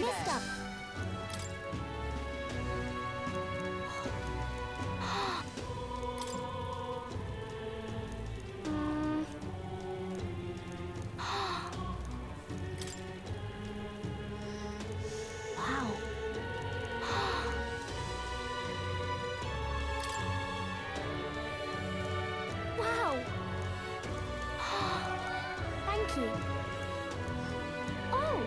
messed up. Wow. Wow. Thank you. Oh.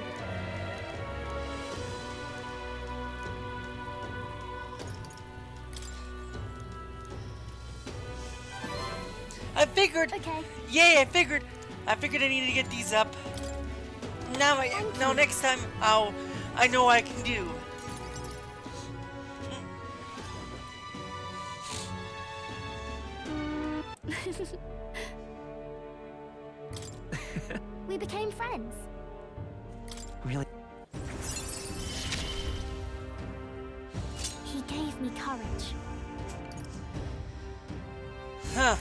I figured. Okay. Yay! I figured I needed to get these up. Now, next time, I know what I can do. We became friends. Really? He gave me courage. Huh.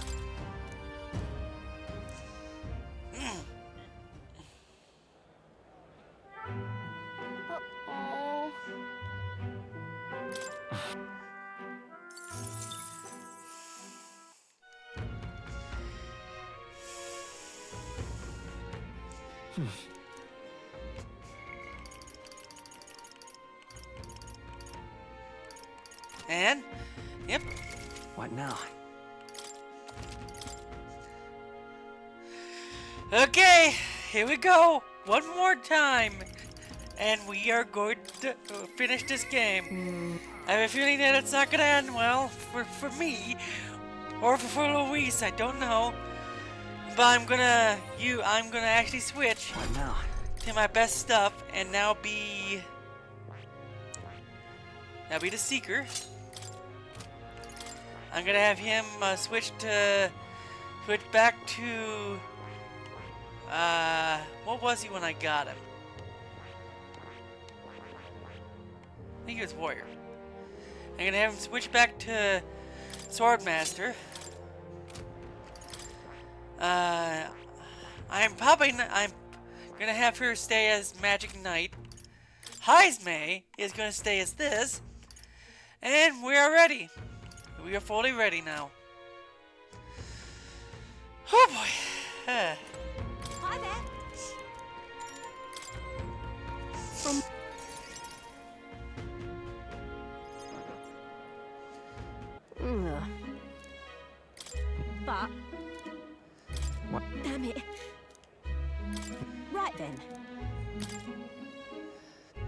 Uh-oh. And, yep. What now? Okay, here we go. One more time. And we are going to finish this game. I have a feeling that it's not going to end well for me. Or for Luis, I don't know. But I'm gonna actually switch What now? to my best stuff and now be the Seeker. I'm gonna have him switch back to what was he when I got him? I think he was Warrior. I'm gonna have him switch back to Swordmaster. I'm gonna have her stay as Magic Knight. Heismay is gonna stay as this. And we are ready. We are fully ready now. Oh boy. Hi there. But... What? Damn it. Right then.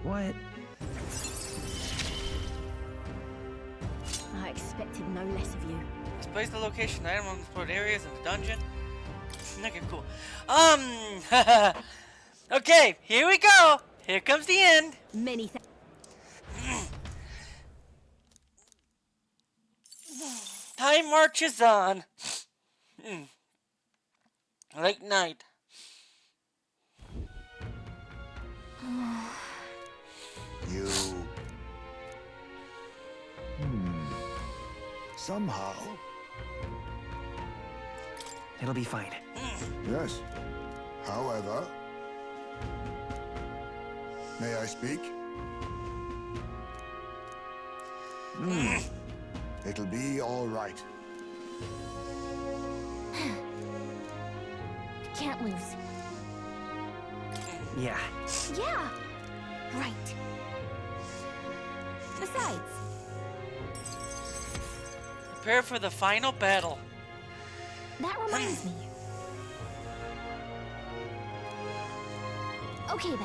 What? I expected no less of you. Displays the location, the item on explored areas in the dungeon. Okay, cool. Okay, here we go. Here comes the end. Many thanks. Time marches on. Late night. You... Somehow... It'll be fine. Yes. However... May I speak? It'll be all right. Can't lose. Yeah. Yeah. Right. Besides, Prepare for the final battle. that reminds me. Okay then.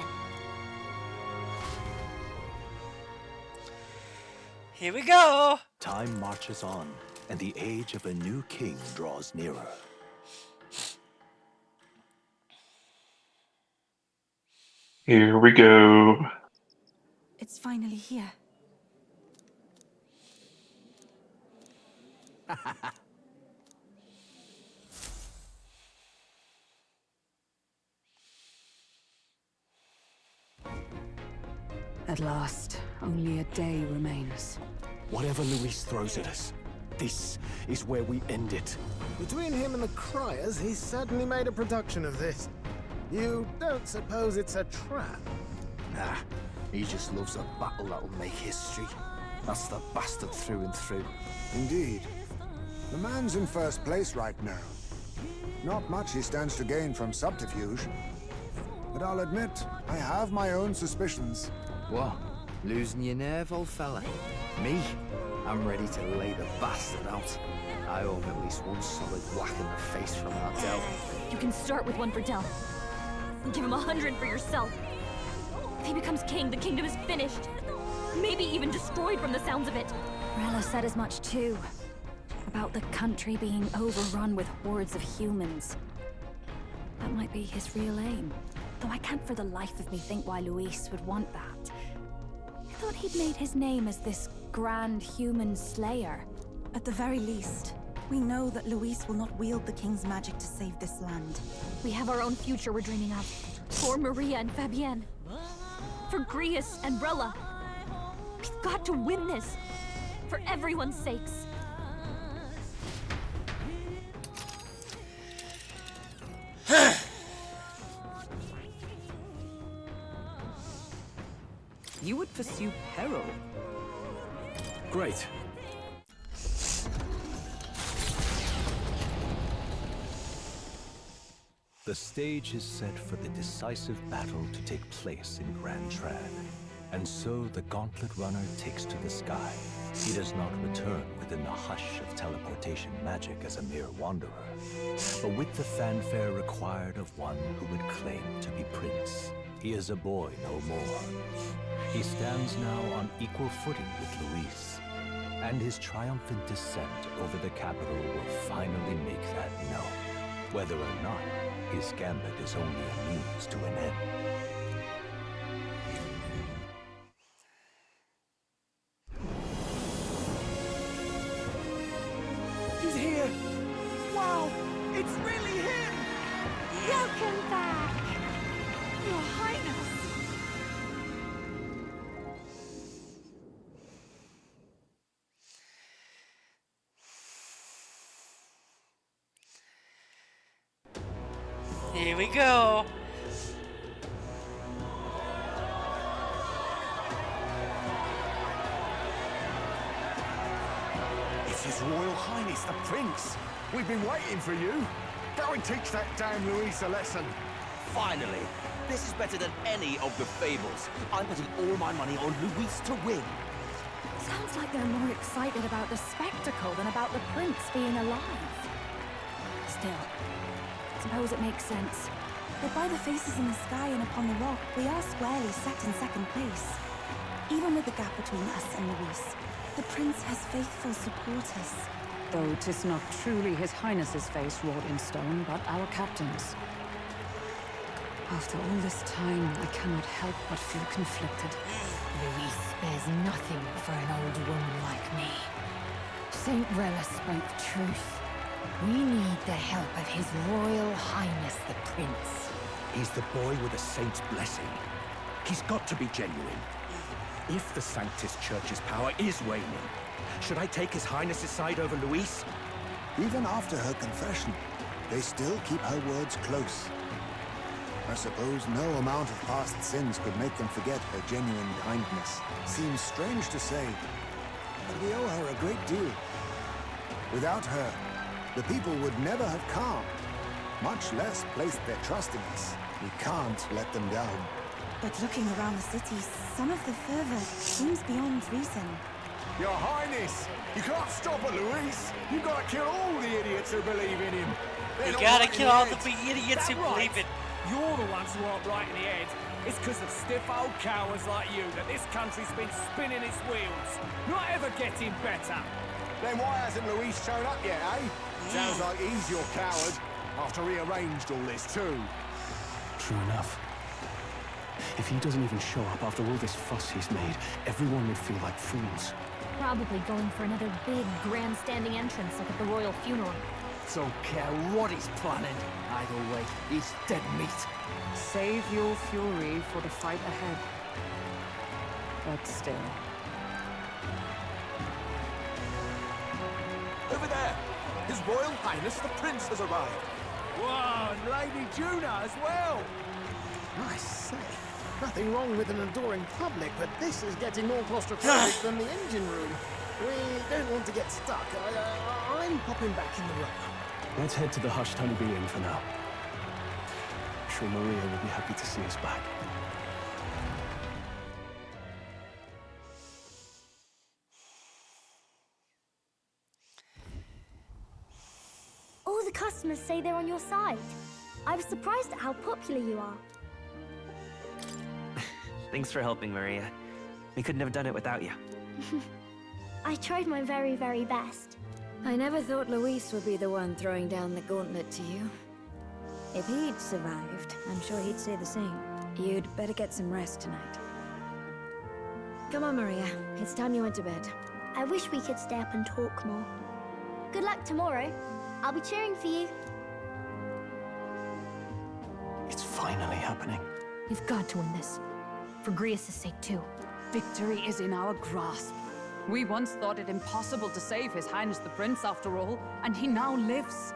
Here we go. Time marches on, and the age of a new king draws nearer. Here we go. It's finally here. At last, only a day remains. Whatever Luis throws at us, this is where we end it. Between him and the Criers, he's certainly made a production of this. You don't suppose it's a trap? Nah, He just loves a battle that'll make history. That's the bastard through and through. Indeed. The man's in first place right now. Not much he stands to gain from subterfuge. But I'll admit, I have my own suspicions. What? Losing your nerve, old fella? Me? I'm ready to lay the bastard out. I owe him at least one solid whack in the face from Ardell. You can start with one for Del. Give him 100 for yourself. If he becomes king, the kingdom is finished. Maybe even destroyed from the sounds of it. Rella said as much too. About the country being overrun with hordes of humans. That might be his real aim. Though I can't for the life of me think why Luis would want that. I thought he'd made his name as this grand human slayer. At the very least, we know that Luis will not wield the king's magic to save this land. We have our own future we're dreaming of. For Maria and Fabienne. For Grius and Rella. We've got to win this. For everyone's sakes. You would pursue peril. Great. The stage is set for the decisive battle to take place in Grand Trad. And so the Gauntlet Runner takes to the sky. He does not return within the hush of teleportation magic as a mere wanderer, but with the fanfare required of one who would claim to be prince. He is a boy no more. He stands now on equal footing with Luis, and his triumphant descent over the capital will finally make that known, whether or not his gambit is only a means to an end. He's here! Wow! It's really him! Welcome back! Your Highness! Here we go. It's His Royal Highness the Prince! We've been waiting for you! Go and teach that damn Luis a lesson! Finally! This is better than any of the fables. I'm putting all my money on Luis to win. Sounds like they're more excited about the spectacle than about the prince being alive. Still, suppose it makes sense. But by the faces in the sky and upon the rock, we are squarely set in second place. Even with the gap between us and Luis, the prince has faithful supporters. Though 'tis not truly His Highness's face wrought in stone, but our captain's. After all this time, I cannot help but feel conflicted. Luis spares nothing for an old woman like me. Saint Rella spoke truth. We need the help of His Royal Highness the Prince. He's the boy with a saint's blessing. He's got to be genuine. If the Sanctus Church's power is waning, should I take His Highness's side over Luis? Even after her confession, they still keep her words close. I suppose no amount of past sins could make them forget her genuine kindness. Seems strange to say, but we owe her a great deal. Without her, the people would never have calmed, much less placed their trust in us. We can't let them down. But looking around the city, some of the fervor seems beyond reason. Your Highness! You can't stop at Luis! You've got to kill all the idiots who believe in him! You gotta kill all the idiots who believe it. You're the ones who aren't right in the head. It's because of stiff old cowards like you that this country's been spinning its wheels. Not ever getting better. Then why hasn't Luis shown up yet, eh? Sounds like he's your coward, after he arranged all this too. True enough. If he doesn't even show up after all this fuss he's made, everyone would feel like fools. Probably going for another big, grandstanding entrance like at the royal funeral. Don't care what he's planning. Either way, he's dead meat. Save your fury for the fight ahead. But still. Over there! His Royal Highness the Prince has arrived! Whoa, and Lady Juna as well. I say, Nothing wrong with an adoring public, but this is getting more claustrophobic than the engine room. We don't want to get stuck. I'm popping back in the room. Let's head to the hushed honeybee inn for now. I'm sure Maria will be happy to see us back. All the customers say they're on your side. I was surprised at how popular you are. Thanks for helping, Maria. We couldn't have done it without you. I tried my very, very best. I never thought Luis would be the one throwing down the gauntlet to you. If he'd survived, I'm sure he'd say the same. You'd better get some rest tonight. Come on, Maria. It's time you went to bed. I wish we could stay up and talk more. Good luck tomorrow. I'll be cheering for you. It's finally happening. You've got to win this. For Grius' sake, too. Victory is in our grasp. We once thought it impossible to save His Highness the Prince, after all, and he now lives.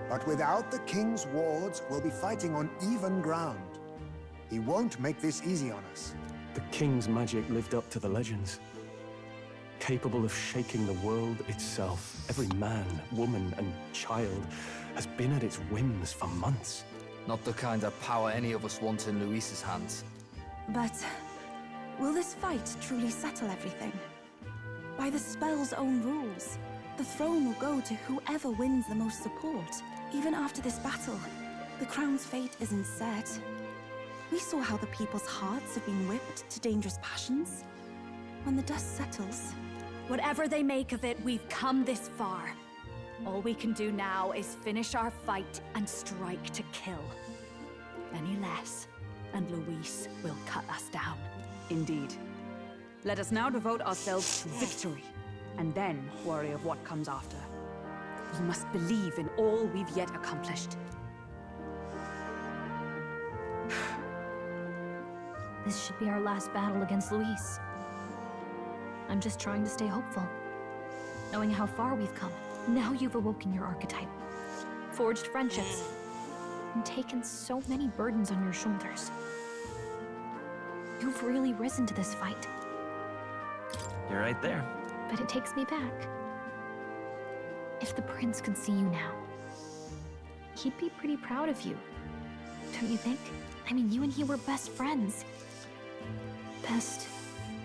But without the king's wards, we'll be fighting on even ground. He won't make this easy on us. The king's magic lived up to the legends. Capable of shaking the world itself. Every man, woman, and child has been at its whims for months. Not the kind of power any of us want in Luis's hands. But will this fight truly settle everything? By the spell's own rules, the throne will go to whoever wins the most support. Even after this battle, the crown's fate isn't set. We saw how the people's hearts have been whipped to dangerous passions. When the dust settles... Whatever they make of it, we've come this far. All we can do now is finish our fight and strike to kill. Any less, and Luis will cut us down. Indeed. Let us now devote ourselves to victory, and then worry of what comes after. We must believe in all we've yet accomplished. This should be our last battle against Luis. I'm just trying to stay hopeful. Knowing how far we've come. Now you've awoken your archetype. Forged friendships. And taken so many burdens on your shoulders. You've really risen to this fight. You're right there. But it takes me back. If the prince could see you now, he'd be pretty proud of you. Don't you think? I mean, you and he were best friends. Best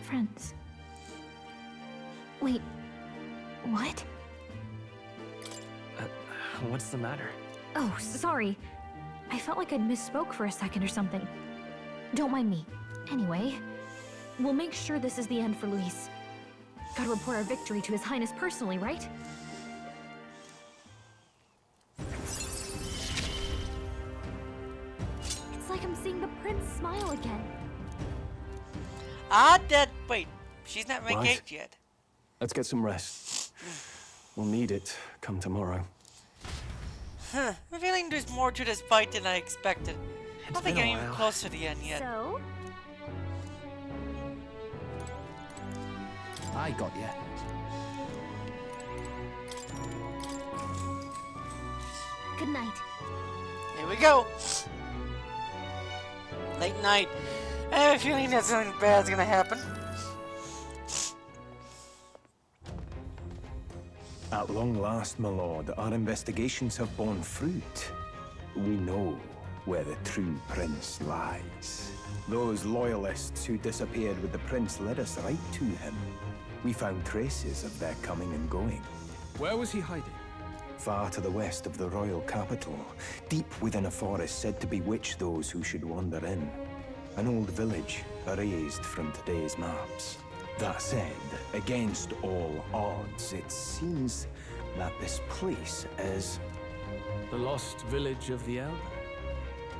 friends. Wait, what? What's the matter? Oh, sorry. I felt like I'd misspoke for a second or something. Don't mind me. Anyway, we'll make sure this is the end for Luis. Gotta report our victory to His Highness personally, right? It's like I'm seeing the prince smile again. Wait, she's not engaged yet. Let's get some rest. We'll need it come tomorrow. I'm feeling there's more to this fight than I expected. I don't think I'm even close to the end yet. So? I got you. Good night. Here we go. Late night. I have a feeling that something bad's gonna happen. At long last, my lord, our investigations have borne fruit. We know where the true prince lies. Those loyalists who disappeared with the prince led us right to him. We found traces of their coming and going. Where was he hiding? Far to the west of the royal capital, deep within a forest said to bewitch those who should wander in. An old village erased from today's maps. That said, against all odds, it seems that this place is... The lost village of the Elder.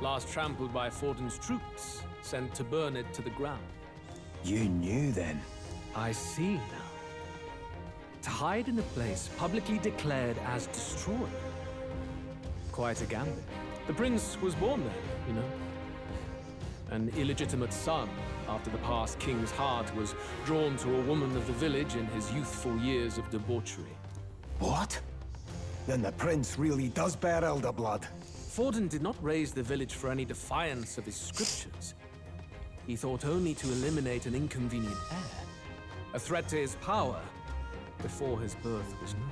Last trampled by Forden's troops, sent to burn it to the ground. You knew then? I see now. To hide in a place publicly declared as destroyed. Quite a gambit. The prince was born there, you know. An illegitimate son, after the past king's heart was drawn to a woman of the village in his youthful years of debauchery. What? Then the prince really does bear elder blood. Forden did not raise the village for any defiance of his scriptures. He thought only to eliminate an inconvenient heir, a threat to his power, before his birth was known.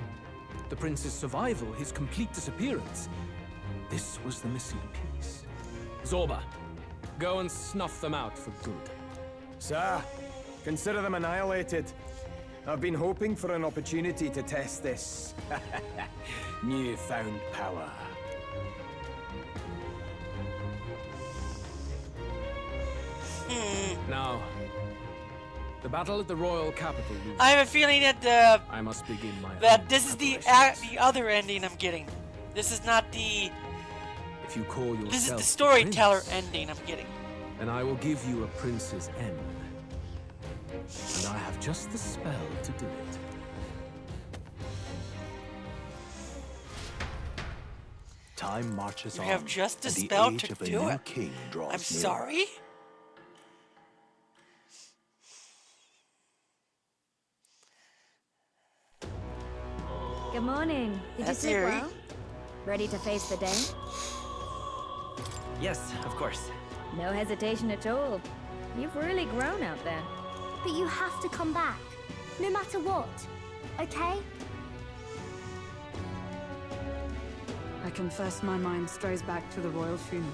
The prince's survival, his complete disappearance. This was the missing piece. Zorba, go and snuff them out for good. Sir, consider them annihilated. I've been hoping for an opportunity to test this newfound power. Now, the battle at the royal capital. I have a feeling that I must begin my this is the other ending I'm getting. This is not the. If you call yourself This is the storyteller prince, ending I'm getting. then I will give you a prince's end. And I have just the spell to do it. Time marches You on. have just the and spell age to of a do new it. king draws I'm near. sorry. Good morning. Did That's you sleep eerie. well? Ready to face the day? Yes, of course. No hesitation at all. You've really grown out there. But you have to come back, no matter what, okay? I confess my mind strays back to the royal funeral.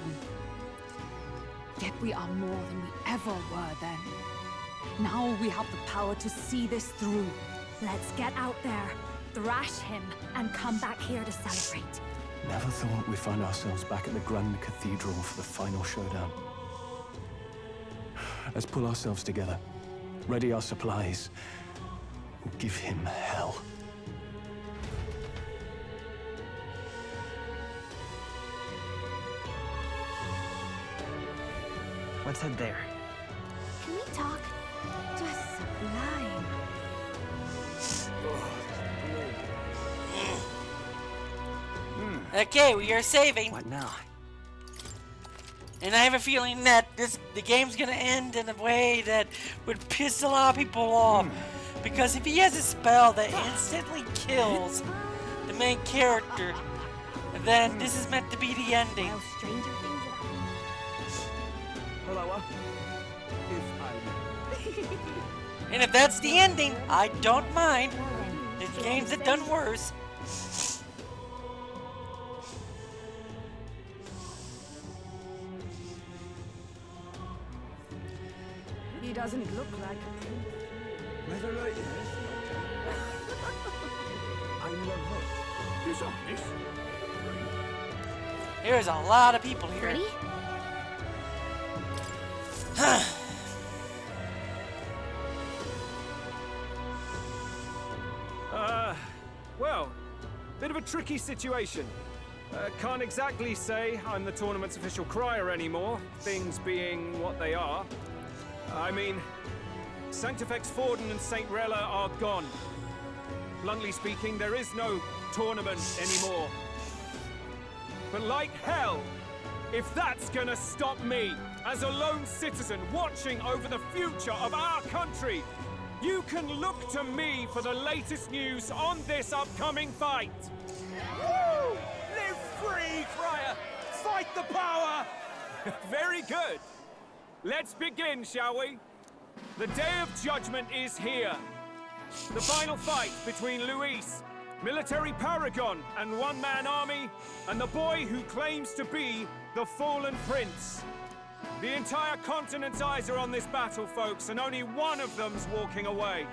Yet we are more than we ever were then. Now we have the power to see this through. Let's get out there, thrash him, and come back here to celebrate. Never thought we'd find ourselves back at the Grand Cathedral for the final showdown. Let's pull ourselves together, ready our supplies, and give him hell. Let's head there. Can we talk? Just sublime. Okay, we are saving. What now? And I have a feeling that the game's gonna end in a way that would piss a lot of people off. Because if he has a spell that instantly kills the main character, then this is meant to be the ending. Well, stranger things have Hello, And if that's the ending, I don't mind. There's games that done worse. He doesn't look like a prince. Whether I I love it. There's a lot of people here. Ready? Well, bit of a tricky situation. Can't exactly say I'm the tournament's official crier anymore, things being what they are. I mean, Sanctifex Forden and St. Rella are gone. Bluntly speaking, there is no tournament anymore. But like hell, if that's gonna stop me, as a lone citizen watching over the future of our country, you can look to me for the latest news on this upcoming fight. Woo! Live free, Crier! Fight the power! Very good. Let's begin, shall we? The Day of Judgment is here. The final fight between Luis, military paragon and one-man army, and the boy who claims to be the fallen prince. The entire continent's eyes are on this battle, folks, and only one of them's walking away.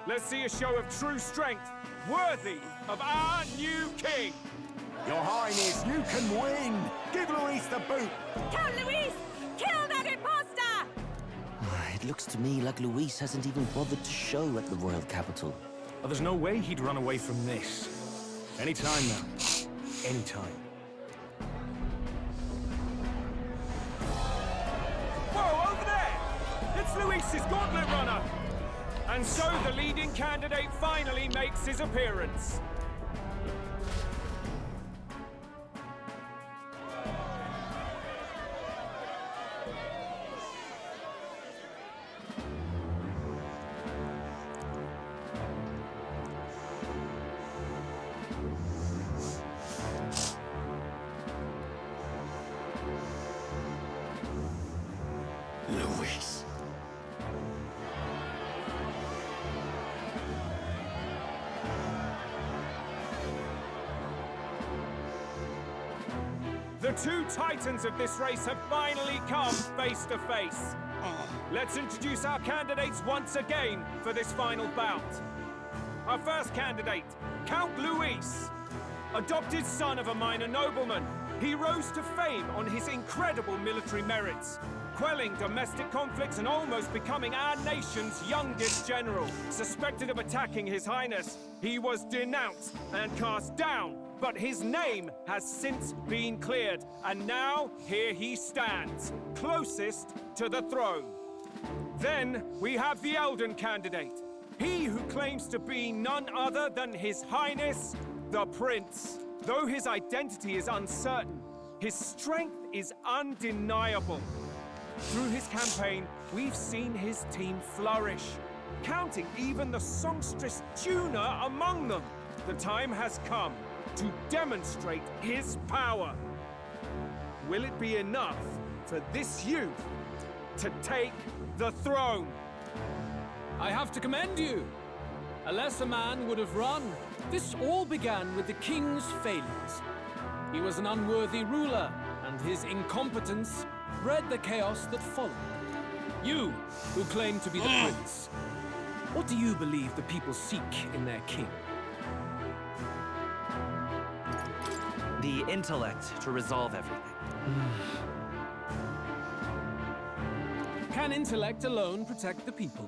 Let's see a show of true strength, worthy of our new king. Your Highness, you can win! Give Luis the boot! Come, Luis! Kill that imposter! It looks to me like Luis hasn't even bothered to show at the royal capital. Oh, there's no way he'd run away from this. Anytime now. Anytime. Whoa, over there! It's Luis's gauntlet runner! And so the leading candidate finally makes his appearance. The two titans of this race have finally come face to face. Let's introduce our candidates once again for this final bout. Our first candidate, Count Luis. Adopted son of a minor nobleman, he rose to fame on his incredible military merits, quelling domestic conflicts and almost becoming our nation's youngest general. Suspected of attacking His Highness, he was denounced and cast down, but his name has since been cleared, and now here he stands, closest to the throne. Then we have the Elden candidate, he who claims to be none other than His Highness, the Prince. Though his identity is uncertain, his strength is undeniable. Through his campaign, we've seen his team flourish, counting even the songstress Juna among them. The time has come to demonstrate his power. Will it be enough for this youth to take the throne? I have to commend you. A lesser man would have run. This all began with the king's failings. He was an unworthy ruler, and his incompetence bred the chaos that followed. You, who claim to be the prince, what do you believe the people seek in their king? The intellect to resolve everything. Can intellect alone protect the people?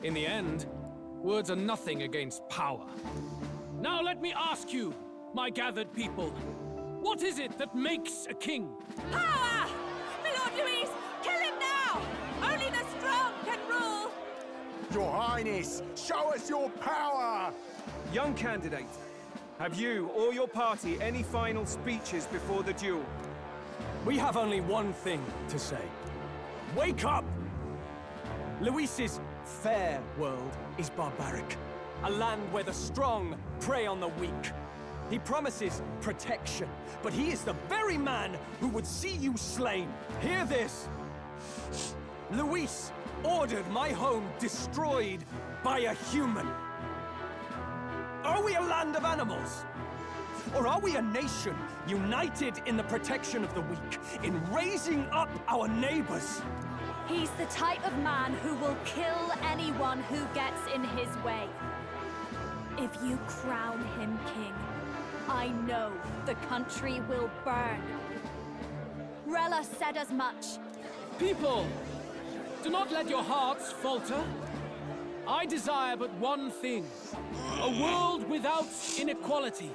In the end, words are nothing against power. Now let me ask you, my gathered people, what is it that makes a king? Power! Milord Luis, kill him now! Only the strong can rule! Your Highness, show us your power! Young candidate, have you or your party any final speeches before the duel? We have only one thing to say. Wake up! Luis's fair world is barbaric. A land where the strong prey on the weak. He promises protection, but he is the very man who would see you slain. Hear this. Luis ordered my home destroyed by a human. Are we a land of animals? Or are we a nation united in the protection of the weak, in raising up our neighbors? He's the type of man who will kill anyone who gets in his way. If you crown him king, I know the country will burn. Rella said as much. People, do not let your hearts falter. I desire but one thing, a world without inequality.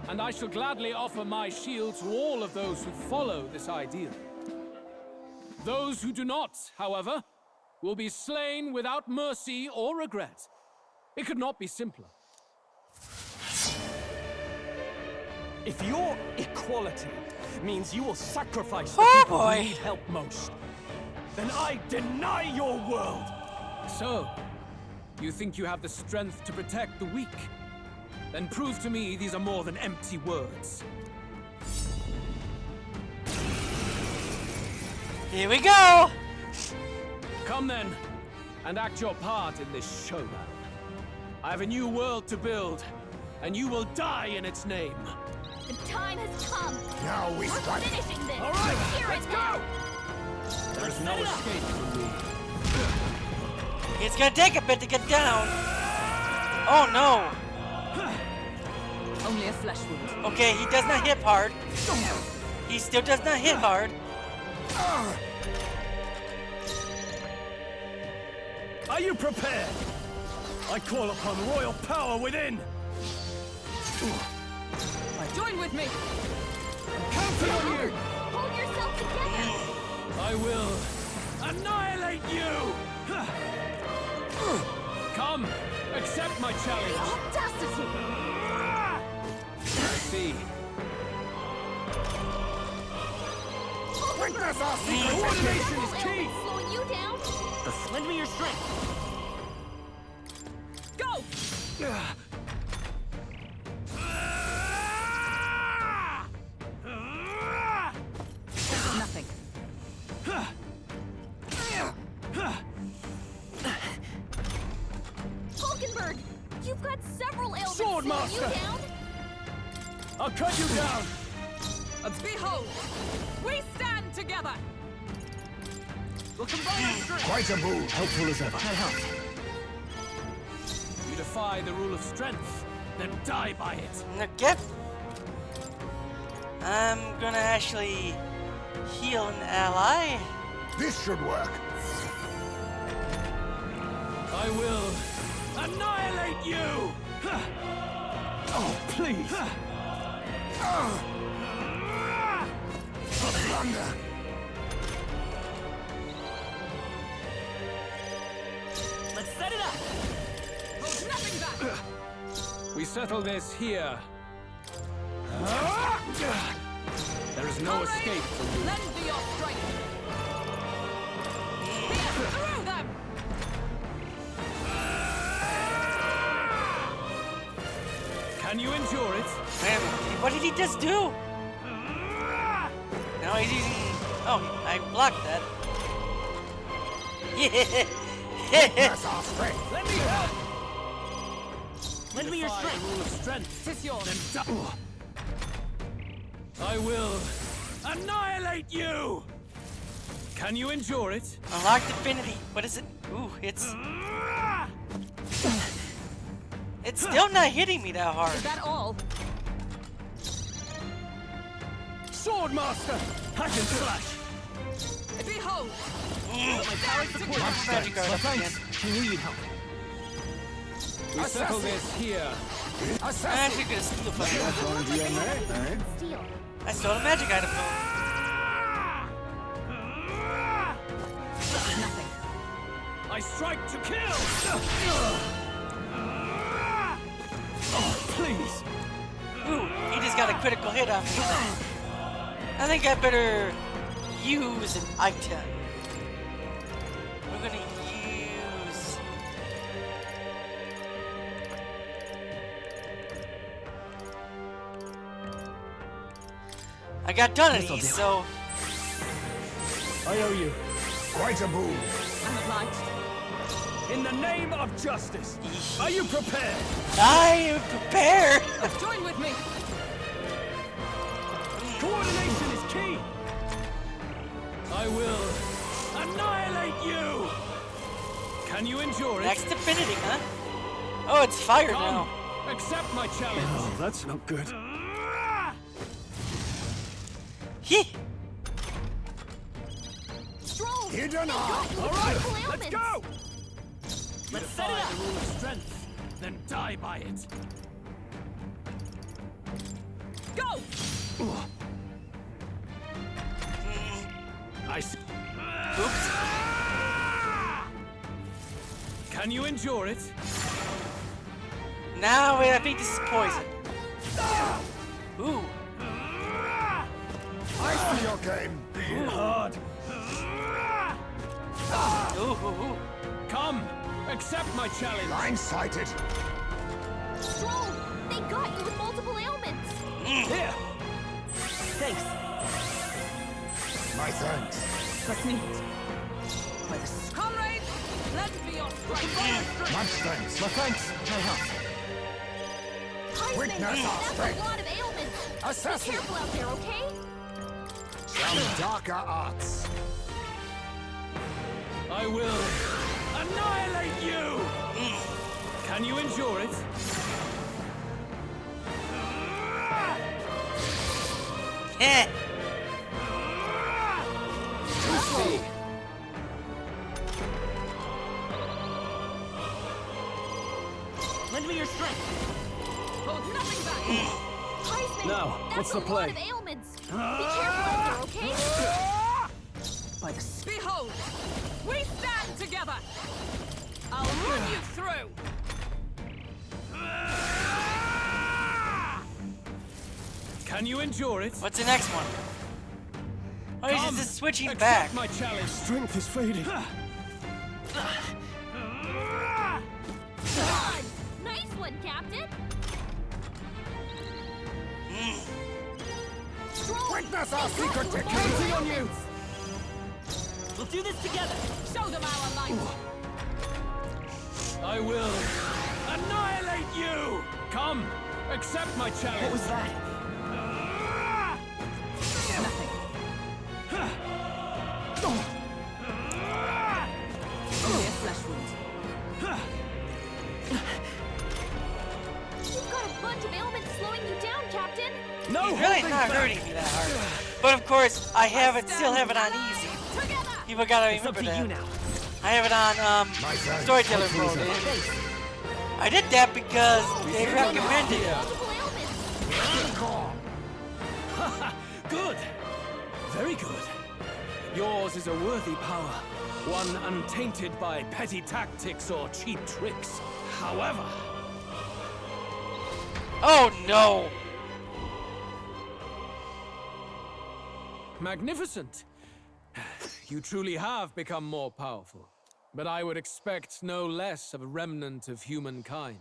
And I shall gladly offer my shield to all of those who follow this ideal. Those who do not, however, will be slain without mercy or regret. It could not be simpler. If your equality means you will sacrifice the people who need help most, then I deny your world! So, you think you have the strength to protect the weak? Then prove to me these are more than empty words. Here we go! Come then, and act your part in this showdown. I have a new world to build, and you will die in its name. The time has come. Now we We're strike. finishing this. All right, Here let's it go! now. There's no escape from me. It's gonna take a bit to get down. Oh no! Only a flesh wound. Okay, he does not hit hard. He still does not hit hard. Are you prepared? I call upon royal power within! Join with me! Counting on you! Hold yourself together. I will annihilate you! Come, accept my challenge. The audacity! I see. Witness our secret Coordination is key! Slowing you down. Lend me your strength. Go! Nothing. Hulkenberg, you've got several ailments Sword slowing Master! you down. I'll cut you down! Behold, we stand together. We'll combine our strength. Quite a move. Helpful as ever. That helped. You defy the rule of strength, then die by it. Okay. I'm gonna actually heal an ally. This should work. I will annihilate you! Oh, please! Thunder. Let's set it up. Hold nothing back. We settle this here. There is no escape for you. Lend me your strength. Here, through them. Can you endure it? Man, what did he just do? Now he's using... Oh, I blocked that. Yeah! That's our strength. Let me help! Lend me your Defy the strength. rule of strength. Tis yours. Then I will annihilate you! Can you endure it? Unlock Divinity. What is it? Ooh, it's... It's still not hitting me that hard. Is that all? Swordmaster! Hack and slash! Behold! My power support. Magic guard up again. Can you need help? We settle this here. I'm actually gonna steal from you. Steal. I stole a magic item from him. Nothing. I strike to kill! Oh, please! Ooh, he just got a critical hit on me. I think I better use an item. We're gonna use... I got done of these, so... I owe you. Quite a move. I'm obliged. In the name of justice, are you prepared? I am prepared! Join with me. Coordination is key! I will annihilate you! Can you endure it? Next Divinity, huh? Oh, it's fire Come, now. accept my challenge. Oh, that's not good. Heh! Stroll. Hidden All right, let's go! Let's Defy set it up. the rule of strength, then die by it. Go. I see. Oops. Can you endure it? Now, wait, I think this is poison. Ooh. I see your game. Hit hard. Ooh. Come, accept my challenge. Blindsighted. Stroll! They got you with multiple ailments! Here. Thanks. My thanks. Let's meet. Comrades, lend me your strength. Much thanks. My thanks. My help. Heisman, Witness our that's strength. a lot of ailments! Assassin. Be careful out there, okay? Some darker arts. I will annihilate you! Can you endure it? Heh! See. Lend me your strength. Hold nothing back. Heisman, Now, that's what's the a lot play? of ailments! Be careful out there, okay? By the behold, we stand together. I'll run you through. Can you endure it? What's the next one? Oh, he's Come, just switching accept back. my challenge. Strength is fading. God, nice one, Captain! Stroll! Witness our They got secret you with to multiple killing. on you. ailments. We'll do this together. Show them our might. I will annihilate you! Come, accept my challenge. What was that? It's really not hurting me that hard. But of course, I have it, still have it on easy. People gotta remember that. I have it on storyteller mode. And I did that because they recommended it. Good. Very good. Yours is a worthy power. One untainted by petty tactics or cheap tricks. However... Oh no! Magnificent. You truly have become more powerful. But I would expect no less of a remnant of humankind.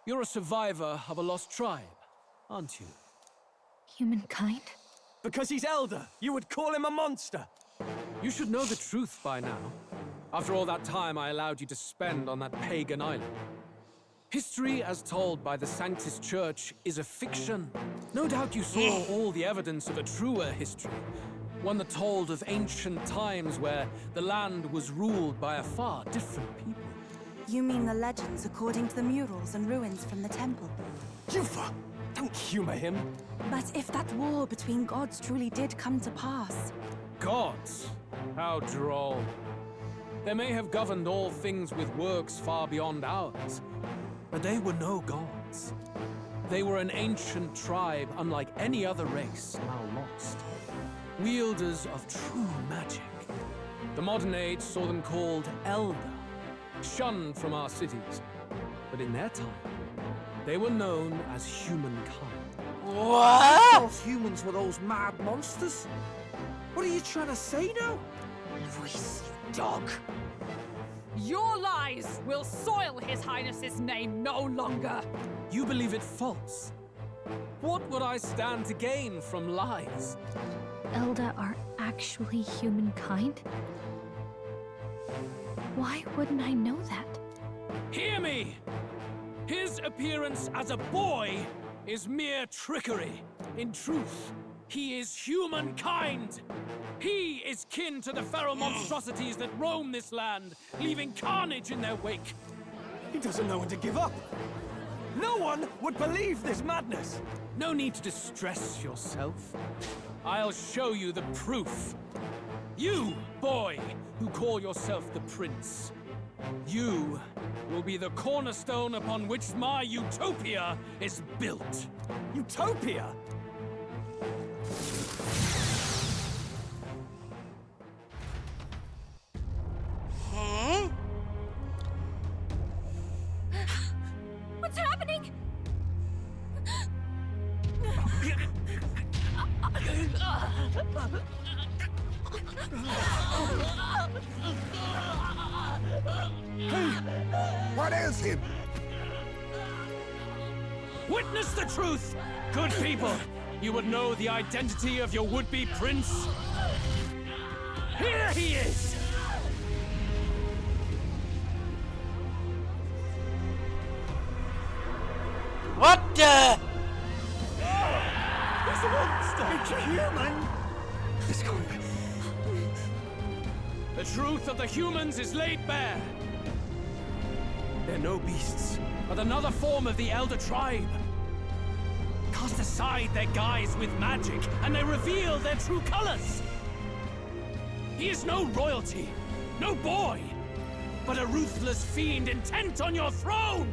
You're a survivor of a lost tribe, aren't you? Humankind? Because he's elder, you would call him a monster. You should know the truth by now. After all that time I allowed you to spend on that pagan island. History, as told by the Sanctus Church, is a fiction. No doubt you saw all the evidence of a truer history. One that told of ancient times where the land was ruled by a far different people. You mean the legends according to the murals and ruins from the temple? Yufa! Don't humor him. But if that war between gods truly did come to pass... Gods? How droll. They may have governed all things with works far beyond ours, but they were no gods. They were an ancient tribe unlike any other race now lost. Wielders of true magic. The modern age saw them called Elder, shunned from our cities. But in their time, they were known as humankind. What? Those humans were those mad monsters? What are you trying to say now? Luis, you dog. Your lies will soil His Highness's name no longer. You believe it false? What would I stand to gain from lies? Elda are actually humankind? Why wouldn't I know that? Hear me! His appearance as a boy is mere trickery. In truth, he is humankind. He is kin to the feral monstrosities that roam this land, leaving carnage in their wake. He doesn't know when to give up. No one would believe this madness. No need to distress yourself. I'll show you the proof. You, boy, who call yourself the prince. You will be the cornerstone upon which my utopia is built. Utopia? Hmm? What's happening? What ails him? Witness the truth! Good people, you would know the identity of your would-be prince. Here he is! What the? He's a monster! It's a human! This can't be. The truth of the humans is laid bare. They're no beasts, but another form of the Elder Tribe. Cast aside their guise with magic, and they reveal their true colors. He is no royalty, no boy, but a ruthless fiend intent on your throne!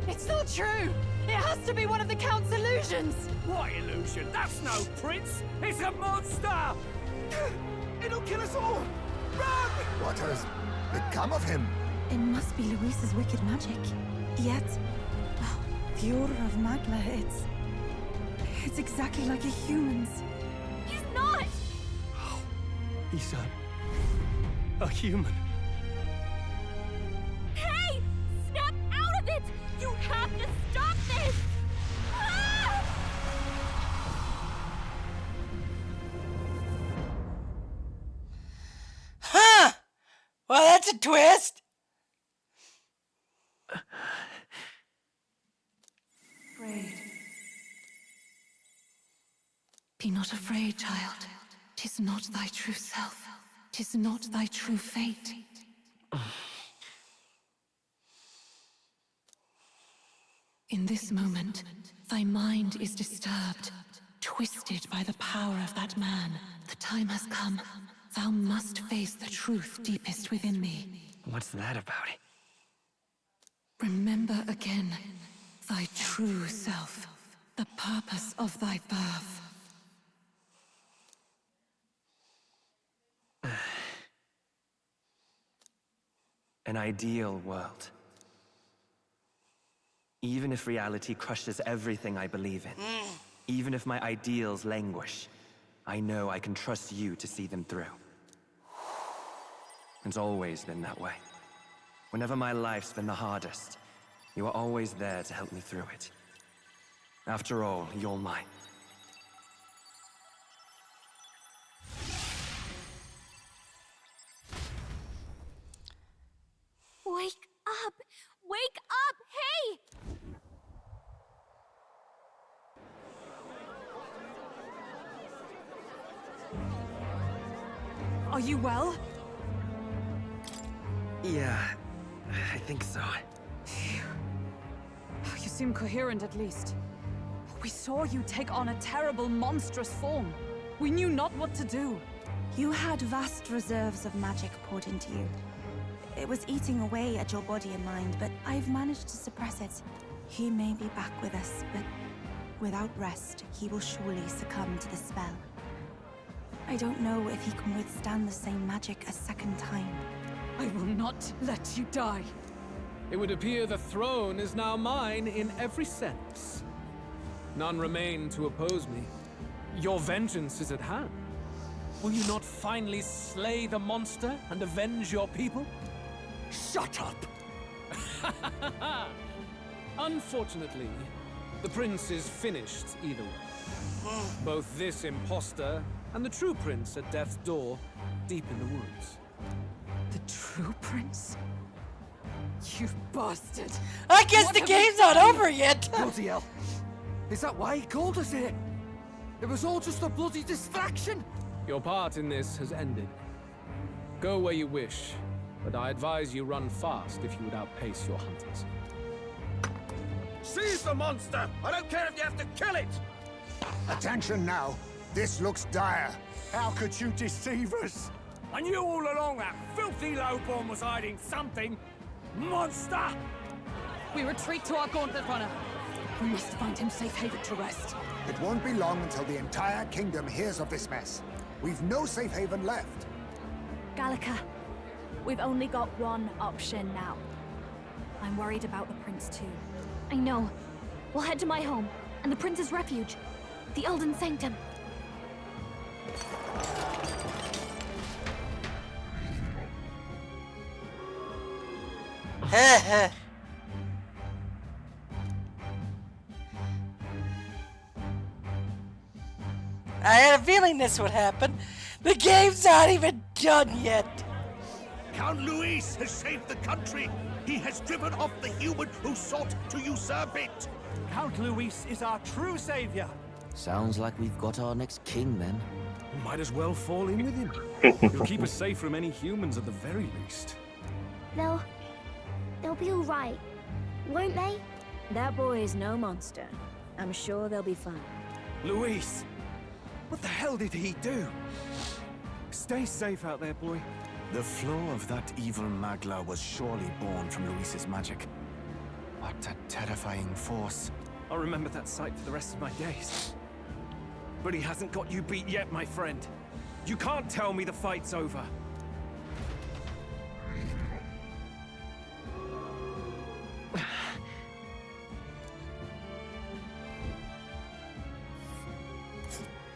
It's not true! It has to be one of the Count's illusions! What illusion? That's no prince! It's a monster! It'll kill us all! Run! What has become of him? It must be Luis's wicked magic. Yet, the aura of Magla, it's exactly like a human's. He's not! He's a human. Hey! Snap out of it! You have to stop this! Ah! Huh! Well, that's a twist! Afraid. Be not afraid, child. 'Tis not thy true self. 'Tis not thy true fate. In this moment, Thy mind is disturbed, twisted by the power of that man. The time has come. Thou must face the truth deepest within thee. What's that about? Remember again thy true self, the purpose of thy birth. An ideal world. Even if reality crushes everything I believe in, even if my ideals languish, I know I can trust you to see them through. It's always been that way. Whenever my life's been the hardest, you are always there to help me through it. After all, you're mine. Wake up! Wake up! Hey! Are you well? Yeah, I think so. You seem coherent at least. We saw you take on a terrible, monstrous form. We knew not what to do. You had vast reserves of magic poured into you. It was eating away at your body and mind, but I've managed to suppress it. He may be back with us, but without rest, he will surely succumb to the spell. I don't know if he can withstand the same magic a second time. I will not let you die. It would appear the throne is now mine in every sense. None remain to oppose me. Your vengeance is at hand. Will you not finally slay the monster and avenge your people? Shut up! Unfortunately, the prince is finished either way. Both this imposter and the true prince at death's door, deep in the woods. The true prince? You bastard! I guess the game's not over yet! Bloody hell! Is that why he called us here? It was all just a bloody distraction! Your part in this has ended. Go where you wish, but I advise you run fast if you would outpace your hunters. Seize the monster! I don't care if you have to kill it! Attention now. This looks dire. How could you deceive us? I knew all along that filthy lowborn was hiding something. Monster! We retreat to our gauntlet runner. We must find him safe haven to rest. It won't be long until the entire kingdom hears of this mess. We've no safe haven left. Gallica, we've only got one option now. I'm worried about the prince too. I know. We'll head to my home, and the prince's refuge. The Elden Sanctum. I had a feeling this would happen. The game's not even done yet. Count Luis has saved the country. He has driven off the human who sought to usurp it. Count Luis is our true savior. Sounds like we've got our next king then. Might as well fall in with him. He'll keep us safe from any humans at the very least. They'll be all right, won't they? That boy is no monster. I'm sure they'll be fine. Luis, what the hell did he do? Stay safe out there, boy. The flow of that evil Magla was surely born from Luis's magic. What a terrifying force. I'll remember that sight for the rest of my days. But he hasn't got you beat yet, my friend. You can't tell me the fight's over.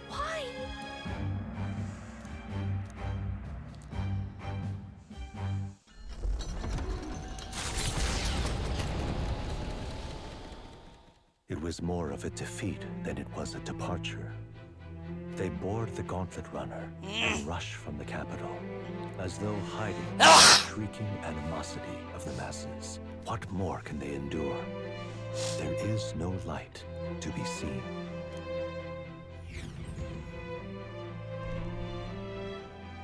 Why? It was more of a defeat than it was a departure. They board the gauntlet runner and rush from the capital, as though hiding from the shrieking animosity of the masses. What more can they endure? There is no light to be seen.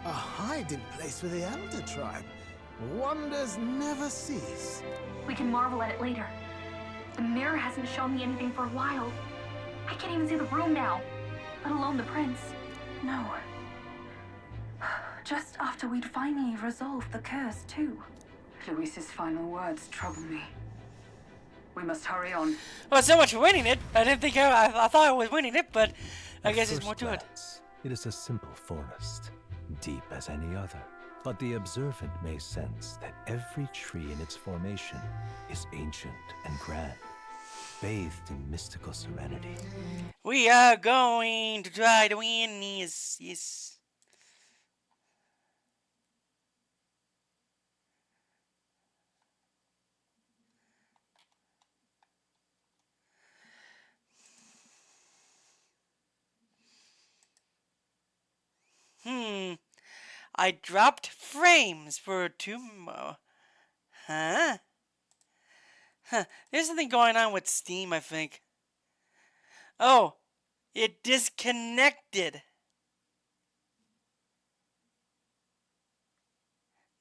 A hiding place for the Elder tribe. Wonders never cease. We can marvel at it later. The mirror hasn't shown me anything for a while. I can't even see the room now, let alone the prince. No. Just after we'd finally resolved the curse, too. Luis's final words trouble me. We must hurry on. Well, so much for winning it. I didn't think I thought I was winning it, but I At guess there's first more to it. glance, it is a simple forest, deep as any other. But the observant may sense that every tree in its formation is ancient and grand, bathed in mystical serenity. We are going to try to win this. Yes. I dropped frames for 2 more. Huh? There's something going on with Steam, I think. Oh, it disconnected.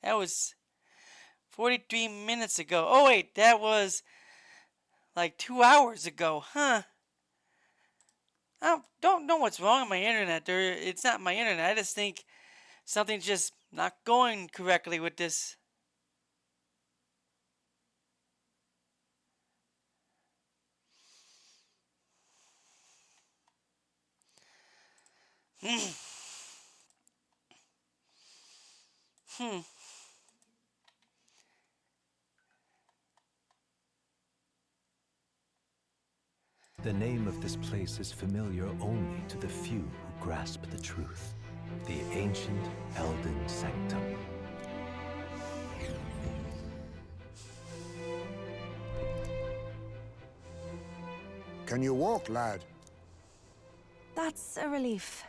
That was 43 minutes ago. Oh, wait, that was like 2 hours ago, huh? I don't know what's wrong with my internet. It's not my internet. I just think something's just not going correctly with this. The name of this place is familiar only to the few who grasp the truth. The ancient Elden Sanctum. Can you walk, lad? That's a relief.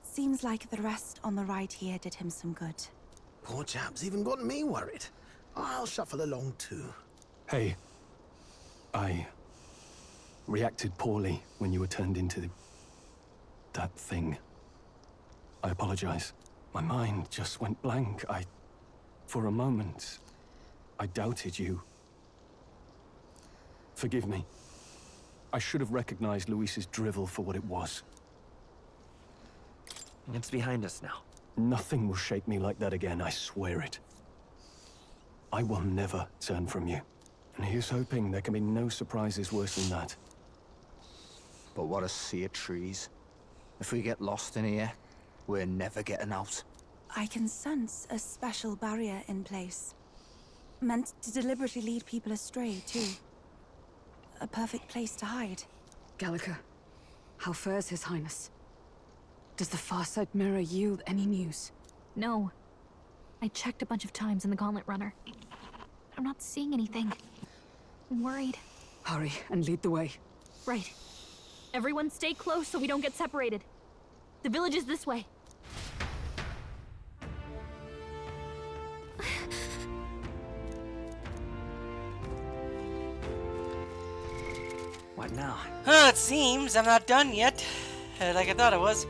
Seems like the rest on the ride here did him some good. Poor chap's even got me worried. I'll shuffle along too. Hey, I reacted poorly when you were turned into that thing. I apologize. My mind just went blank. For a moment, I doubted you. Forgive me. I should have recognized Luis's drivel for what it was. It's behind us now. Nothing will shake me like that again, I swear it. I will never turn from you. And here's hoping there can be no surprises worse than that. But what a sea of trees. If we get lost in here, we're never getting out. I can sense a special barrier in place. Meant to deliberately lead people astray, too. A perfect place to hide. Gallica, how fares His Highness? Does the Farsight Mirror yield any news? No. I checked a bunch of times in the Gauntlet Runner. I'm not seeing anything. I'm worried. Hurry and lead the way. Right. Everyone stay close so we don't get separated. The village is this way. What now? It seems I'm not done yet. Like I thought I was.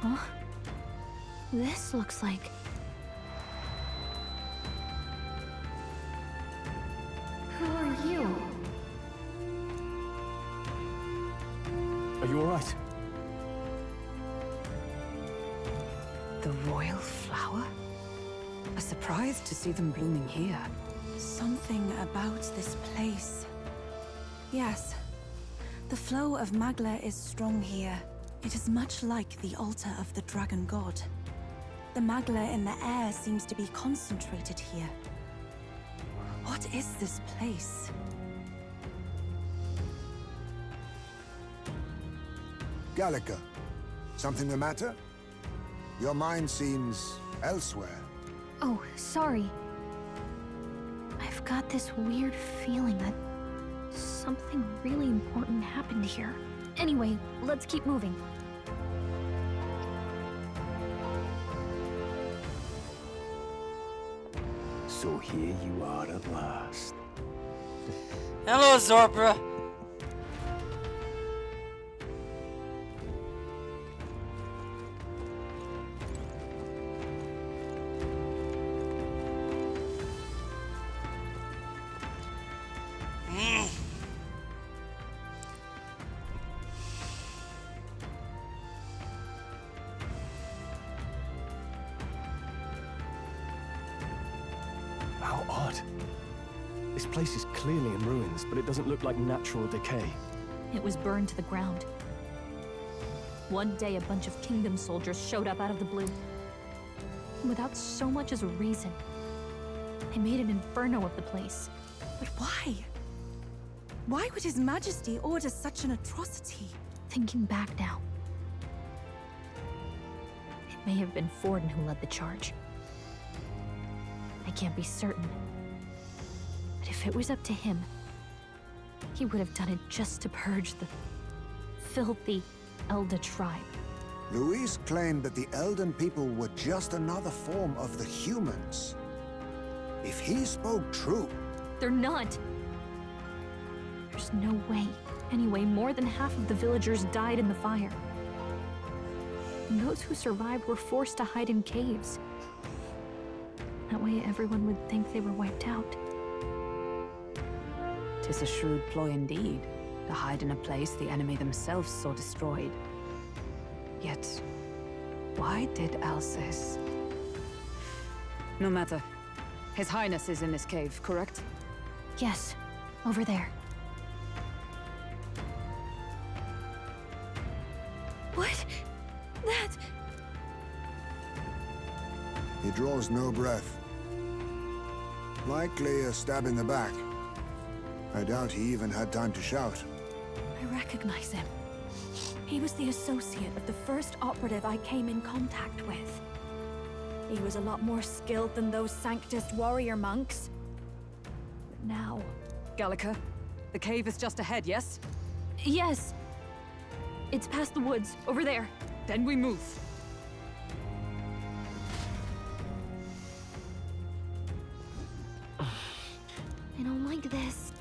Huh? This looks like... Who are you? Are you all right? The royal flower? A surprise to see them blooming here. Something about this place. Yes. The flow of Magla is strong here. It is much like the altar of the dragon god. The Magla in the air seems to be concentrated here. What is this place? Gallica, something the matter? Your mind seems elsewhere. Oh, sorry. I've got this weird feeling that something really important happened here. Anyway, let's keep moving. So here you are at last. Hello, Zorbra. odd. This place is clearly in ruins, but it doesn't look like natural decay. It was burned to the ground. One day, a bunch of kingdom soldiers showed up out of the blue. Without so much as a reason. They made an inferno of the place. But why? Why would His Majesty order such an atrocity? Thinking back now, it may have been Forden who led the charge. I can't be certain. But if it was up to him, he would have done it just to purge the filthy Elda tribe. Luis claimed that the Elden people were just another form of the humans. If he spoke true... They're not. There's no way. Anyway, more than half of the villagers died in the fire. And those who survived were forced to hide in caves. That way everyone would think they were wiped out. 'Tis a shrewd ploy indeed, to hide in a place the enemy themselves saw destroyed. Yet, why did Alcest? No matter. His Highness is in this cave, correct? Yes, over there. What? That... He draws no breath. Likely a stab in the back. I doubt he even had time to shout. I recognize him. He was the associate of the first operative I came in contact with. He was a lot more skilled than those Sanctist warrior monks. But now... Gallica, the cave is just ahead, yes? Yes. It's past the woods, over there. Then we move. I don't like this.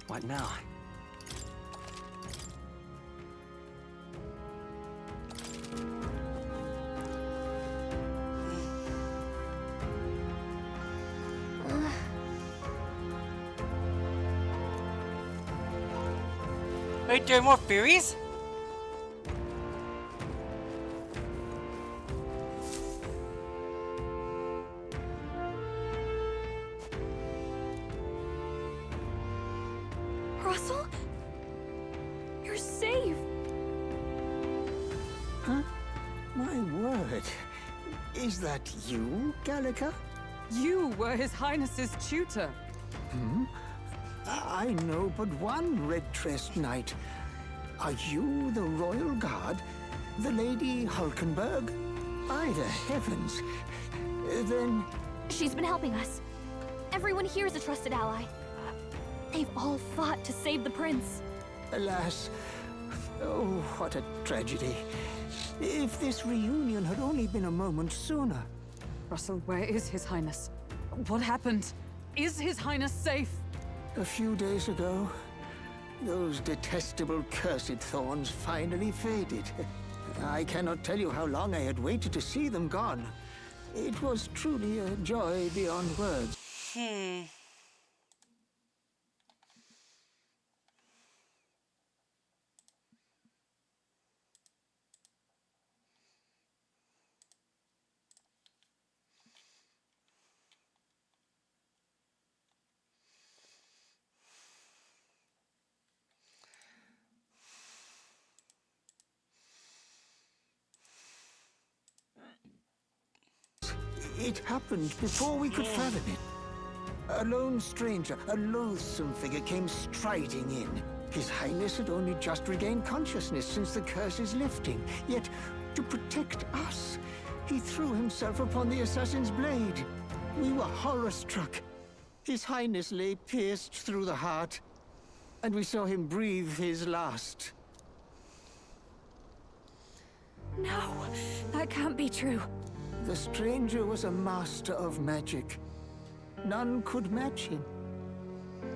What now? Wait, there are more fairies? Russell? You're safe! Huh? My word. Is that you, Gallica? You were His Highness's tutor. Hmm? I know but one red-dressed knight. Are you the royal guard? The Lady Hulkenberg? By the heavens. Then... She's been helping us. Everyone here is a trusted ally. They've all fought to save the prince. Alas. Oh, what a tragedy. If this reunion had only been a moment sooner. Russell, where is His Highness? What happened? Is His Highness safe? A few days ago, those detestable cursed thorns finally faded. I cannot tell you how long I had waited to see them gone. It was truly a joy beyond words. It happened before we could fathom it. A lone stranger, a loathsome figure came striding in. His Highness had only just regained consciousness since the curse's lifting. Yet, to protect us, he threw himself upon the assassin's blade. We were horror-struck. His Highness lay pierced through the heart, and we saw him breathe his last. No, that can't be true. The stranger was a master of magic. None could match him.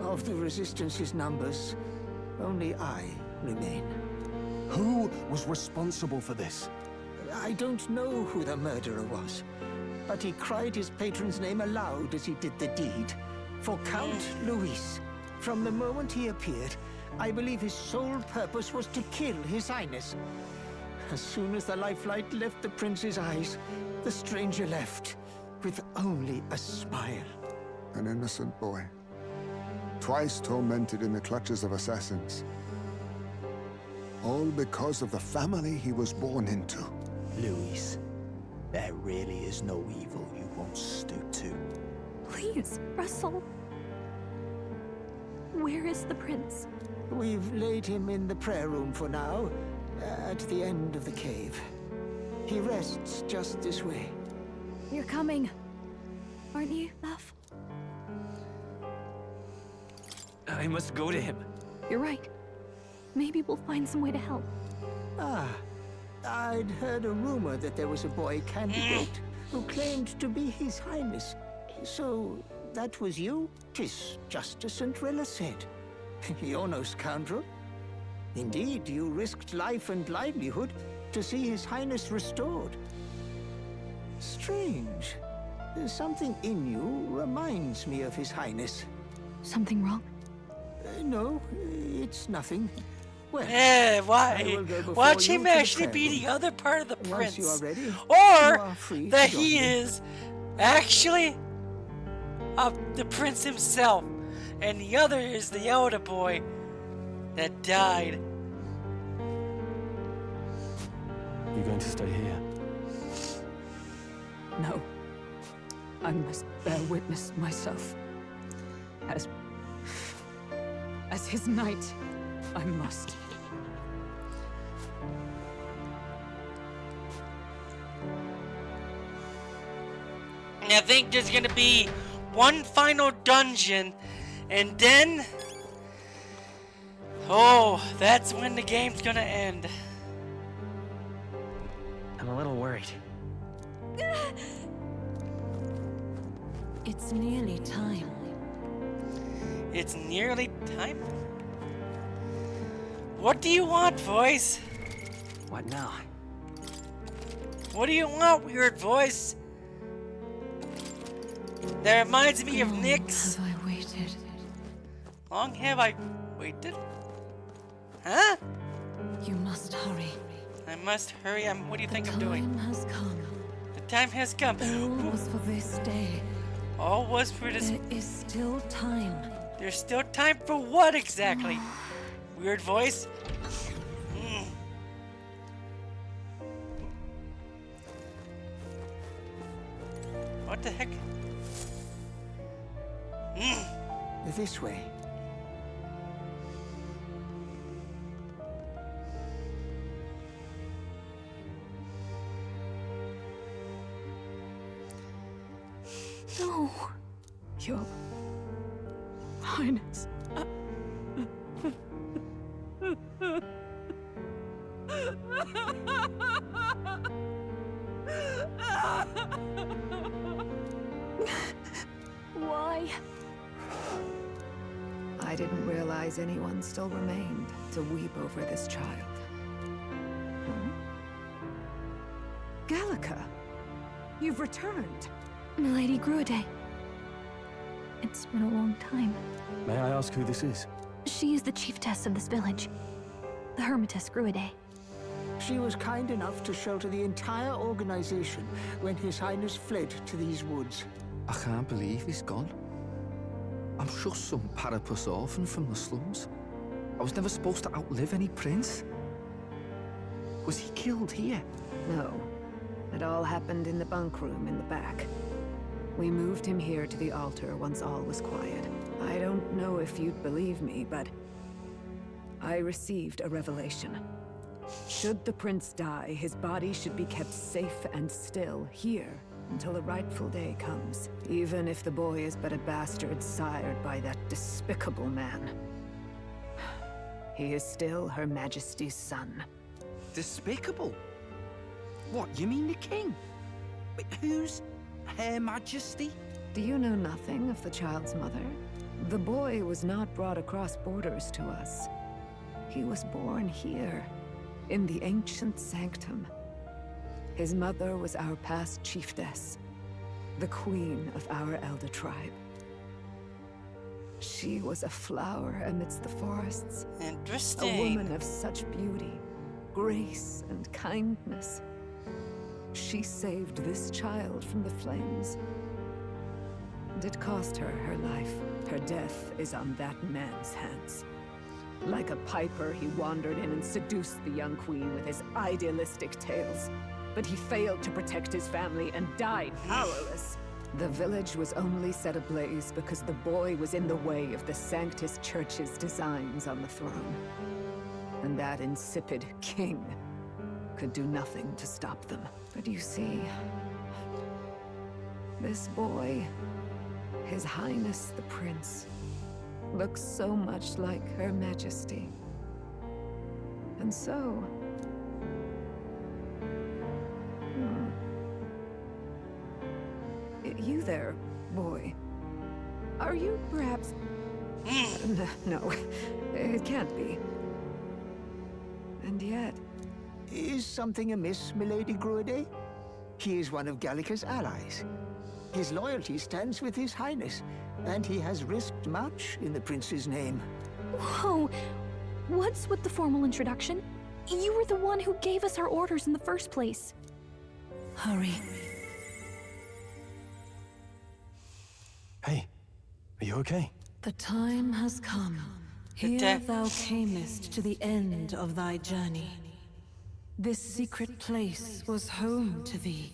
Of the Resistance's numbers, only I remain. Who was responsible for this? I don't know who the murderer was, but he cried his patron's name aloud as he did the deed. For Count Luis, from the moment he appeared, I believe his sole purpose was to kill His Highness. As soon as the lifelight left the prince's eyes, the stranger left, with only a smile. An innocent boy. Twice tormented in the clutches of assassins. All because of the family he was born into. Luis, there really is no evil you won't stoop to. Please, Russell. Where is the prince? We've laid him in the prayer room for now, at the end of the cave. He rests just this way. You're coming, aren't you, love? I must go to him. You're right. Maybe we'll find some way to help. Ah, I'd heard a rumor that there was a boy candidate who claimed to be His Highness. So, that was you? 'Tis just as Cinderella said. You're no scoundrel. Indeed, you risked life and livelihood to see His Highness restored. Strange. Something in you reminds me of His Highness. Something wrong? No, it's nothing. Well, why? Watch him actually be the other part of the prince. Once you are ready, you or are free that to he join me. is actually the prince himself. And the other is the elder boy that died. You're going to stay here? No. I must bear witness myself. As his knight, I must. And I think there's gonna be one final dungeon, and then... oh, that's when the game's gonna end. I'm a little worried. It's nearly time. It's nearly time. What do you want, voice? What now? What do you want, weird voice? That reminds me of Nyx. Have I waited? Long have I waited? Huh? You must hurry. I must hurry. What do you think I'm doing? The time has come. The time has come. All was for this day. All was for this. There is still time. There's still time for what exactly? Weird voice? What the heck? This way. No. Your Highness. Why? I didn't realize anyone still remained to weep over this child. Huh? Gallica, you've returned. Milady Gruade. It's been a long time. May I ask who this is? She is the chiefess of this village. The Hermitess Gruade. She was kind enough to shelter the entire organization when His Highness fled to these woods. I can't believe he's gone. I'm just some parapus orphan from the slums. I was never supposed to outlive any prince. Was he killed here? No. It all happened in the bunk room in the back. We moved him here to the altar once all was quiet. I don't know if you'd believe me, but I received a revelation. Should the prince die, his body should be kept safe and still here until the rightful day comes, even if the boy is but a bastard sired by that despicable man. He is still Her Majesty's son. Despicable? What, you mean the king? Wait, who's Her Majesty? Do you know nothing of the child's mother? The boy was not brought across borders to us. He was born here, in the ancient sanctum. His mother was our past chiefess, the queen of our elder tribe. She was a flower amidst the forests. Interesting. A woman of such beauty, grace, and kindness. She saved this child from the flames. And it cost her her life. Her death is on that man's hands. Like a piper, he wandered in and seduced the young queen with his idealistic tales. But he failed to protect his family and died powerless. The village was only set ablaze because the boy was in the way of the Sanctus Church's designs on the throne. And that insipid king could do nothing to stop them. But you see, this boy, His Highness the Prince, looks so much like Her Majesty. And so... You there, boy. Are you perhaps... No, it can't be. And yet... Is something amiss, Milady Gruade? He is one of Gallica's allies. His loyalty stands with His Highness, and he has risked much in the prince's name. Whoa! What's with the formal introduction? You were the one who gave us our orders in the first place. Hurry. Hey, are you okay? The time has come. Here thou camest to the end of thy journey. This secret place was home to thee.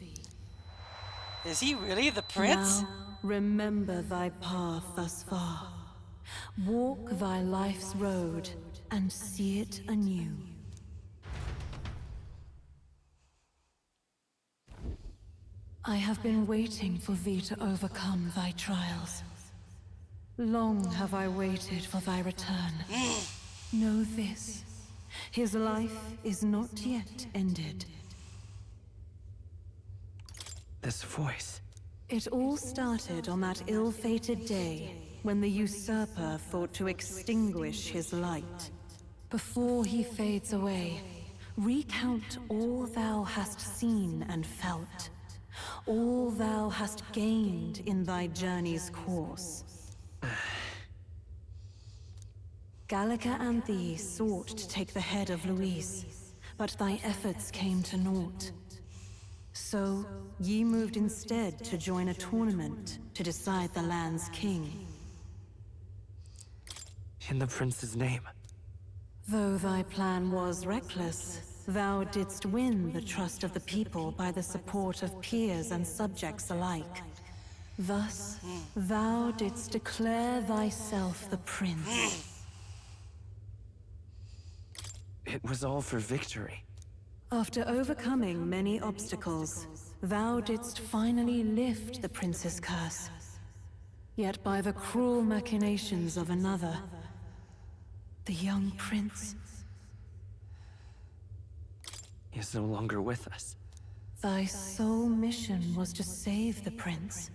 Is he really the prince? Now, remember thy path thus far. Walk thy life's road and see it anew. I have been waiting for thee to overcome thy trials. Long have I waited for thy return. Know this. His life is not yet ended. This voice. It all started on that ill-fated day when the usurper thought to extinguish his light. Before he fades away, recount all thou hast seen and felt, all thou hast gained in thy journey's course. Gallica and thee sought to take the head of Louise, but thy efforts came to naught. So, ye moved instead to join a tournament to decide the land's king. In the prince's name. Though thy plan was reckless, thou didst win the trust of the people by the support of peers and subjects alike. Thus, thou didst declare thyself the prince. It was all for victory. After overcoming many obstacles, thou didst finally lift the prince's curse. Yet by the cruel machinations of another, the young prince is no longer with us. Thy sole mission was to save the prince.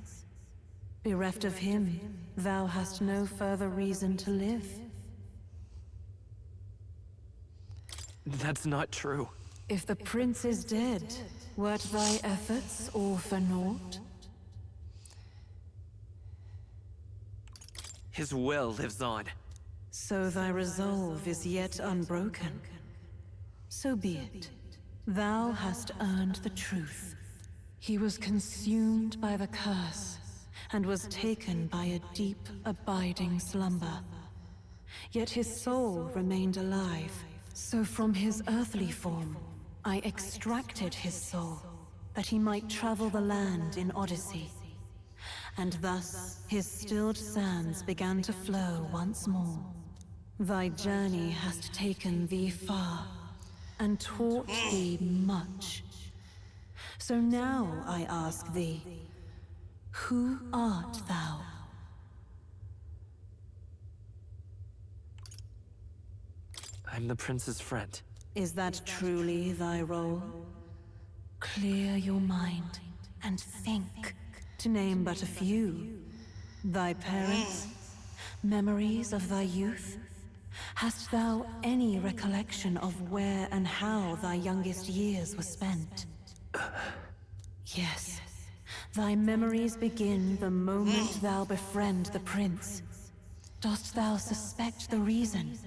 Bereft of him, thou hast no further reason to live. That's not true. If the prince is dead, wert thy efforts all for naught? His will lives on. So thy resolve is yet unbroken. So be it. Thou hast earned the truth. He was consumed by the curse, and was taken by a deep, abiding slumber. Yet his soul remained alive. So from his earthly form, I extracted his soul, that he might travel the land in Odyssey. And thus, his stilled sands began to flow once more. Thy journey hast taken thee far, and taught thee much. So now I ask thee, who art thou? I'm the prince's friend. Is that truly thy role? Clear your mind and think, to name but a few. Thy parents, memories of thy youth? Hast thou any recollection of where and how thy youngest years were spent? Yes, thy memories begin the moment thou befriend the prince. Dost thou suspect the reason?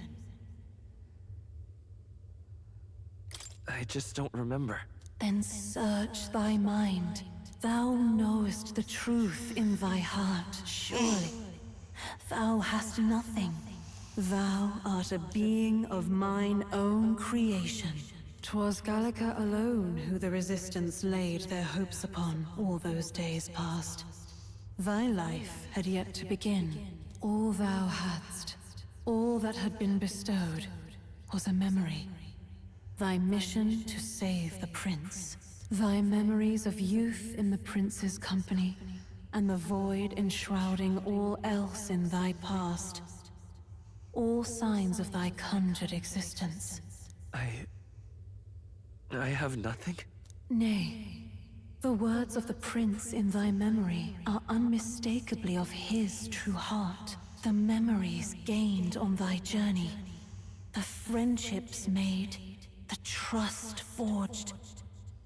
I just don't remember. Then search thy mind. Thou knowest the truth in thy heart, surely. Thou hast nothing. Thou art a being of mine own creation. 'Twas Gallica alone who the Resistance laid their hopes upon all those days past. Thy life had yet to begin. All thou hadst, all that had been bestowed, was a memory. Thy mission to save the prince. Thy memories of youth in the prince's company, and the void enshrouding all else in thy past. All signs of thy conjured existence. I have nothing? Nay, the words of the prince in thy memory are unmistakably of his true heart. The memories gained on thy journey, the friendships made, the trust forged.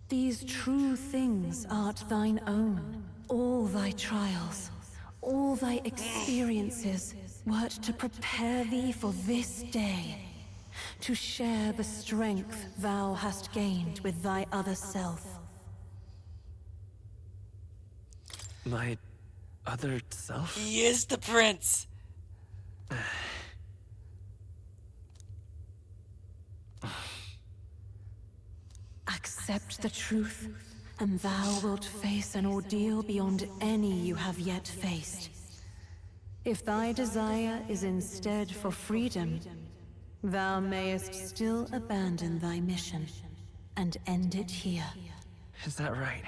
These true things art thine own. All thy trials, all thy experiences wert to prepare thee for this day. To share the strength thou hast gained with thy other self. My other self? He is the prince. Accept the truth, and thou wilt face an ordeal beyond any you have yet faced. If thy desire is instead for freedom, thou mayest still abandon thy mission and end it here. Is that right?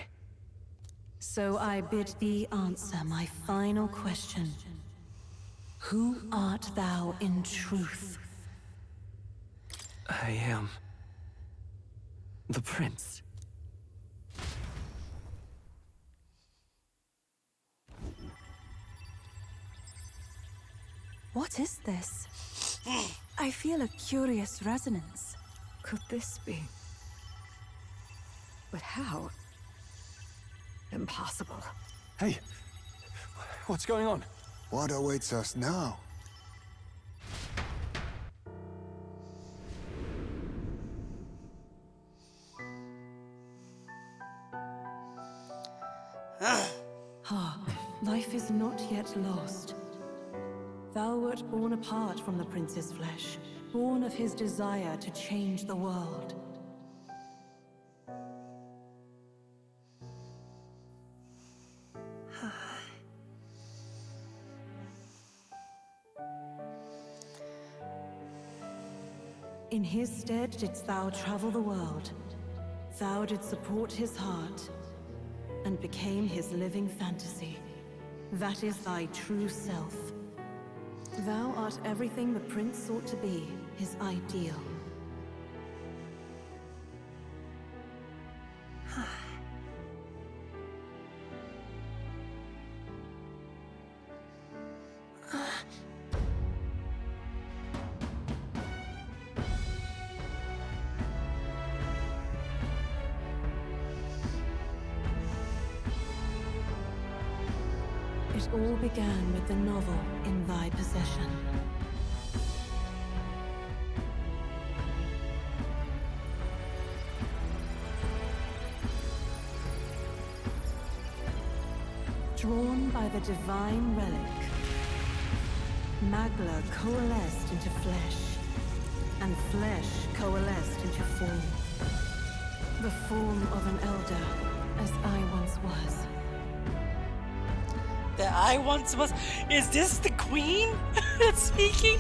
So I bid thee answer my final question. Who art thou in truth? I am... the prince. What is this? I feel a curious resonance. Could this be? But how? Impossible. Hey, what's going on? What awaits us now? Hark, life is not yet lost. Thou wert born apart from the prince's flesh, born of his desire to change the world. In his stead didst thou travel the world. Thou didst support his heart, and became his living fantasy. That is thy true self. Thou art everything the prince sought to be, his ideal. It all began with the novel in thy possession. Drawn by the divine relic, Magla coalesced into flesh, and flesh coalesced into form. The form of an elder, as I once was. That I once was. Is this the queen that's speaking?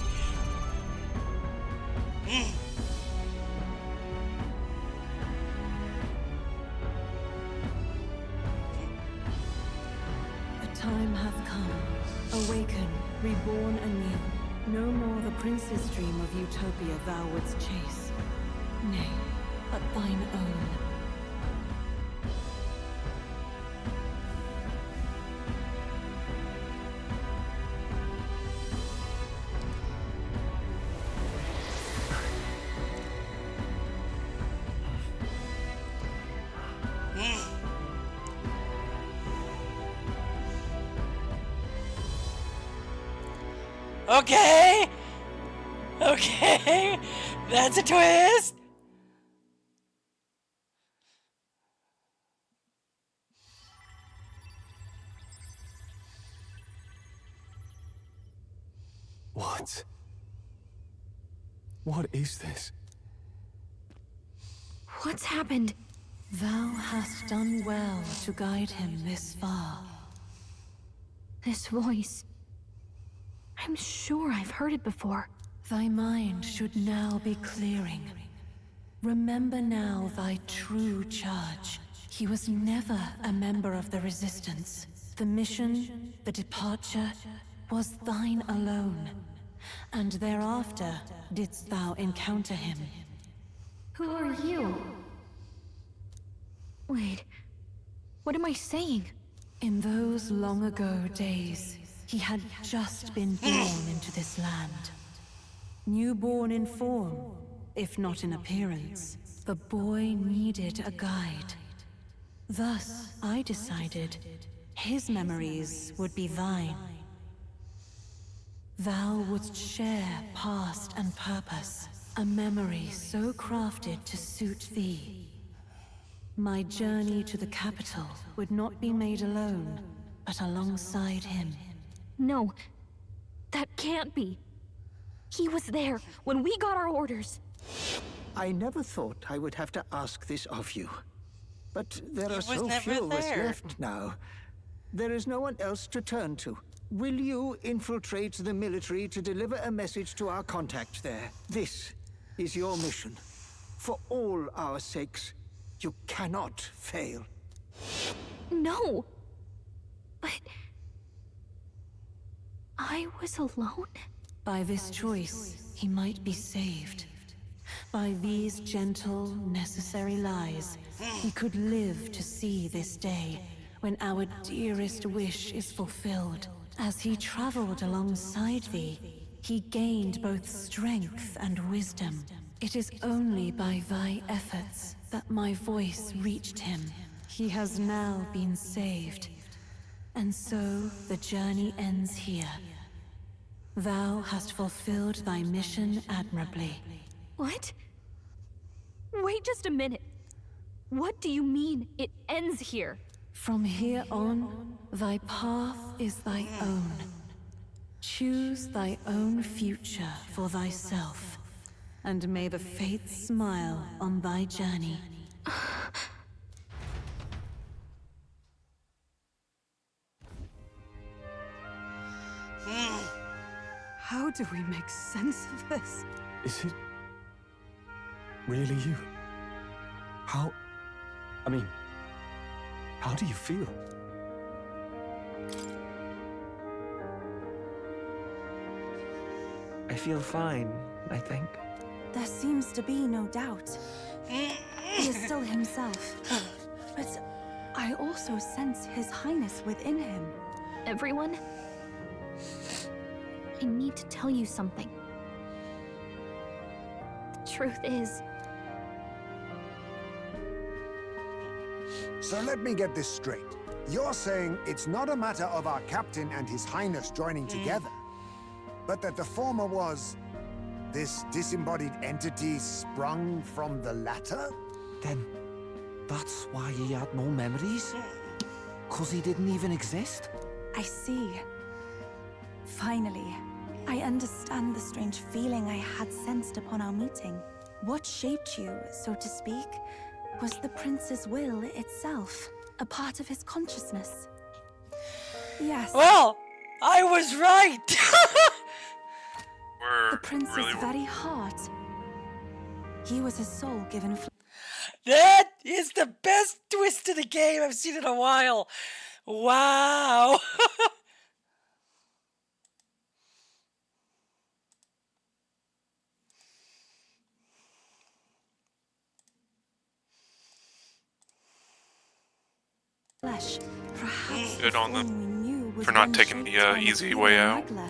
The time hath come. Awaken, reborn anew. No more the prince's dream of utopia thou wouldst chase. Nay, but thine own. Okay! Okay! That's a twist! What? What is this? What's happened? Thou hast done well to guide him this far. This voice. I'm sure I've heard it before. Thy mind should now be clearing. Remember now thy true charge. He was never a member of the Resistance. The mission, the departure, was thine alone. And thereafter didst thou encounter him. Who are you? Wait, what am I saying? In those long ago days, he had just been born into this land. Newborn in form, if not in appearance, the boy needed a guide. Thus, I decided his memories would be thine. Thou wouldst share past and purpose, a memory so crafted to suit thee. My journey to the capital would not be made alone, but alongside him. No, that can't be. He was there when we got our orders. I never thought I would have to ask this of you. But there are so never few of us there. left now. There is no one else to turn to. Will you infiltrate the military to deliver a message to our contact there? This is your mission. For all our sakes, you cannot fail. No! But... I was alone? By this choice, he might be saved. By these gentle, necessary lies, he could live to see this day, when our dearest wish is fulfilled. As he traveled alongside thee, he gained both strength and wisdom. It is only by thy efforts that my voice reached him. He has now been saved. And so, the journey ends here. Thou hast fulfilled thy mission admirably. What? Wait just a minute. What do you mean, it ends here? From here on, thy path is thy own. Choose thy own future for thyself, and may the fates smile on thy journey. How do we make sense of this? Is it really you? How do you feel? I feel fine, I think. There seems to be no doubt. He is still himself. But I also sense His Highness within him. Everyone? I need to tell you something. The truth is... So let me get this straight. You're saying it's not a matter of our captain and His Highness joining together, but that the former was this disembodied entity sprung from the latter? Then that's why he had no memories? 'Cause he didn't even exist? I see. Finally, I understand the strange feeling I had sensed upon our meeting. What shaped you, so to speak, was the prince's will itself, a part of his consciousness. Yes. Well, I was right! The prince's very heart. He was his soul given. That is the best twist to the game I've seen in a while. Wow. Flesh. Perhaps Good on we them knew was for not one taking the shaped by easy the way out. regular.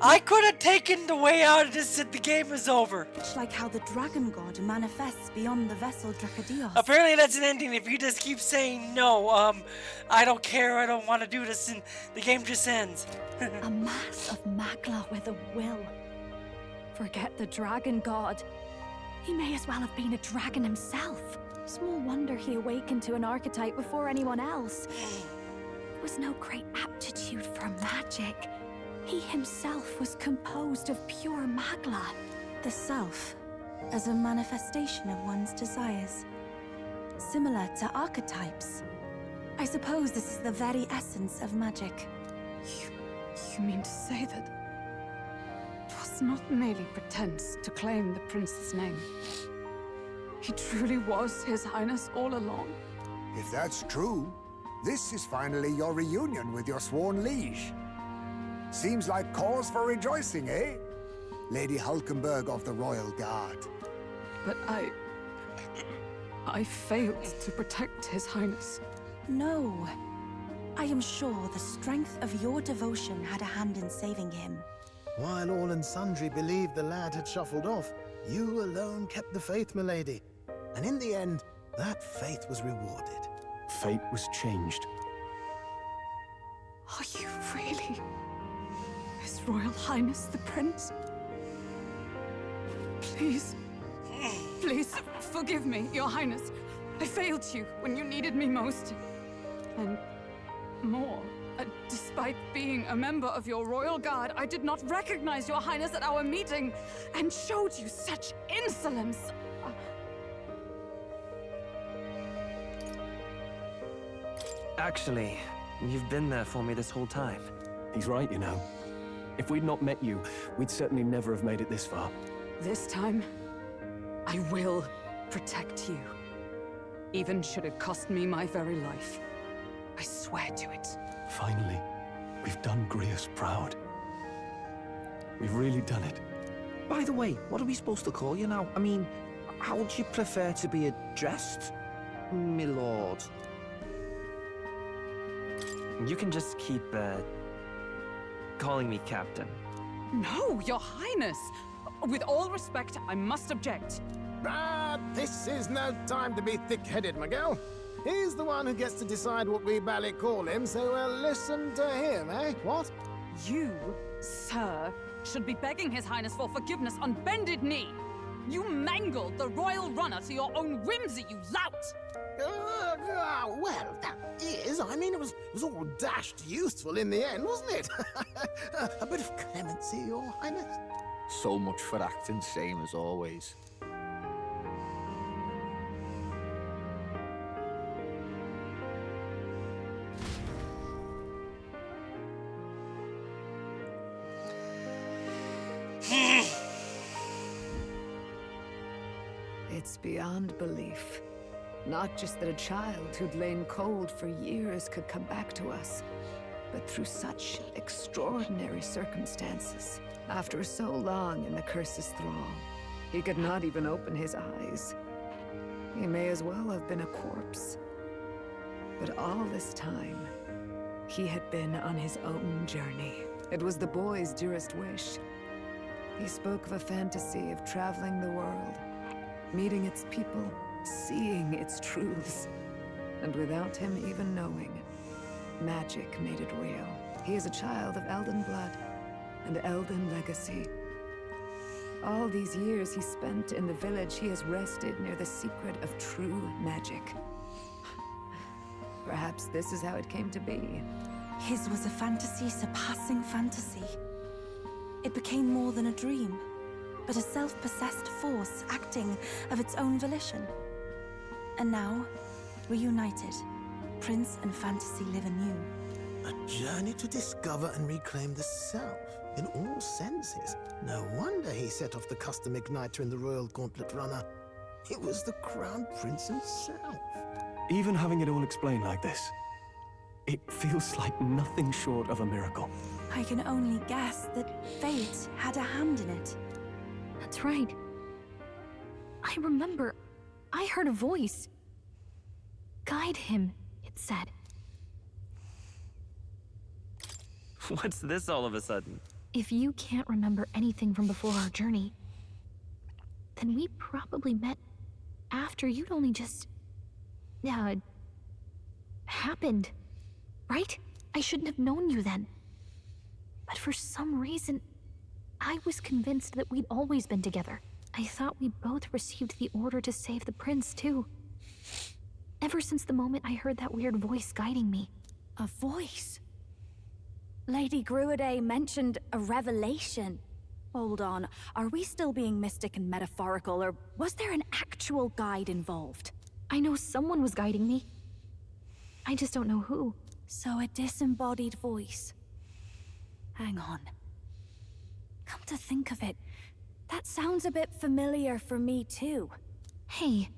I could have taken the way out and just said the game is over. Much like how the dragon god manifests beyond the vessel Dracodios. Apparently that's an ending if you just keep saying no, I don't care, I don't want to do this, and the game just ends. A mass of Magla with a will. Forget the dragon god. He may as well have been a dragon himself. Small wonder he awakened to an archetype before anyone else. It was no great aptitude for magic. He himself was composed of pure magla. The self, as a manifestation of one's desires. Similar to archetypes. I suppose this is the very essence of magic. You mean to say that it was not merely pretense to claim the prince's name? He truly was His Highness all along? If that's true, this is finally your reunion with your sworn liege. Seems like cause for rejoicing, eh? Lady Hulkenberg of the Royal Guard. But I failed to protect His Highness. No. I am sure the strength of your devotion had a hand in saving him. While all and sundry believed the lad had shuffled off, you alone kept the faith, milady. And in the end, that faith was rewarded. Fate was changed. Are you really His Royal Highness the Prince? Please, please forgive me, Your Highness. I failed you when you needed me most. And more, despite being a member of your Royal Guard, I did not recognize Your Highness at our meeting and showed you such insolence. Actually, you've been there for me this whole time. He's right, you know. If we'd not met you, we'd certainly never have made it this far. This time, I will protect you. Even should it cost me my very life. I swear to it. Finally, we've done Grius proud. We've really done it. By the way, what are we supposed to call you now? I mean, how would you prefer to be addressed, my lord? You can just keep, calling me Captain. No, Your Highness! With all respect, I must object. But this is no time to be thick-headed, Miguel. He's the one who gets to decide what we bally call him, so we'll listen to him, eh? What? You, sir, should be begging His Highness for forgiveness on bended knee. You mangled the royal runner to your own whimsy, you lout! Well, that is. I mean, it was all dashed useful in the end, wasn't it? A bit of clemency, Your Highness. So much for acting same as always. It's beyond belief. Not just that a child who'd lain cold for years could come back to us, but through such extraordinary circumstances. After so long in the curse's thrall, he could not even open his eyes. He may as well have been a corpse. But all this time, he had been on his own journey. It was the boy's dearest wish. He spoke of a fantasy of traveling the world, meeting its people, seeing its truths. And without him even knowing, magic made it real. He is a child of Elden blood and Elden legacy. All these years he spent in the village, he has rested near the secret of true magic. Perhaps this is how it came to be. His was a fantasy surpassing fantasy. It became more than a dream, but a self-possessed force acting of its own volition. And now, reunited, Prince and fantasy live anew. A journey to discover and reclaim the self, in all senses. No wonder he set off the custom igniter in the Royal Gauntlet Runner. It was the Crown Prince himself. Even having it all explained like this, it feels like nothing short of a miracle. I can only guess that fate had a hand in it. That's right. I remember, I heard a voice. Guide him, it said. What's this all of a sudden? If you can't remember anything from before our journey, then we probably met after you'd only just... happened, right? I shouldn't have known you then. But for some reason, I was convinced that we'd always been together. I thought we both received the order to save the prince, too. Ever since the moment I heard that weird voice guiding me. A voice? Lady Gruiday mentioned a revelation. Hold on, are we still being mystic and metaphorical, or was there an actual guide involved? I know someone was guiding me. I just don't know who. So a disembodied voice. Hang on. Come to think of it, that sounds a bit familiar for me too. Hey,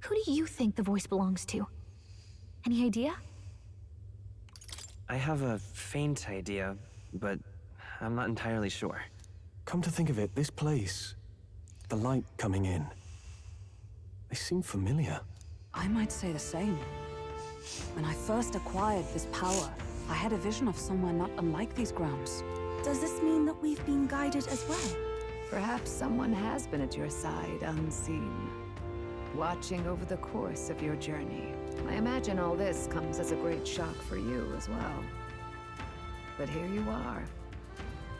who do you think the voice belongs to? Any idea? I have a faint idea, but I'm not entirely sure. Come to think of it, this place, the light coming in, they seem familiar. I might say the same. When I first acquired this power, I had a vision of somewhere not unlike these grounds. Does this mean that we've been guided as well? Perhaps someone has been at your side unseen, watching over the course of your journey. I imagine all this comes as a great shock for you as well. But here you are,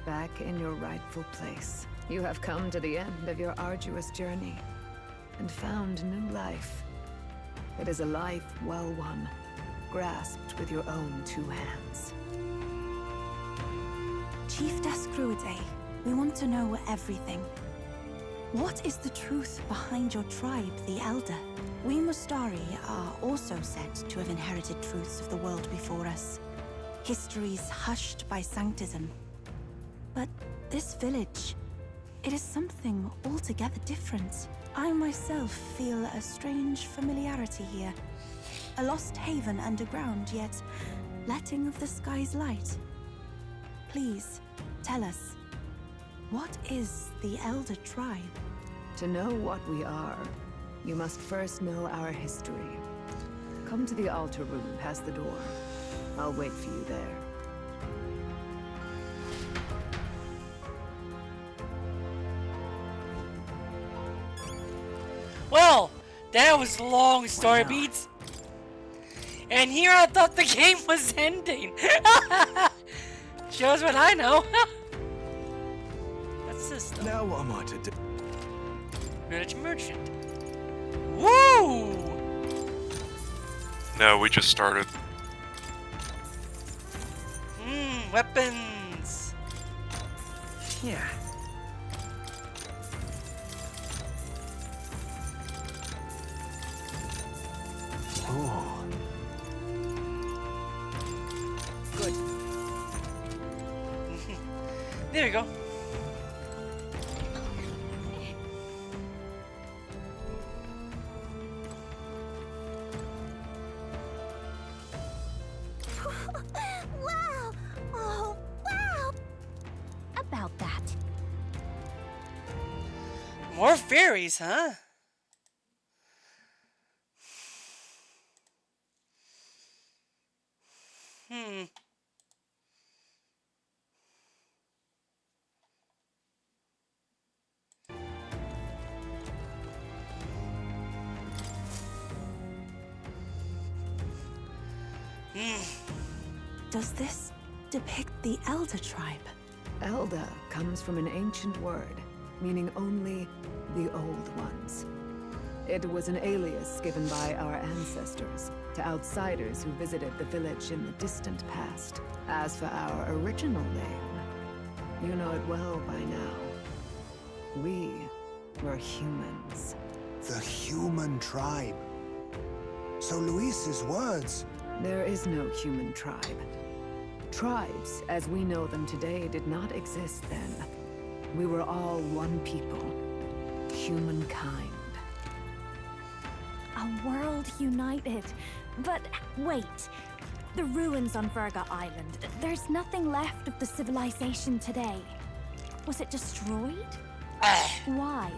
back in your rightful place. You have come to the end of your arduous journey and found new life. It is a life well won, grasped with your own two hands. Chiefess Gruiday, we want to know everything. What is the truth behind your tribe, the Elder? We Mustari are also said to have inherited truths of the world before us. Histories hushed by sanctism. But this village, it is something altogether different. I myself feel a strange familiarity here. A lost haven underground, yet letting of the sky's light. Please, tell us, what is the Elder Tribe? To know what we are, you must first know our history. Come to the altar room past the door. I'll wait for you there. Well, that was long story beats. And here I thought the game was ending. Shows what I know. What's this though? Now what am I to do? Village merchant. Woo! No, we just started. Weapons. Yeah. Oh. Good. There you go. Wow! Oh, wow! About that. More fairies, huh? Does this depict the Elder Tribe? Elda comes from an ancient word, meaning only the old ones. It was an alias given by our ancestors to outsiders who visited the village in the distant past. As for our original name, you know it well by now. We were humans. The human tribe. So Luis's words... There is no human tribe. Tribes, as we know them today, did not exist then. We were all one people. Humankind. A world united. But wait, the ruins on Verga Island, there's nothing left of the civilization today. Was it destroyed? Why?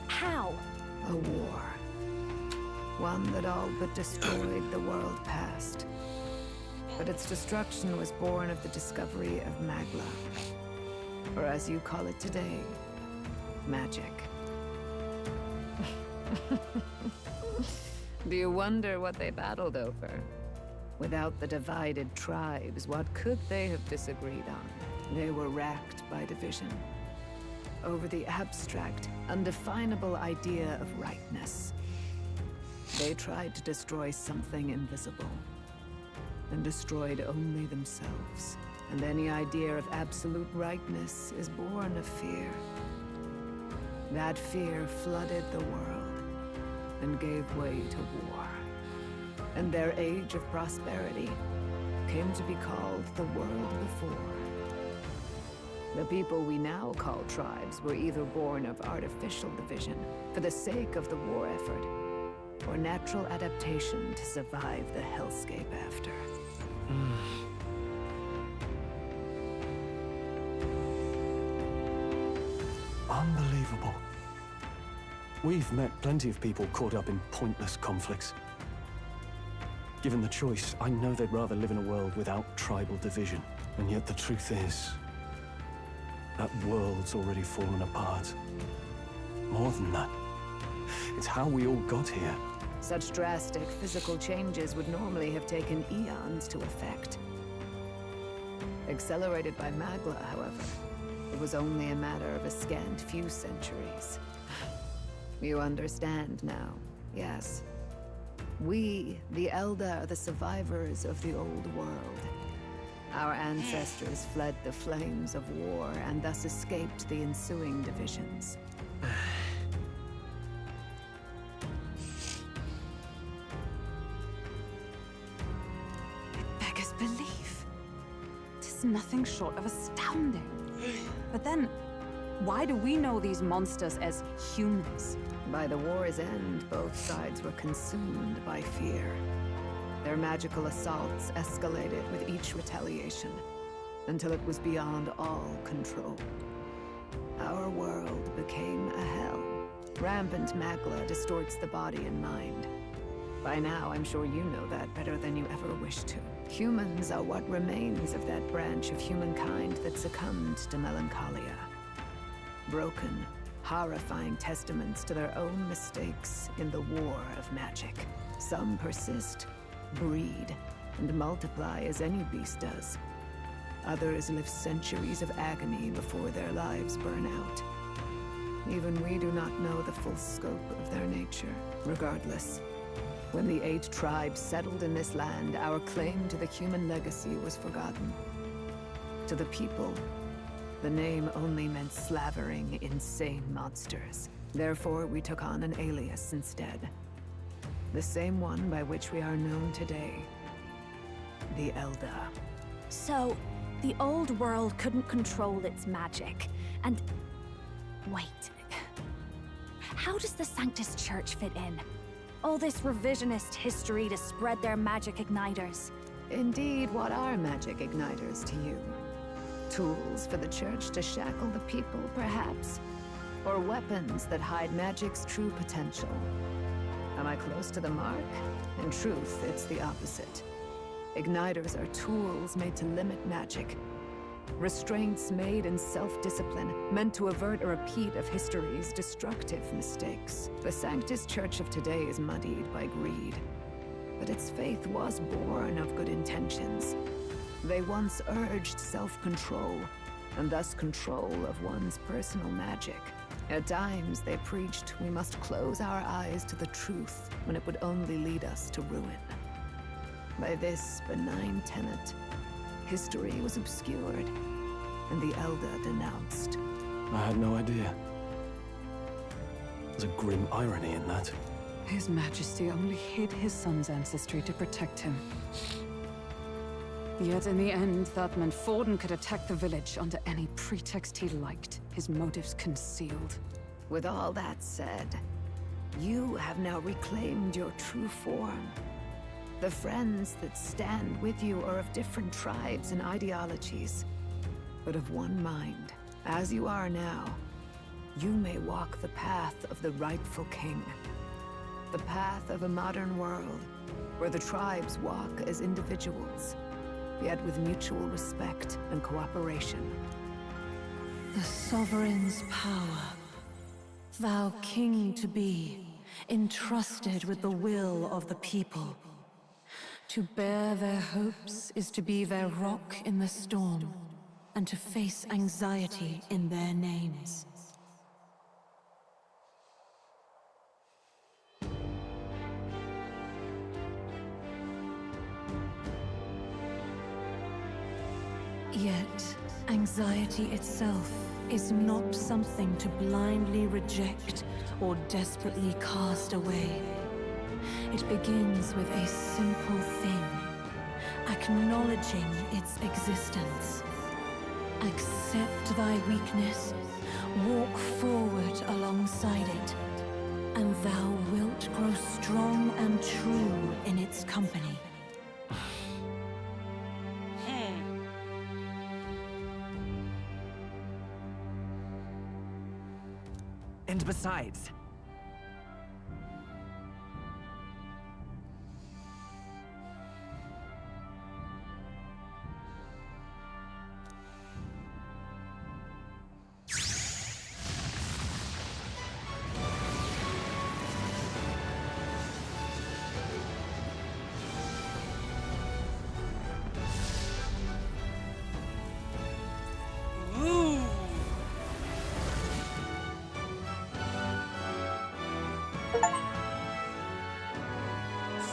How? A war. One that all but destroyed the world past. But its destruction was born of the discovery of Magla. Or as you call it today, magic. Do you wonder what they battled over? Without the divided tribes, what could they have disagreed on? They were racked by division. Over the abstract, undefinable idea of rightness. They tried to destroy something invisible, and destroyed only themselves. And any idea of absolute rightness is born of fear. That fear flooded the world and gave way to war. And their age of prosperity came to be called the world before. The people we now call tribes were either born of artificial division for the sake of the war effort, or natural adaptation to survive the hellscape after. Unbelievable. We've met plenty of people caught up in pointless conflicts. Given the choice, I know they'd rather live in a world without tribal division. And yet the truth is, that world's already fallen apart. More than that, it's how we all got here. Such drastic physical changes would normally have taken eons to effect. Accelerated by Magla, however, it was only a matter of a scant few centuries. You understand now, yes. We, the Elder, are the survivors of the old world. Our ancestors fled the flames of war and thus escaped the ensuing divisions. Beggars belief. It is nothing short of astounding. But then, why do we know these monsters as humans? By the war's end, both sides were consumed by fear. Their magical assaults escalated with each retaliation, until it was beyond all control. Our world became a hell. Rampant Magla distorts the body and mind. By now, I'm sure you know that better than you ever wished to. Humans are what remains of that branch of humankind that succumbed to melancholia. Broken, horrifying testaments to their own mistakes in the war of magic. Some persist, breed, and multiply as any beast does. Others live centuries of agony before their lives burn out. Even we do not know the full scope of their nature. Regardless, when the 8 tribes settled in this land, our claim to the human legacy was forgotten. To the people, the name only meant slavering, insane monsters. Therefore, we took on an alias instead. The same one by which we are known today. The Elder. So, the old world couldn't control its magic, and... Wait. How does the Sanctus Church fit in? All this revisionist history to spread their magic igniters. Indeed, what are magic igniters to you? Tools for the Church to shackle the people, perhaps? Or weapons that hide magic's true potential? Am I close to the mark? In truth, it's the opposite. Igniters are tools made to limit magic. Restraints made in self-discipline, meant to avert a repeat of history's destructive mistakes. The Sanctus Church of today is muddied by greed. But its faith was born of good intentions. They once urged self-control, and thus control of one's personal magic. At times, they preached we must close our eyes to the truth when it would only lead us to ruin. By this benign tenet, history was obscured, and the Elder denounced. I had no idea. There's a grim irony in that. His Majesty only hid his son's ancestry to protect him. Yet in the end, that meant Forden could attack the village under any pretext he liked, his motives concealed. With all that said, you have now reclaimed your true form. The friends that stand with you are of different tribes and ideologies, but of one mind. As you are now, you may walk the path of the rightful king. The path of a modern world, where the tribes walk as individuals, yet with mutual respect and cooperation. The sovereign's power, thou king to be, entrusted with the will of the people. To bear their hopes is to be their rock in the storm, and to face anxiety in their names. Yet, anxiety itself is not something to blindly reject or desperately cast away. It begins with a simple thing, acknowledging its existence. Accept thy weakness, walk forward alongside it, and thou wilt grow strong and true in its company. And besides,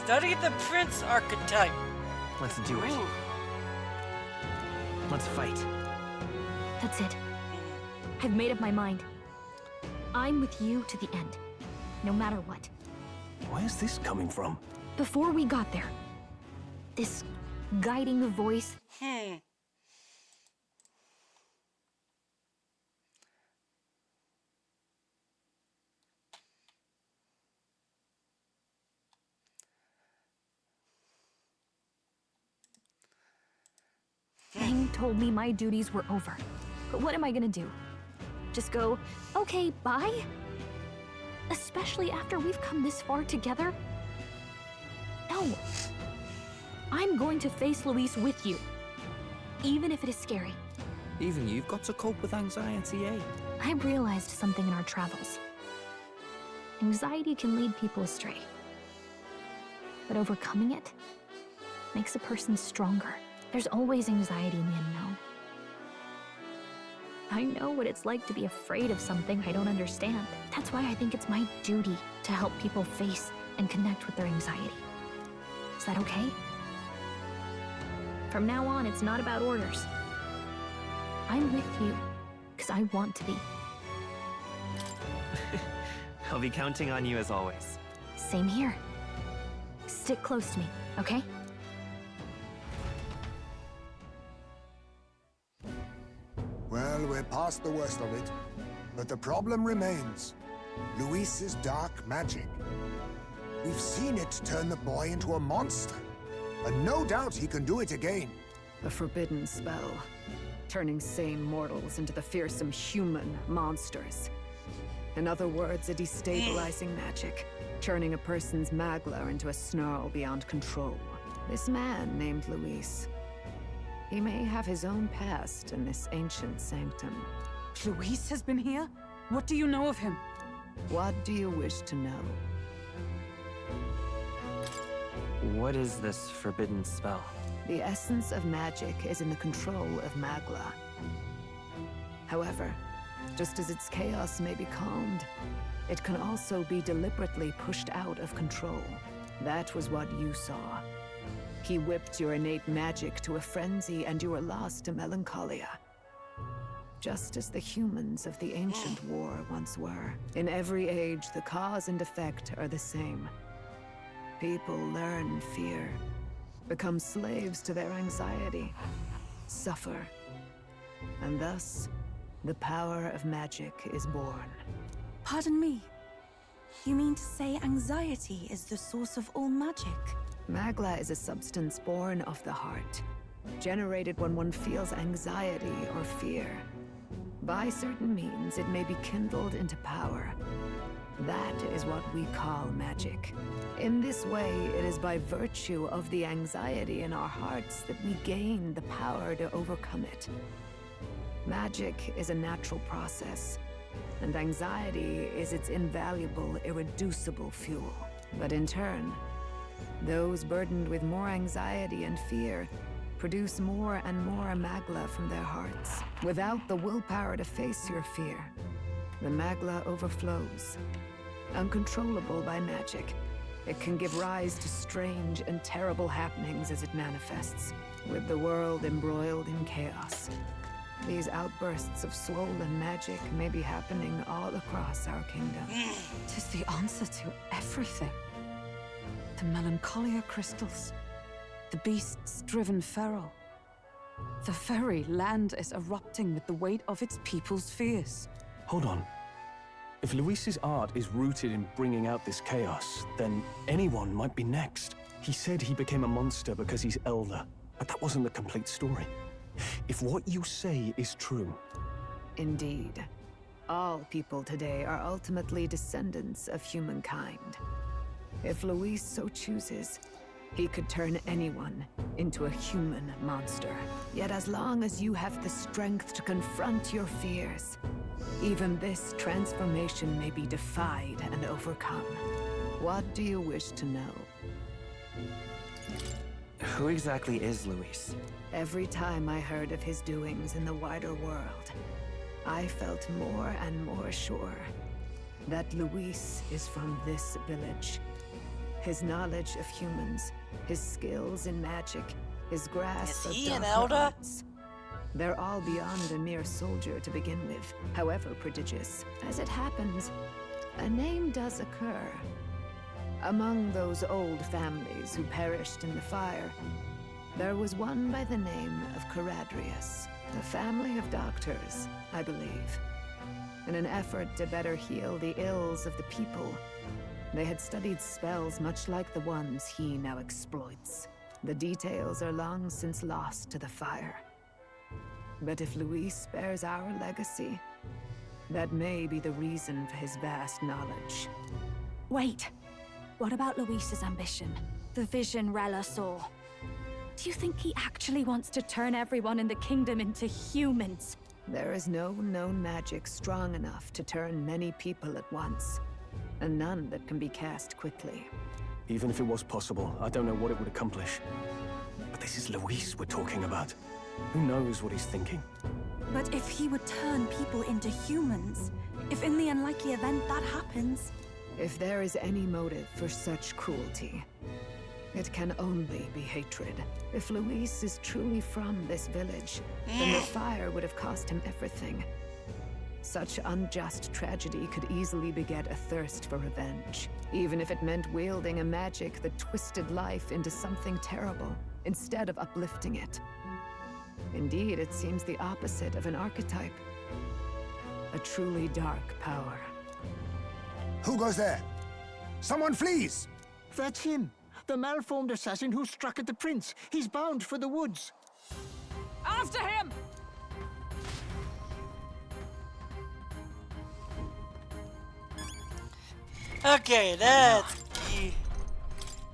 Study the Prince archetype. let's do it. Let's fight. That's it. I've made up my mind. I'm with you to the end, no matter what. Where's this coming from? Before we got there, this guiding voice. Thing told me my duties were over. But what am I gonna do? Just go, okay, bye? Especially after we've come this far together? No. I'm going to face Luis with you. Even if it is scary. Even you've got to cope with anxiety, eh? I realized something in our travels. Anxiety can lead people astray. But overcoming it makes a person stronger. There's always anxiety in the unknown. I know what it's like to be afraid of something I don't understand. That's why I think it's my duty to help people face and connect with their anxiety. Is that okay? From now on, it's not about orders. I'm with you, because I want to be. I'll be counting on you as always. Same here. Stick close to me, okay? Well, we're past the worst of it. But the problem remains. Luis's dark magic. We've seen it turn the boy into a monster. And no doubt he can do it again. A forbidden spell, turning sane mortals into the fearsome human monsters. In other words, a destabilizing magic, turning a person's magla into a snarl beyond control. This man named Luis, he may have his own past in this ancient sanctum. Luis has been here? What do you know of him? What do you wish to know? What is this forbidden spell? The essence of magic is in the control of magla. However, just as its chaos may be calmed, it can also be deliberately pushed out of control. That was what you saw. He whipped your innate magic to a frenzy and you were lost to melancholia. Just as the humans of the ancient war once were. In every age, the cause and effect are the same. People learn fear, become slaves to their anxiety, suffer, and thus, the power of magic is born. Pardon me. You mean to say anxiety is the source of all magic? Magla is a substance born of the heart, generated when one feels anxiety or fear. By certain means, it may be kindled into power. That is what we call magic. In this way, it is by virtue of the anxiety in our hearts that we gain the power to overcome it. Magic is a natural process, and anxiety is its invaluable, irreducible fuel. But in turn, those burdened with more anxiety and fear produce more and more magla from their hearts. Without the willpower to face your fear, the magla overflows. Uncontrollable by magic, It can give rise to strange and terrible happenings as it manifests, with the world embroiled in chaos. These outbursts of swollen magic may be happening all across our kingdom. Tis the answer to everything. The melancholia crystals, the beasts driven feral. The very land is erupting with the weight of its people's fears. Hold on. If Luis's art is rooted in bringing out this chaos, then anyone might be next. He said he became a monster because he's elder, but that wasn't the complete story. If what you say is true... Indeed. All people today are ultimately descendants of humankind. If Luis so chooses, he could turn anyone into a human monster. Yet as long as you have the strength to confront your fears, even this transformation may be defied and overcome. What do you wish to know? Who exactly is Luis? Every time I heard of his doings in the wider world, I felt more and more sure that Luis is from this village. His knowledge of humans, his skills in magic, his grasp of darker arts, they're all beyond a mere soldier to begin with, however prodigious. As it happens, a name does occur. Among those old families who perished in the fire, there was one by the name of Caradrius, a family of doctors, I believe. In an effort to better heal the ills of the people, they had studied spells much like the ones he now exploits. The details are long since lost to the fire. But if Luis bears our legacy, that may be the reason for his vast knowledge. Wait. What about Luis's ambition? The vision Rella saw? Do you think he actually wants to turn everyone in the kingdom into humans? There is no known magic strong enough to turn many people at once, and none that can be cast quickly. Even if it was possible, I don't know what it would accomplish. But this is Luis we're talking about. Who knows what he's thinking? But if he would turn people into humans, if in the unlikely event that happens... If there is any motive for such cruelty, it can only be hatred. If Luis is truly from this village, then the fire would have cost him everything. Such unjust tragedy could easily beget a thirst for revenge, even if it meant wielding a magic that twisted life into something terrible, instead of uplifting it. Indeed, it seems the opposite of an archetype. A truly dark power. Who goes there? Someone flees! That's him. The malformed assassin who struck at the prince. He's bound for the woods. After him! Okay, let's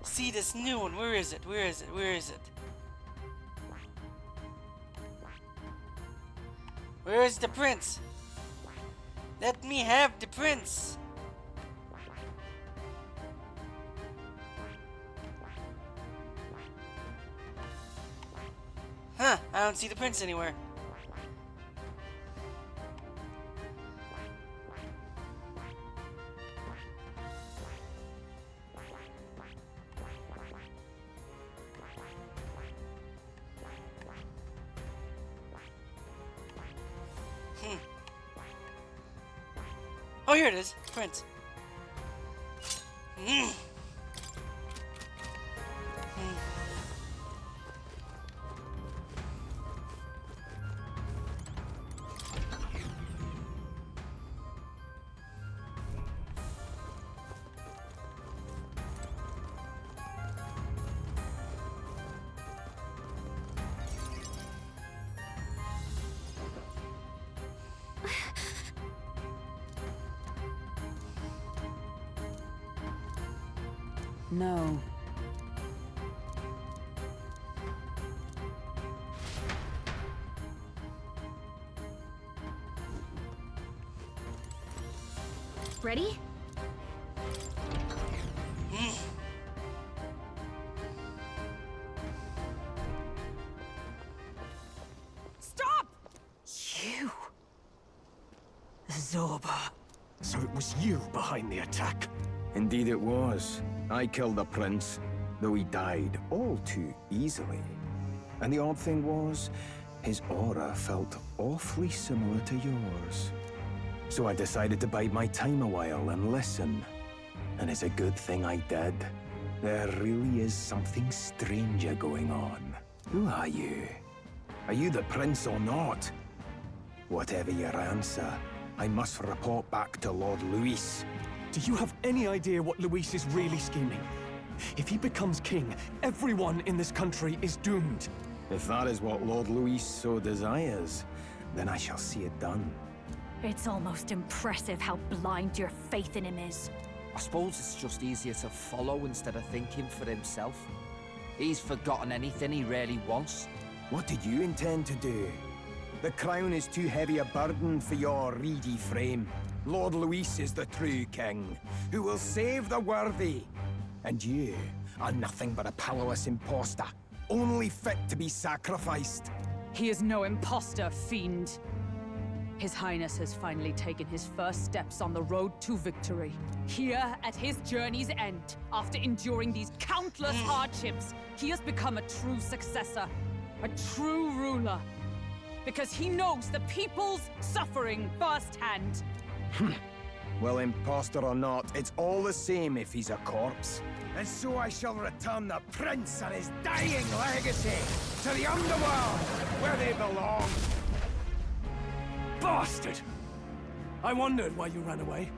see this new one. Where is it? Where is it? Where is it? Where is the prince? Let me have the prince. Huh, I don't see the prince anywhere. Oh, here it is, Prince. No. Ready? Stop! You! Zorba. So it was you behind the attack? Indeed it was. I killed the prince, though he died all too easily. And the odd thing was, his aura felt awfully similar to yours. So I decided to bide my time a while and listen. And it's a good thing I did. There really is something stranger going on. Who are you? Are you the prince or not? Whatever your answer, I must report back to Lord Luis. Do you have any idea what Luis is really scheming? If he becomes king, everyone in this country is doomed. If that is what Lord Luis so desires, then I shall see it done. It's almost impressive how blind your faith in him is. I suppose it's just easier to follow instead of thinking for himself. He's forgotten anything he really wants. What did you intend to do? The crown is too heavy a burden for your reedy frame. Lord Luis is the true king, who will save the worthy. And you are nothing but a powerless imposter, only fit to be sacrificed. He is no imposter, fiend. His Highness has finally taken his first steps on the road to victory. Here, at his journey's end, after enduring these countless hardships, he has become a true successor, a true ruler. Because he knows the people's suffering firsthand. Well, imposter or not, it's all the same if he's a corpse. And so I shall return the prince and his dying legacy to the underworld, where they belong. Bastard! I wondered why you ran away,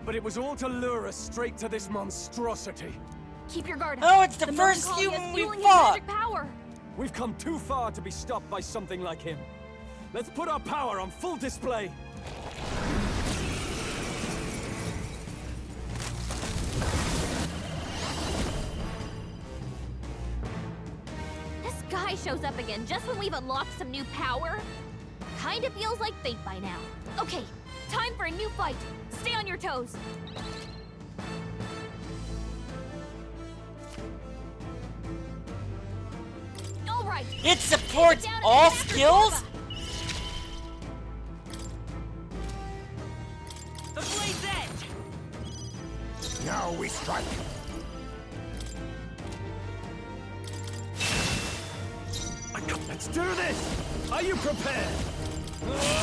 but it was all to lure us straight to this monstrosity. Keep your guard up. Oh, it's the first melancholy is human we fueling his fought. magic power. We've come too far to be stopped by something like him. Let's put our power on full display. This guy shows up again just when we've unlocked some new power. Kinda feels like fate by now. Okay, time for a new fight. Stay on your toes. All right. It supports all skills? The blade's edge. Now we strike. Let's do this! Are you prepared?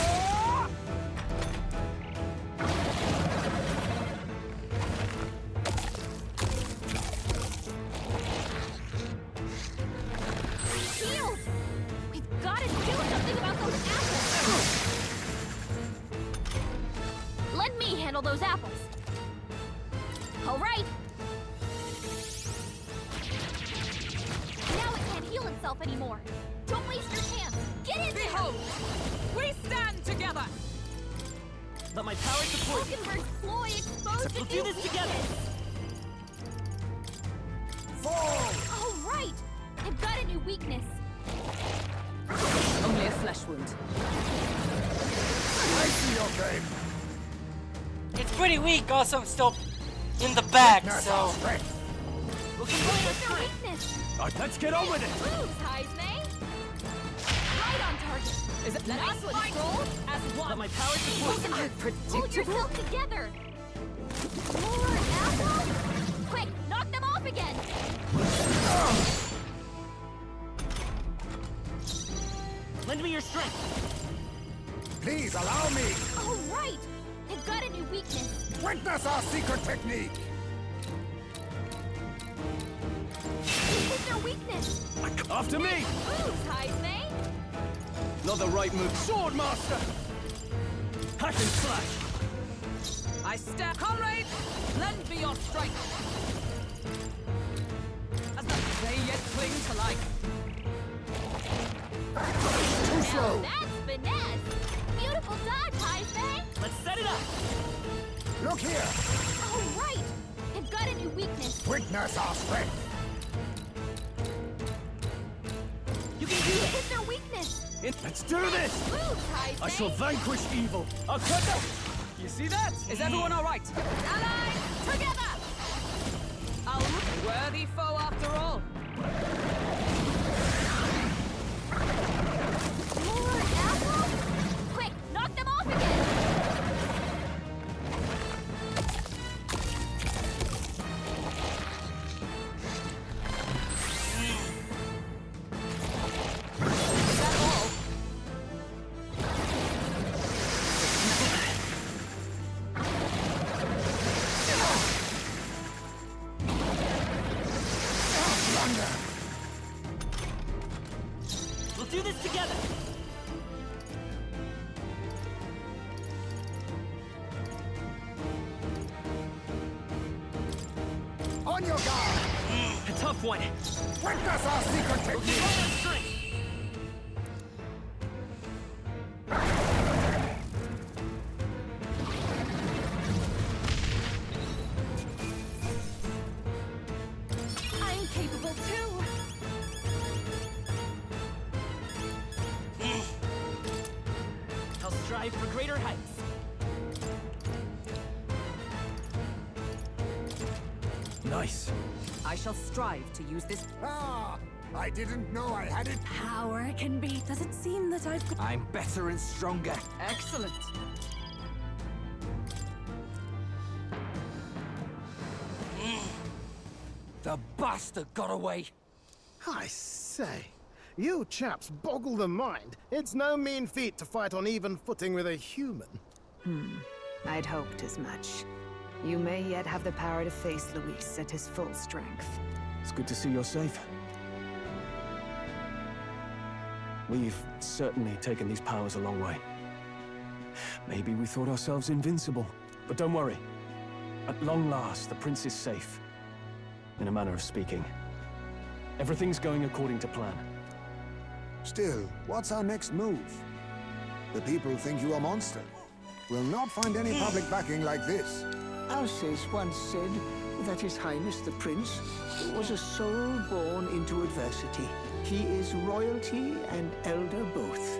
Shield! We've got to do something about those apples! Let me handle those apples. All right. Now it can't heal itself anymore. Don't waste your chance. Get in there! Behold, we stand together. Let my power support you. Hulkenberg's ploy exposed We'll a do new this together. weakness. All right. I've got a new weakness. Only a flesh wound. I see your game. It's pretty weak, also I'm still in the back, so... We'll combine our weakness. Let's get on with it! Moves, Heisme. Right on target. Is it nice one, Stroll? as one? Let my power support you. Hold yourself together. More apple? Quick, knock them off again. Lend me your strength. Please allow me. All right. They've got a new weakness. Witness our secret technique. This is their weakness. After me! Moves, Heisme. Not the right move. Sword Master! Hack and slash! I stab. Comrades, lend me your strength. As the they yet cling to life. Too slow. Now that's finesse. Beautiful dodge, Heisme. Let's set it up. Look here. All right. They've got a new weakness. Witness our strength. You can do This it. is their weakness. Let's do this! Moves, Heisme. I shall vanquish evil. I'll cut them! You see that? Is everyone all right? Allies, together. A worthy foe after all. More apple? Quick, knock them off again. do this together! On your guard! A tough one. Witness our secret technique! I'm capable too. I'll strive for greater heights. Nice. I shall strive to use this I didn't know I had it. Power can be. Does it seem that I've got... I'm better and stronger. Excellent. The bastard got away. I say, you chaps boggle the mind. It's no mean feat to fight on even footing with a human. I'd hoped as much. You may yet have the power to face Luis at his full strength. It's good to see you're safe. We've certainly taken these powers a long way. Maybe we thought ourselves invincible, but don't worry. At long last, the prince is safe. In a manner of speaking. Everything's going according to plan. Still, what's our next move? The people think you a monster. We'll not find any public backing like this. Alces once said that His Highness the Prince was a soul born into adversity. He is royalty and elder both.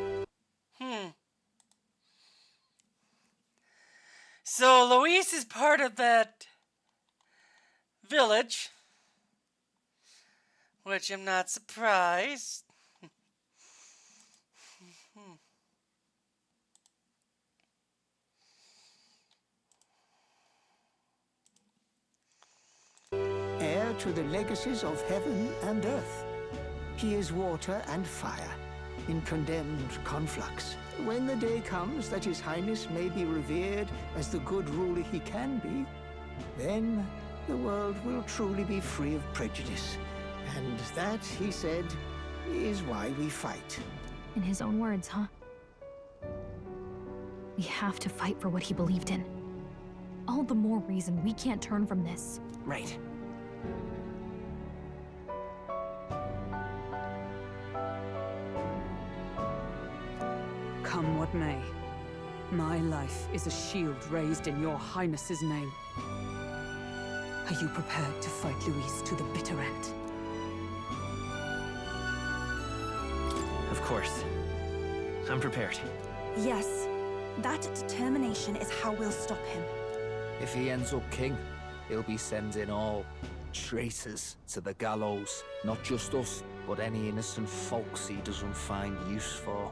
So Luis is part of that village, which I'm not surprised. Heir to the legacies of heaven and earth. He is water and fire, in condemned conflux. When the day comes that His Highness may be revered as the good ruler he can be, then the world will truly be free of prejudice. And that, he said, is why we fight. In his own words, huh? We have to fight for what he believed in. All the more reason we can't turn from this. Right. Come what may, my life is a shield raised in your highness's name. Are you prepared to fight Luis to the bitter end? Of course. I'm prepared. Yes, that determination is how we'll stop him. If he ends up king, he'll be sending all traitors to the gallows. Not just us, but any innocent folks he doesn't find use for.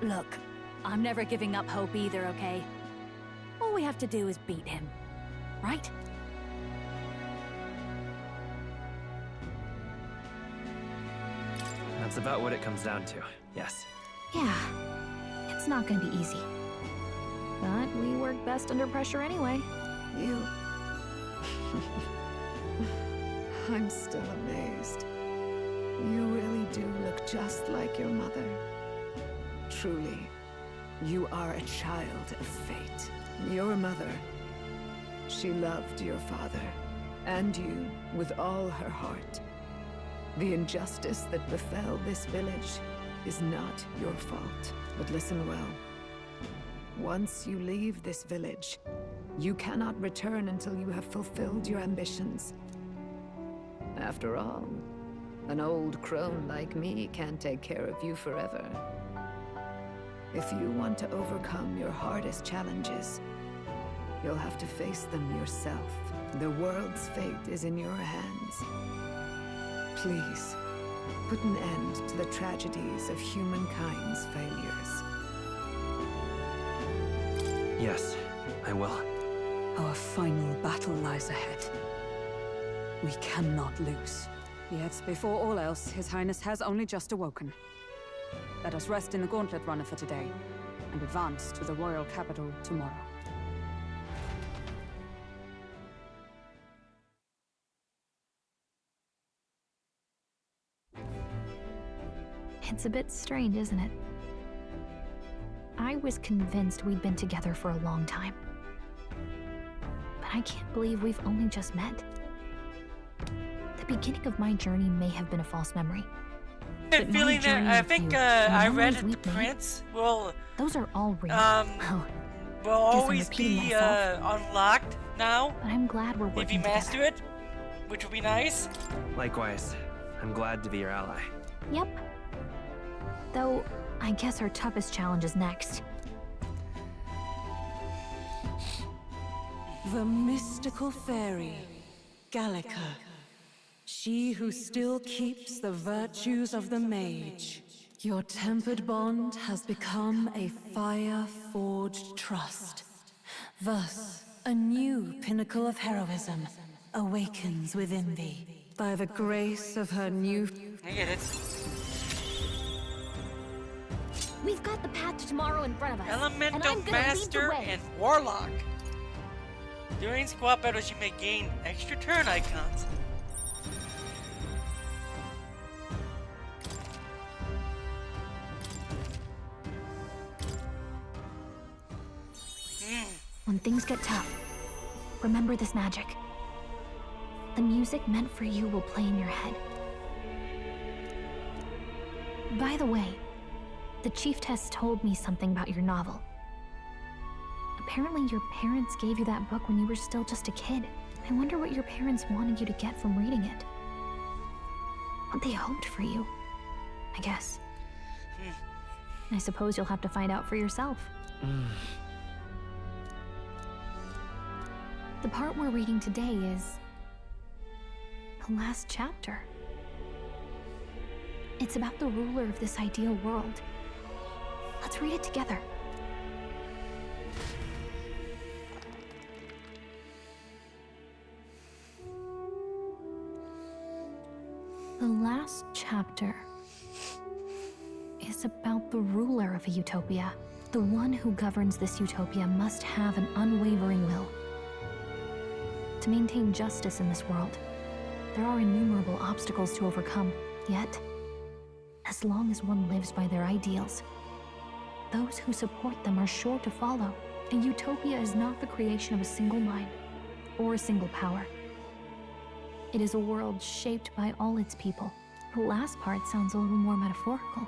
Look, I'm never giving up hope either, okay? All we have to do is beat him, right? That's about what it comes down to, yes. Yeah, it's not gonna be easy. But we work best under pressure anyway. You... I'm still amazed. You really do look just like your mother. Truly, you are a child of fate. Your mother, she loved your father, and you with all her heart. The injustice that befell this village is not your fault. But listen well. Once you leave this village, you cannot return until you have fulfilled your ambitions. After all, an old crone like me can't take care of you forever. If you want to overcome your hardest challenges, you'll have to face them yourself. The world's fate is in your hands. Please, put an end to the tragedies of humankind's failures. Yes, I will. Our final battle lies ahead. We cannot lose. Yet, before all else, His Highness has only just awoken. Let us rest in the Gauntlet Runner for today. and advance to the royal capital tomorrow. It's a bit strange, isn't it? I was convinced we'd been together for a long time. But I can't believe we've only just met. The beginning of my journey may have been a false memory. I have a feeling that I think I read that the prince will those are all real. Will always be unlocked now. But I'm glad we're working if you master it, which would be nice. Likewise, I'm glad to be your ally. Yep. Though, I guess our toughest challenge is next. The mystical fairy, Gallica. She who still keeps the virtues of the mage. Your tempered bond has become a fire-forged trust. Thus, a new pinnacle of heroism awakens within thee. By the grace of her new... I get it. We've got the path to tomorrow in front of us. Elemental Master and Warlock. During squad battles, you may gain extra turn icons. When things get tough, remember this magic. The music meant for you will play in your head. By the way, the Chieftess told me something about your novel. Apparently your parents gave you that book when you were still just a kid. I wonder what your parents wanted you to get from reading it. What they hoped for you, I guess. I suppose you'll have to find out for yourself. The part we're reading today is the last chapter. It's about the ruler of this ideal world. Let's read it together. The last chapter is about the ruler of a utopia. The one who governs this utopia must have an unwavering will. To maintain justice in this world, there are innumerable obstacles to overcome. Yet, as long as one lives by their ideals, those who support them are sure to follow. A utopia is not the creation of a single mind or a single power. It is a world shaped by all its people. The last part sounds a little more metaphorical.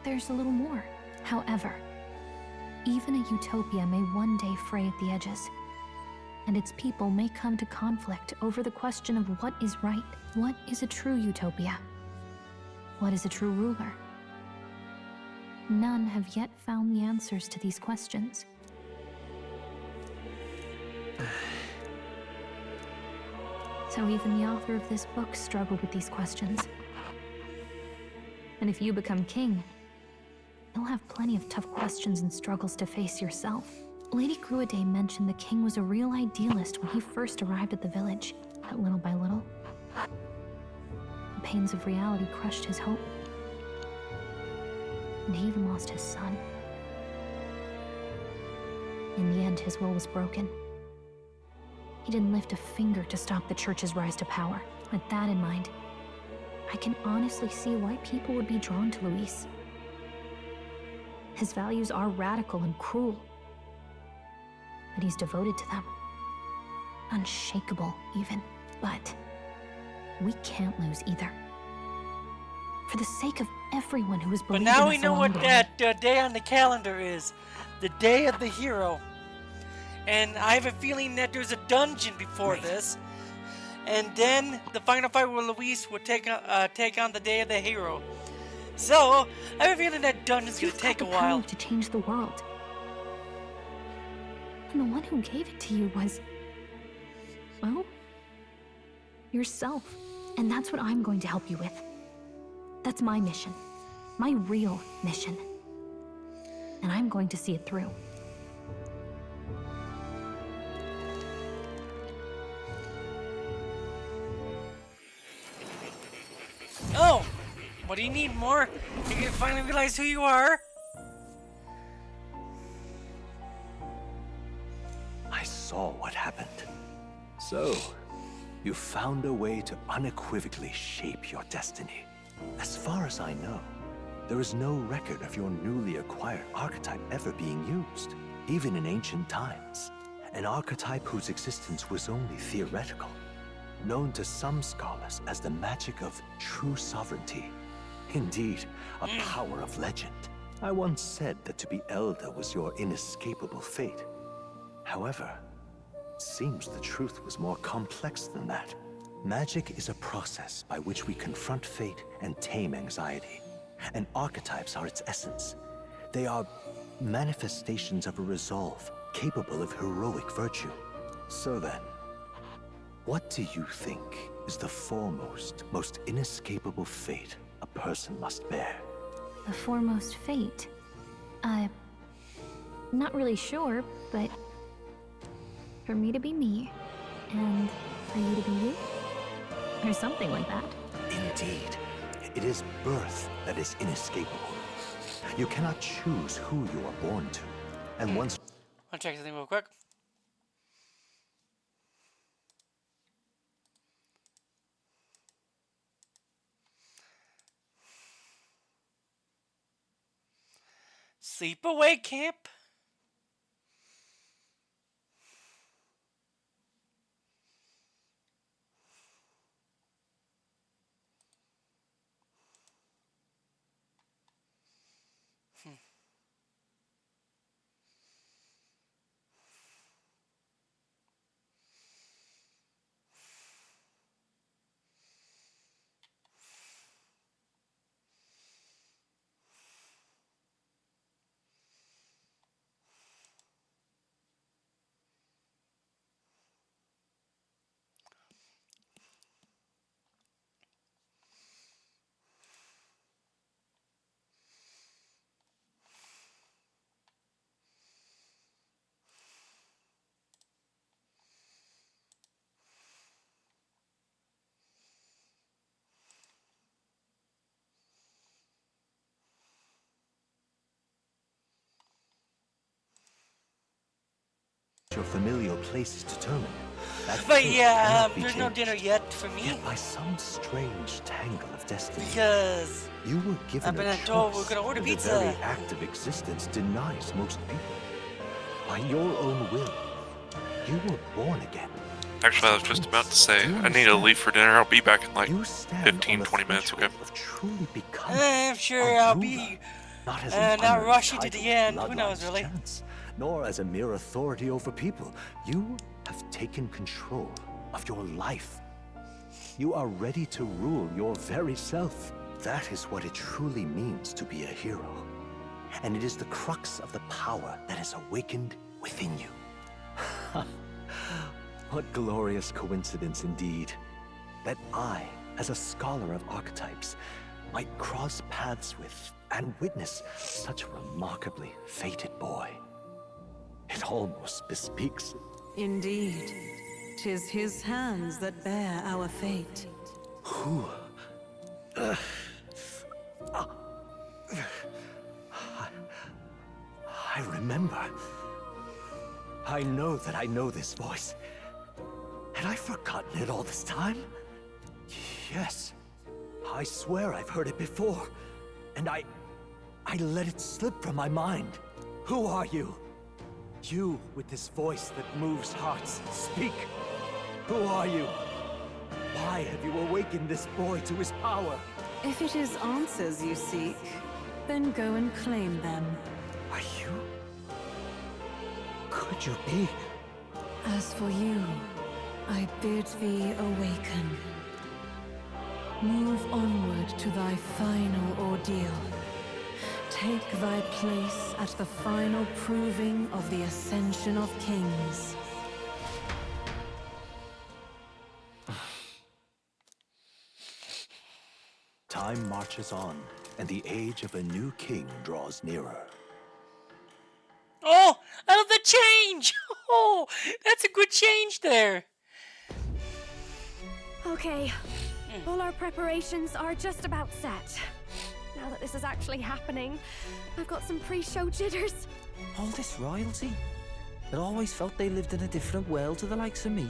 There's a little more. However, even a utopia may one day fray at the edges, and its people may come to conflict over the question of what is right. What is a true utopia? What is a true ruler? None have yet found the answers to these questions. So even the author of this book struggled with these questions. And if you become king, you'll have plenty of tough questions and struggles to face yourself. Lady Gruaday mentioned the king was a real idealist when he first arrived at the village. But little by little, the pains of reality crushed his hope. And he even lost his son. In the end, his will was broken. He didn't lift a finger to stop the church's rise to power. With that in mind, I can honestly see why people would be drawn to Luis. His values are radical and cruel, but he's devoted to them. Unshakable, even. But we can't lose either. For the sake of everyone who has But believed now in we us know along what the way. that day on the calendar is. The Day of the Hero. And I have a feeling that there's a dungeon before this. And then the final fight with Luis will take on the Day of the Hero. So, I have a feeling that dungeon's gonna take a while. To change the world. And the one who gave it to you was, well, yourself. And that's what I'm going to help you with. That's my mission. My real mission. And I'm going to see it through. Oh! What do you need more? You can finally realize who you are? saw what happened. So, you found a way to unequivocally shape your destiny. As far as I know, there is no record of your newly acquired archetype ever being used, even in ancient times. An archetype whose existence was only theoretical, known to some scholars as the magic of true sovereignty. Indeed, a power of legend. I once said that to be Elder was your inescapable fate. However, it seems the truth was more complex than that. Magic is a process by which we confront fate and tame anxiety. And archetypes are its essence. They are manifestations of a resolve capable of heroic virtue. So then, what do you think is the foremost, most inescapable fate a person must bear? The foremost fate? Not really sure, but for me to be me, and for you to be you? Or something like that. Indeed. It is birth that is inescapable. You cannot choose who you are born to. And once... I'll check something real quick. Sleepaway camp? your familial place is determined. But yeah, there's no dinner yet for me. Yet by some strange tangle of destiny, because you were given I've been a told choice we're gonna order that pizza. The very act of existence denies most people. By your own will, you were born again. Actually, I was just about to say, I need to leave for dinner. I'll be back in like 15, 20 minutes, okay? I'm sure I'll be not rushing to the end. Who knows, really? Chance, nor as a mere authority over people. You have taken control of your life. You are ready to rule your very self. That is what it truly means to be a hero. And it is the crux of the power that is awakened within you. What glorious coincidence indeed, that I, as a scholar of archetypes, might cross paths with and witness such a remarkably fated boy. It almost bespeaks... Indeed, 'tis his hands that bear our fate. Who? I remember. I know that I know this voice. Had I forgotten it all this time? Yes. I swear I've heard it before. And I let it slip from my mind. Who are you? You with this voice that moves hearts. Speak. Who are you? Why have you awakened this boy to his power? If it is answers you seek, then go and claim them. Are you? Could you be? As for you, I bid thee awaken. Move onward to thy final ordeal. Take thy place at the final proving of the ascension of kings. Time marches on, and the age of a new king draws nearer. Oh, I love the change! Oh, that's a good change there. Okay, all our preparations are just about set. Now that this is actually happening, I've got some pre-show jitters. All this royalty? It always felt they lived in a different world to the likes of me.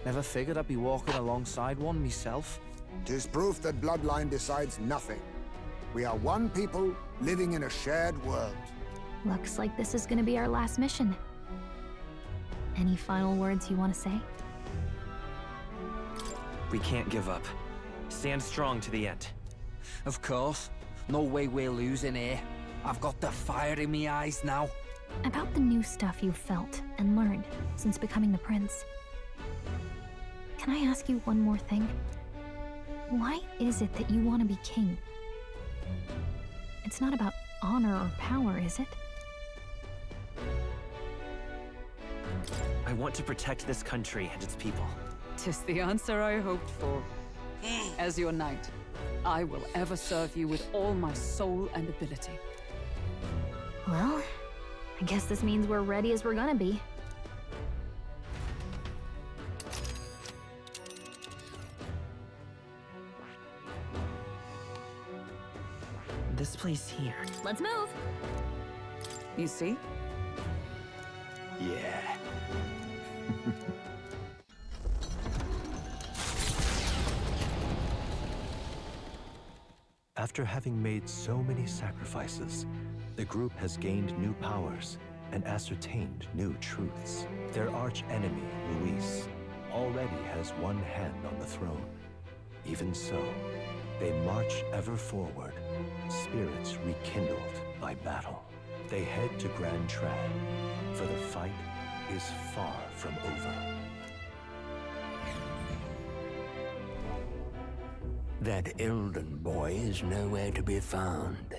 Never figured I'd be walking alongside one myself. 'Tis proof that bloodline decides nothing. We are one people living in a shared world. Looks like this is gonna be our last mission. Any final words you want to say? We can't give up. Stand strong to the end. Of course. No way we're losing here. I've got the fire in my eyes now. About the new stuff you've felt and learned since becoming the prince. Can I ask you one more thing? Why is it that you want to be king? It's not about honor or power, is it? I want to protect this country and its people. 'Tis the answer I hoped for. As your knight, I will ever serve you with all my soul and ability. Well, I guess this means we're ready as we're gonna be. This place here. Let's move! You see? Yeah. After having made so many sacrifices, the group has gained new powers and ascertained new truths. Their arch-enemy, Luis, already has one hand on the throne. Even so, they march ever forward, spirits rekindled by battle. They head to Grand Trad, for the fight is far from over. That Elden boy is nowhere to be found.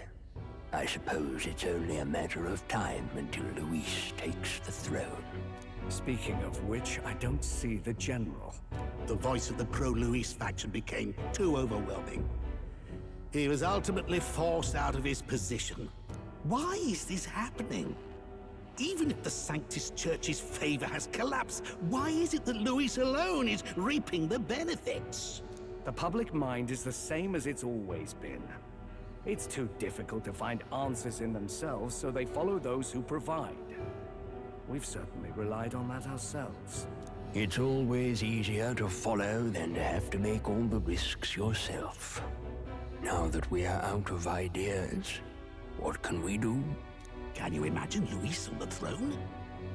I suppose it's only a matter of time until Luis takes the throne. Speaking of which, I don't see the general. The voice of the pro-Luis faction became too overwhelming. He was ultimately forced out of his position. Why is this happening? Even if the Sanctus Church's favor has collapsed, why is it that Luis alone is reaping the benefits? The public mind is the same as it's always been. It's too difficult to find answers in themselves, so they follow those who provide. We've certainly relied on that ourselves. It's always easier to follow than to have to make all the risks yourself. Now that we are out of ideas, what can we do? Can you imagine Luis on the throne?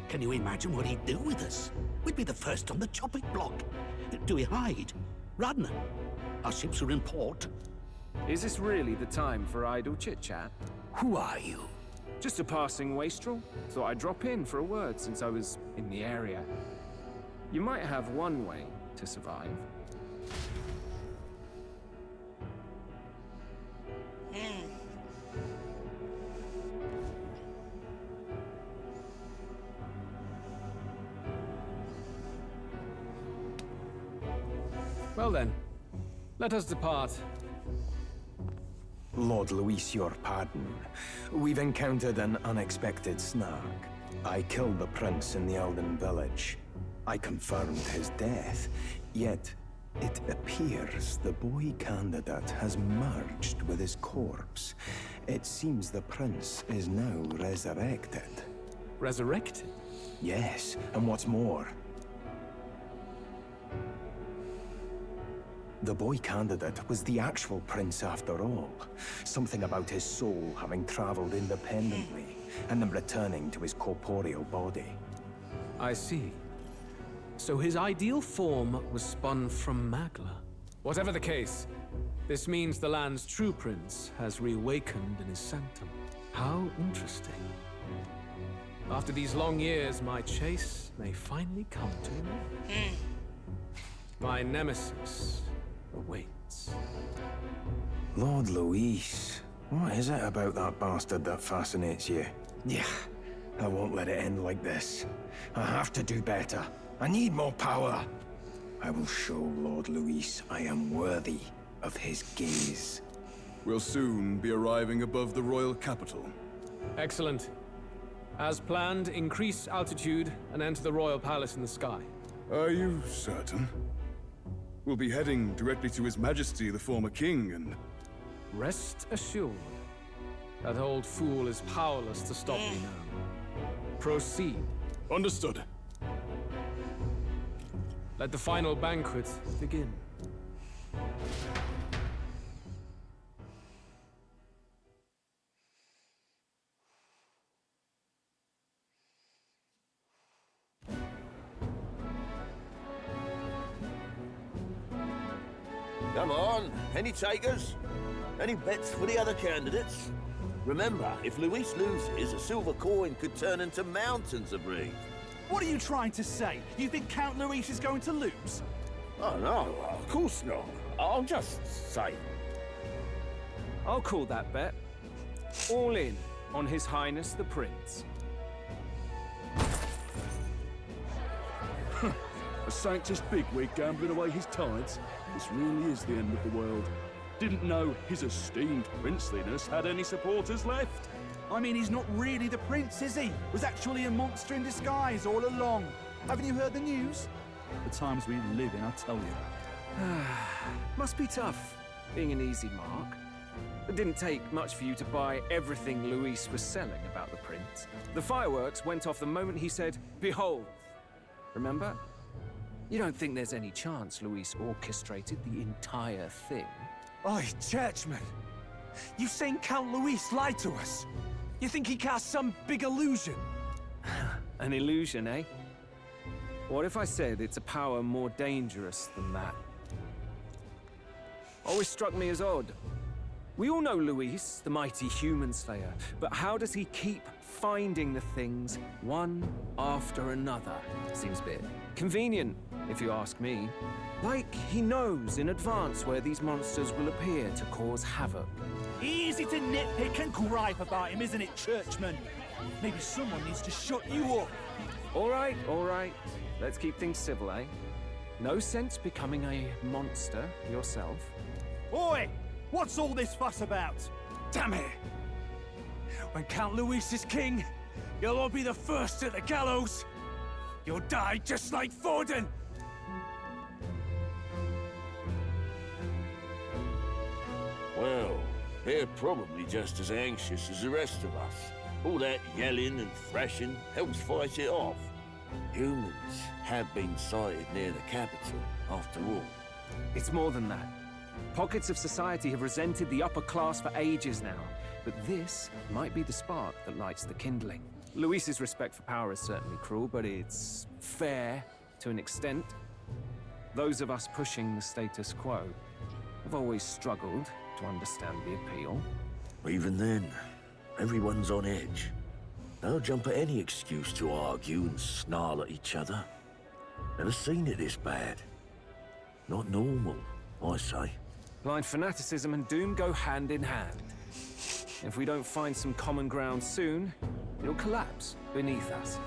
Can you imagine what he'd do with us? We'd be the first on the chopping block. Do we hide? Run? Our ships are in port. Is this really the time for idle chit-chat? Who are you? Just a passing wastrel. Thought I'd drop in for a word since I was in the area. You might have one way to survive. Well then, let us depart. Lord Luis, your pardon. We've encountered an unexpected snag. I killed the prince in the Elden village. I confirmed his death, yet it appears the boy candidate has merged with his corpse. It seems the prince is now resurrected. Resurrected? Yes, and what's more, the boy candidate was the actual prince after all. Something about his soul having traveled independently and then returning to his corporeal body. I see. So his ideal form was spun from Magla. Whatever the case, this means the land's true prince has reawakened in his sanctum. How interesting. After these long years, my chase may finally come to an end. My nemesis awaits. Lord Luis, what is it about that bastard that fascinates you? Yeah, I won't let it end like this. I have to do better. I need more power. I will show Lord Luis I am worthy of his gaze. We'll soon be arriving above the royal capital. Excellent. As planned, increase altitude and enter the royal palace in the sky. Are you certain? We'll be heading directly to His Majesty, the former king, and... Rest assured, that old fool is powerless to stop me now. Proceed. Understood. Let the final banquet begin. Come on, any takers? Any bets for the other candidates? Remember, if Luis loses, a silver coin could turn into mountains of Reeve. What are you trying to say? You think Count Luis is going to lose? Oh no, of course not. I'll just say. I'll call that bet. All in on His Highness the Prince. A Sanctus bigwig gambling away his tides? This really is the end of the world. Didn't know his esteemed princeliness had any supporters left. I mean, he's not really the prince, is he? Was actually a monster in disguise all along. Haven't you heard the news? The times we live in, I tell you. Must be tough, being an easy mark. It didn't take much for you to buy everything Luis was selling about the prince. The fireworks went off the moment he said, "Behold." Remember? You don't think there's any chance Luis orchestrated the entire thing? Oi, churchman. You saying Count Luis lied to us? You think he cast some big illusion? An illusion, eh? What if I said it's a power more dangerous than that? Always struck me as odd. We all know Luis, the mighty human slayer, but how does he keep finding the things one after another? Seems a bit convenient, if you ask me. Like he knows in advance where these monsters will appear to cause havoc. Easy to nitpick and gripe about him, isn't it, churchman? Maybe someone needs to shut you up. All right. Let's keep things civil, eh? No sense becoming a monster yourself. Oi! What's all this fuss about? Damn it! When Count Luis is king, you'll all be the first at the gallows. You'll die just like Forden. Well, they're probably just as anxious as the rest of us. All that yelling and thrashing helps fight it off. Humans have been sighted near the capital, after all. It's more than that. Pockets of society have resented the upper class for ages now, but this might be the spark that lights the kindling. Luis's respect for power is certainly cruel, but it's fair to an extent. Those of us pushing the status quo have always struggled to understand the appeal. Even then, everyone's on edge. They'll jump at any excuse to argue and snarl at each other. Never seen it this bad. Not normal, I say. Blind fanaticism and doom go hand in hand. If we don't find some common ground soon, it'll collapse beneath us.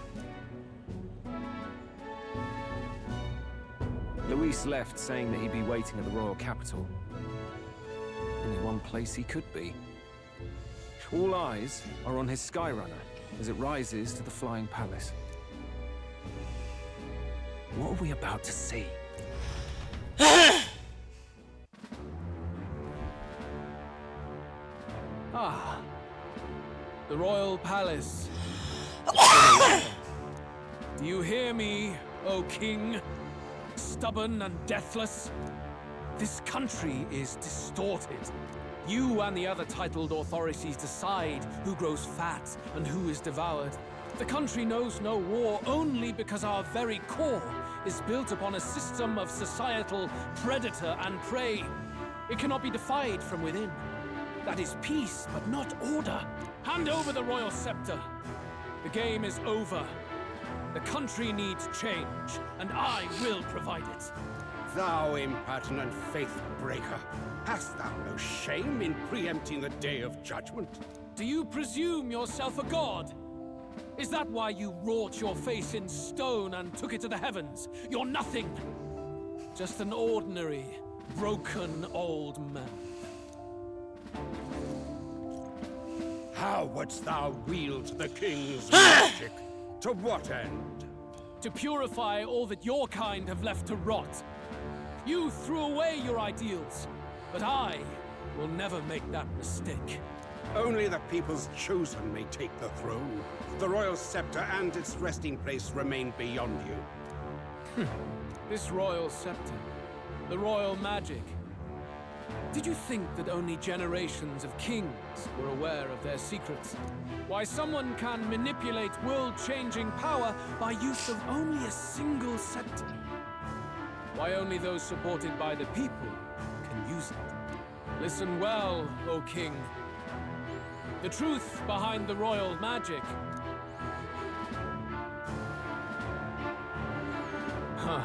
Luis left saying that he'd be waiting at the royal capital. Only one place he could be. All eyes are on his Skyrunner as it rises to the flying palace. What are we about to see? Ah, the royal palace. Do you hear me, O king? Stubborn and deathless? This country is distorted. You and the other titled authorities decide who grows fat and who is devoured. The country knows no war only because our very core is built upon a system of societal predator and prey. It cannot be defied from within. That is peace, but not order. Hand over the royal scepter. The game is over. The country needs change, and I will provide it. Thou impertinent faith breaker, hast thou no shame in preempting the day of judgment? Do you presume yourself a god? Is that why you wrought your face in stone and took it to the heavens? You're nothing. Just an ordinary, broken old man. How wouldst thou wield the king's magic? To what end? To purify all that your kind have left to rot. You threw away your ideals, but I will never make that mistake. Only the people's chosen may take the throne. The royal scepter and its resting place remain beyond you. This royal scepter, the royal magic. Did you think that only generations of kings were aware of their secrets? Why someone can manipulate world-changing power by use of only a single scepter? Why only those supported by the people can use it? Listen well, O King. The truth behind the royal magic. Huh.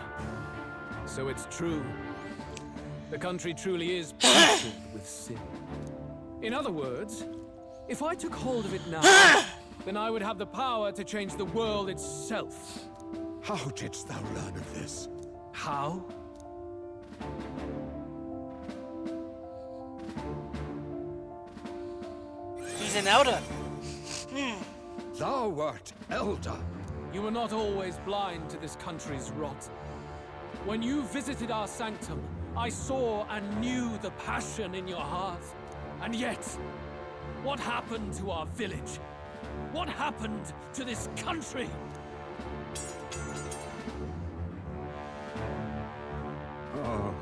So it's true. The country truly is polluted with sin. In other words, if I took hold of it now, then I would have the power to change the world itself. How didst thou learn of this? How? He's an elder. Thou art elder. You were not always blind to this country's rot. When you visited our sanctum, I saw and knew the passion in your heart. And yet, what happened to our village? What happened to this country? Oh.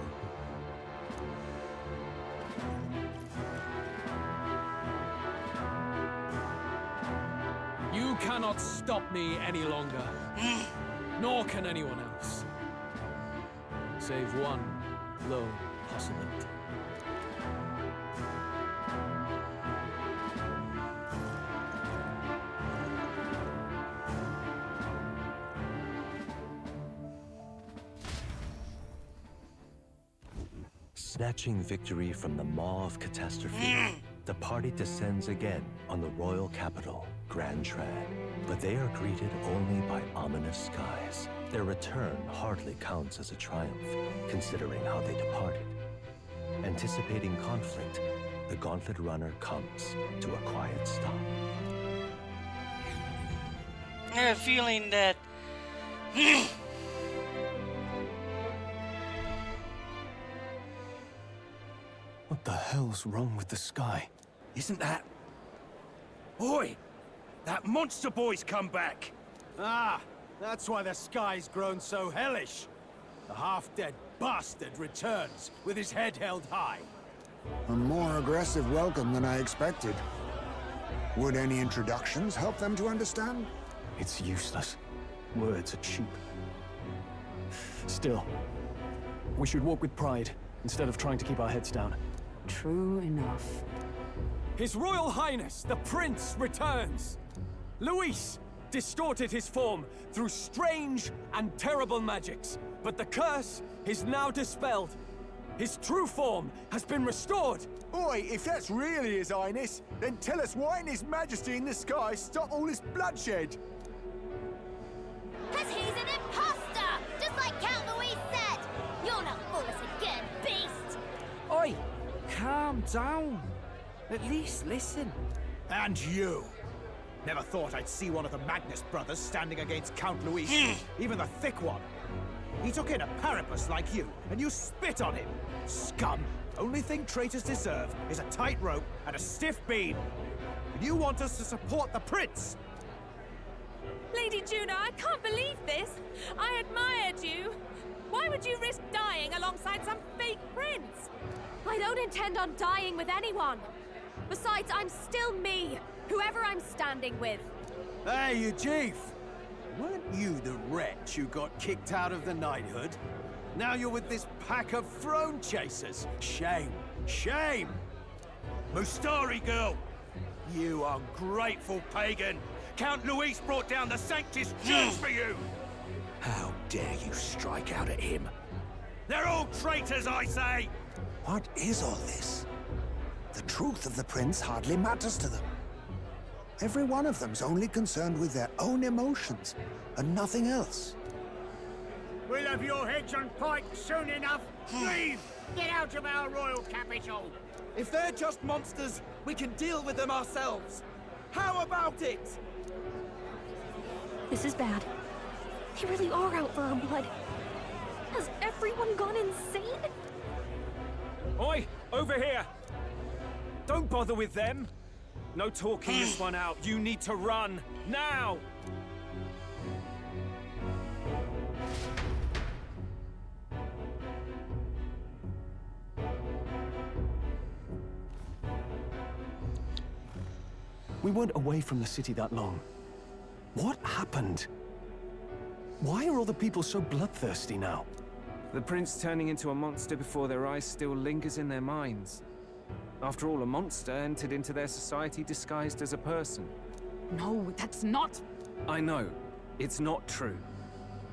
You cannot stop me any longer. Nor can anyone else. Save one lone possibility. Snatching victory from the maw of catastrophe, the party descends again on the royal capital, Grand Trad. But they are greeted only by ominous skies. Their return hardly counts as a triumph, considering how they departed. Anticipating conflict, the Gauntlet Runner comes to a quiet stop. I have a feeling that... What the hell's wrong with the sky? Isn't that... Oi! That monster boy's come back! Ah, that's why the sky's grown so hellish. The half-dead bastard returns with his head held high. A more aggressive welcome than I expected. Would any introductions help them to understand? It's useless. Words are cheap. Still, we should walk with pride instead of trying to keep our heads down. True enough. His Royal Highness, the Prince, returns! Luis distorted his form through strange and terrible magics, but the curse is now dispelled. His true form has been restored! Oi, if that's really His Highness, then tell us why in His Majesty in the sky stop all this bloodshed? 'Cause he's an imposter! Just like Count Luis said! You'll not fool us again, beast! Oi! Calm down. At least listen. And you! Never thought I'd see one of the Magnus brothers standing against Count Luis, even the thick one. He took in a Paripus like you, and you spit on him. Scum! Only thing traitors deserve is a tight rope and a stiff beam. And you want us to support the prince? Lady Juna, I can't believe this. I admired you. Why would you risk dying alongside some fake prince? I don't intend on dying with anyone. Besides, I'm still me, whoever I'm standing with. Hey, you chief! Weren't you the wretch who got kicked out of the knighthood? Now you're with this pack of throne chasers. Shame! Shame! Mustari girl! You ungrateful pagan! Count Luis brought down the Sanctus Church for you! How dare you strike out at him? They're all traitors, I say! What is all this? The truth of the prince hardly matters to them. Every one of them's only concerned with their own emotions, and nothing else. We'll have your heads on pikes soon enough. Leave! Get out of our royal capital! If they're just monsters, we can deal with them ourselves. How about it? This is bad. They really are out for our blood. Has everyone gone insane? Oi! Over here! Don't bother with them! No talking this one out. You need to run. Now! We weren't away from the city that long. What happened? Why are all the people so bloodthirsty now? The prince turning into a monster before their eyes still lingers in their minds. After all, a monster entered into their society disguised as a person. No, that's not... I know, it's not true.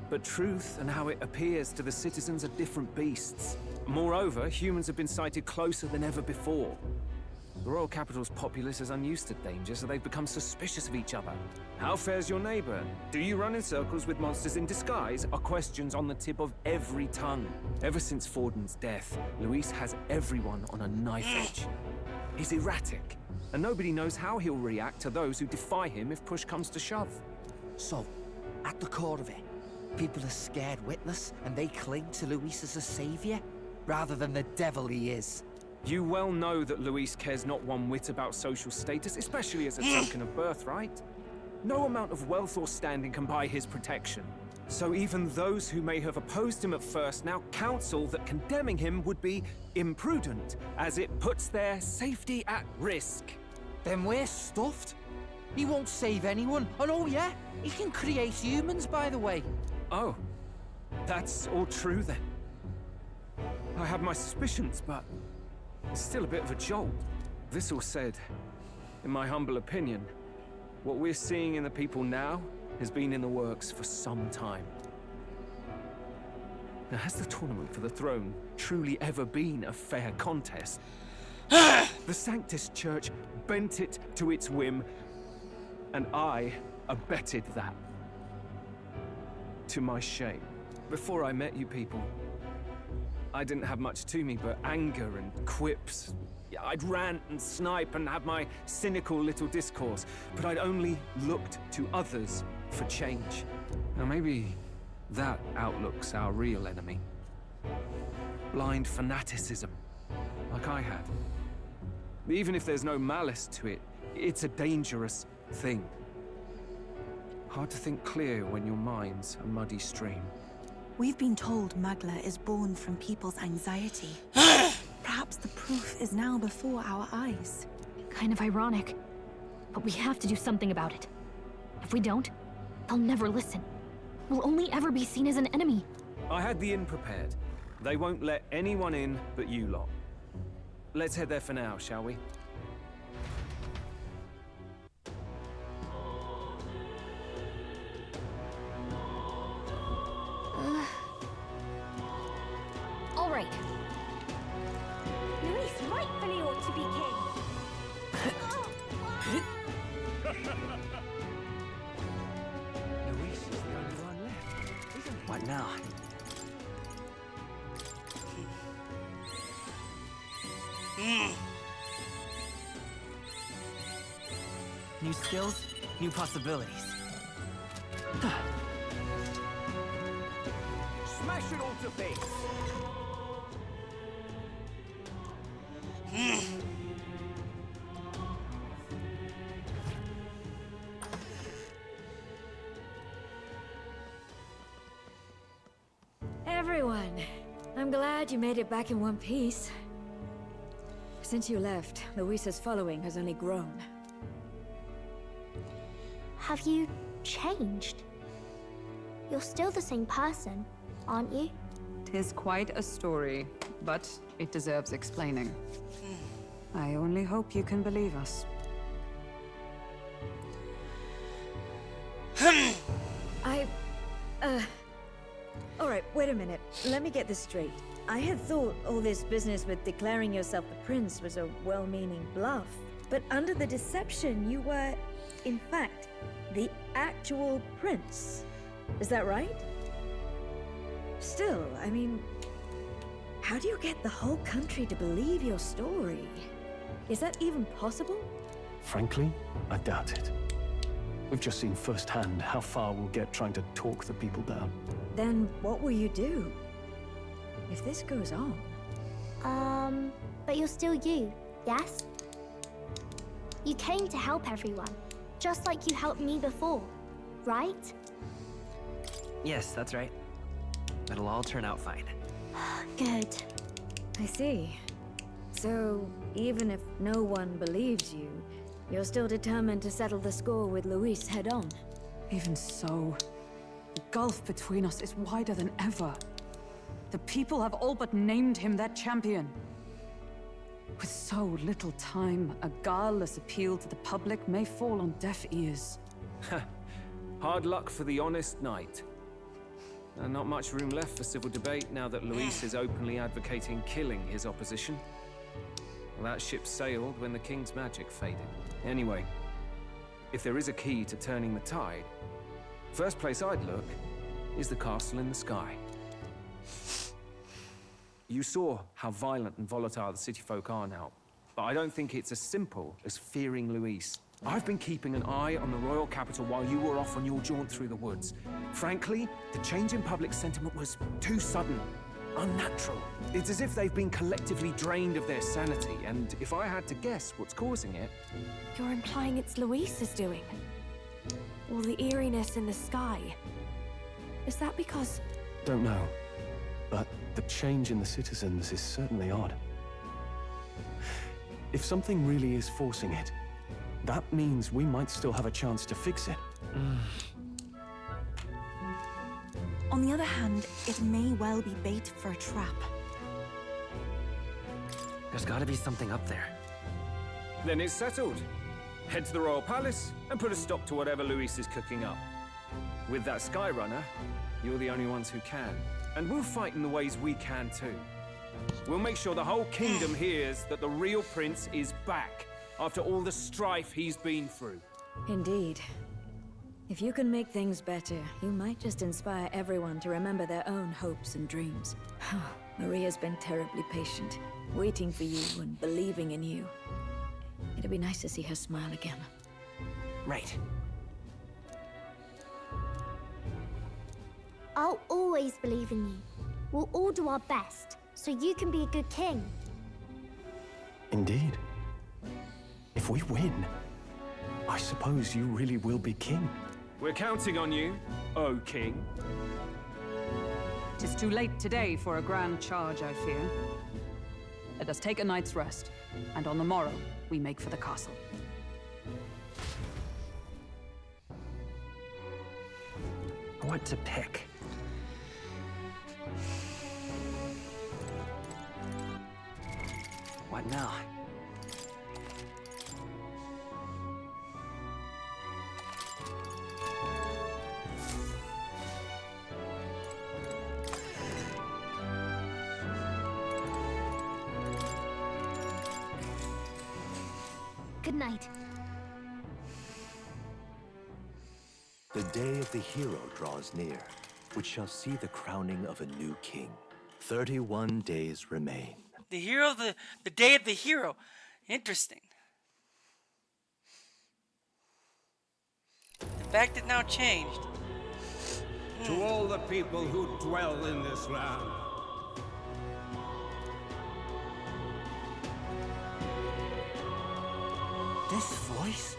But truth and how it appears to the citizens are different beasts. Moreover, humans have been sighted closer than ever before. The royal capital's populace is unused to danger, so they've become suspicious of each other. How fares your neighbor? Do you run in circles with monsters in disguise? Are questions on the tip of every tongue. Ever since Forden's death, Luis has everyone on a knife edge. He's erratic, and nobody knows how he'll react to those who defy him if push comes to shove. So, at the core of it, people are scared witless, and they cling to Luis as a savior, rather than the devil he is. You well know that Luis cares not one whit about social status, especially as a token of birthright. No amount of wealth or standing can buy his protection. So even those who may have opposed him at first now counsel that condemning him would be imprudent, as it puts their safety at risk. Then we're stuffed. He won't save anyone. And oh yeah, he can create humans, by the way. Oh, that's all true then. I have my suspicions, but it's still a bit of a jolt. This all said, in my humble opinion, what we're seeing in the people now has been in the works for some time. Now, has the tournament for the throne truly ever been a fair contest? The Sanctus Church bent it to its whim, and I abetted that. To my shame. Before I met you people, I didn't have much to me but anger and quips. I'd rant and snipe and have my cynical little discourse, but I'd only looked to others for change. Now maybe that outlook's our real enemy. Blind fanaticism, like I had. Even if there's no malice to it, it's a dangerous thing. Hard to think clear when your mind's a muddy stream. We've been told Magla is born from people's anxiety. Perhaps the proof is now before our eyes. Kind of ironic. But we have to do something about it. If we don't, they'll never listen. We'll only ever be seen as an enemy. I had the inn prepared. They won't let anyone in but you lot. Let's head there for now, shall we? All right. Luis rightfully ought to be king. Luis is the only one left, isn't he? What now? New skills, new possibilities. Smash it all to bits! Everyone, I'm glad you made it back in one piece. Since you left, Luisa's following has only grown. Have you changed? You're still the same person, aren't you? 'Tis quite a story, but it deserves explaining. I only hope you can believe us. Alright, wait a minute. Let me get this straight. I had thought all this business with declaring yourself the prince was a well-meaning bluff. But under the deception, you were, in fact, the actual prince. Is that right? Still, I mean, how do you get the whole country to believe your story? Is that even possible? Frankly, I doubt it. We've just seen firsthand how far we'll get trying to talk the people down. Then what will you do? If this goes on... But you're still you, yes? You came to help everyone, just like you helped me before, right? Yes, that's right. It'll all turn out fine. Good. I see. So, even if no one believes you, you're still determined to settle the score with Luis head on? Even so, the gulf between us is wider than ever. The people have all but named him their champion. With so little time, a guileless appeal to the public may fall on deaf ears. Hard luck for the honest knight. Not much room left for civil debate now that Luis is openly advocating killing his opposition. Well, that ship sailed when the king's magic faded. Anyway, if there is a key to turning the tide, first place I'd look is the castle in the sky. You saw how violent and volatile the city folk are now, but I don't think it's as simple as fearing Luis. I've been keeping an eye on the royal capital while you were off on your jaunt through the woods. Frankly, the change in public sentiment was too sudden, unnatural. It's as if they've been collectively drained of their sanity, and if I had to guess what's causing it... You're implying it's Luis's doing? Or the eeriness in the sky? Is that because... Don't know, but the change in the citizens is certainly odd. If something really is forcing it, that means we might still have a chance to fix it. On the other hand, it may well be bait for a trap. There's gotta be something up there. Then it's settled. Head to the royal palace and put a stop to whatever Luis is cooking up. With that Skyrunner, you're the only ones who can. And we'll fight in the ways we can too. We'll make sure the whole kingdom hears that the real prince is back after all the strife he's been through. Indeed. If you can make things better, you might just inspire everyone to remember their own hopes and dreams. Maria's been terribly patient, waiting for you and believing in you. It'd be nice to see her smile again. Right. I'll always believe in you. We'll all do our best, so you can be a good king. Indeed. If we win, I suppose you really will be king. We're counting on you, O king. Tis too late today for a grand charge, I fear. Let us take a night's rest, and on the morrow, we make for the castle. What to pick? What now? Good night. The day of the hero draws near, which shall see the crowning of a new king. 31 days remain. The hero, the day of the hero. Interesting. The fact it now changed. To all the people who dwell in this land, This voice?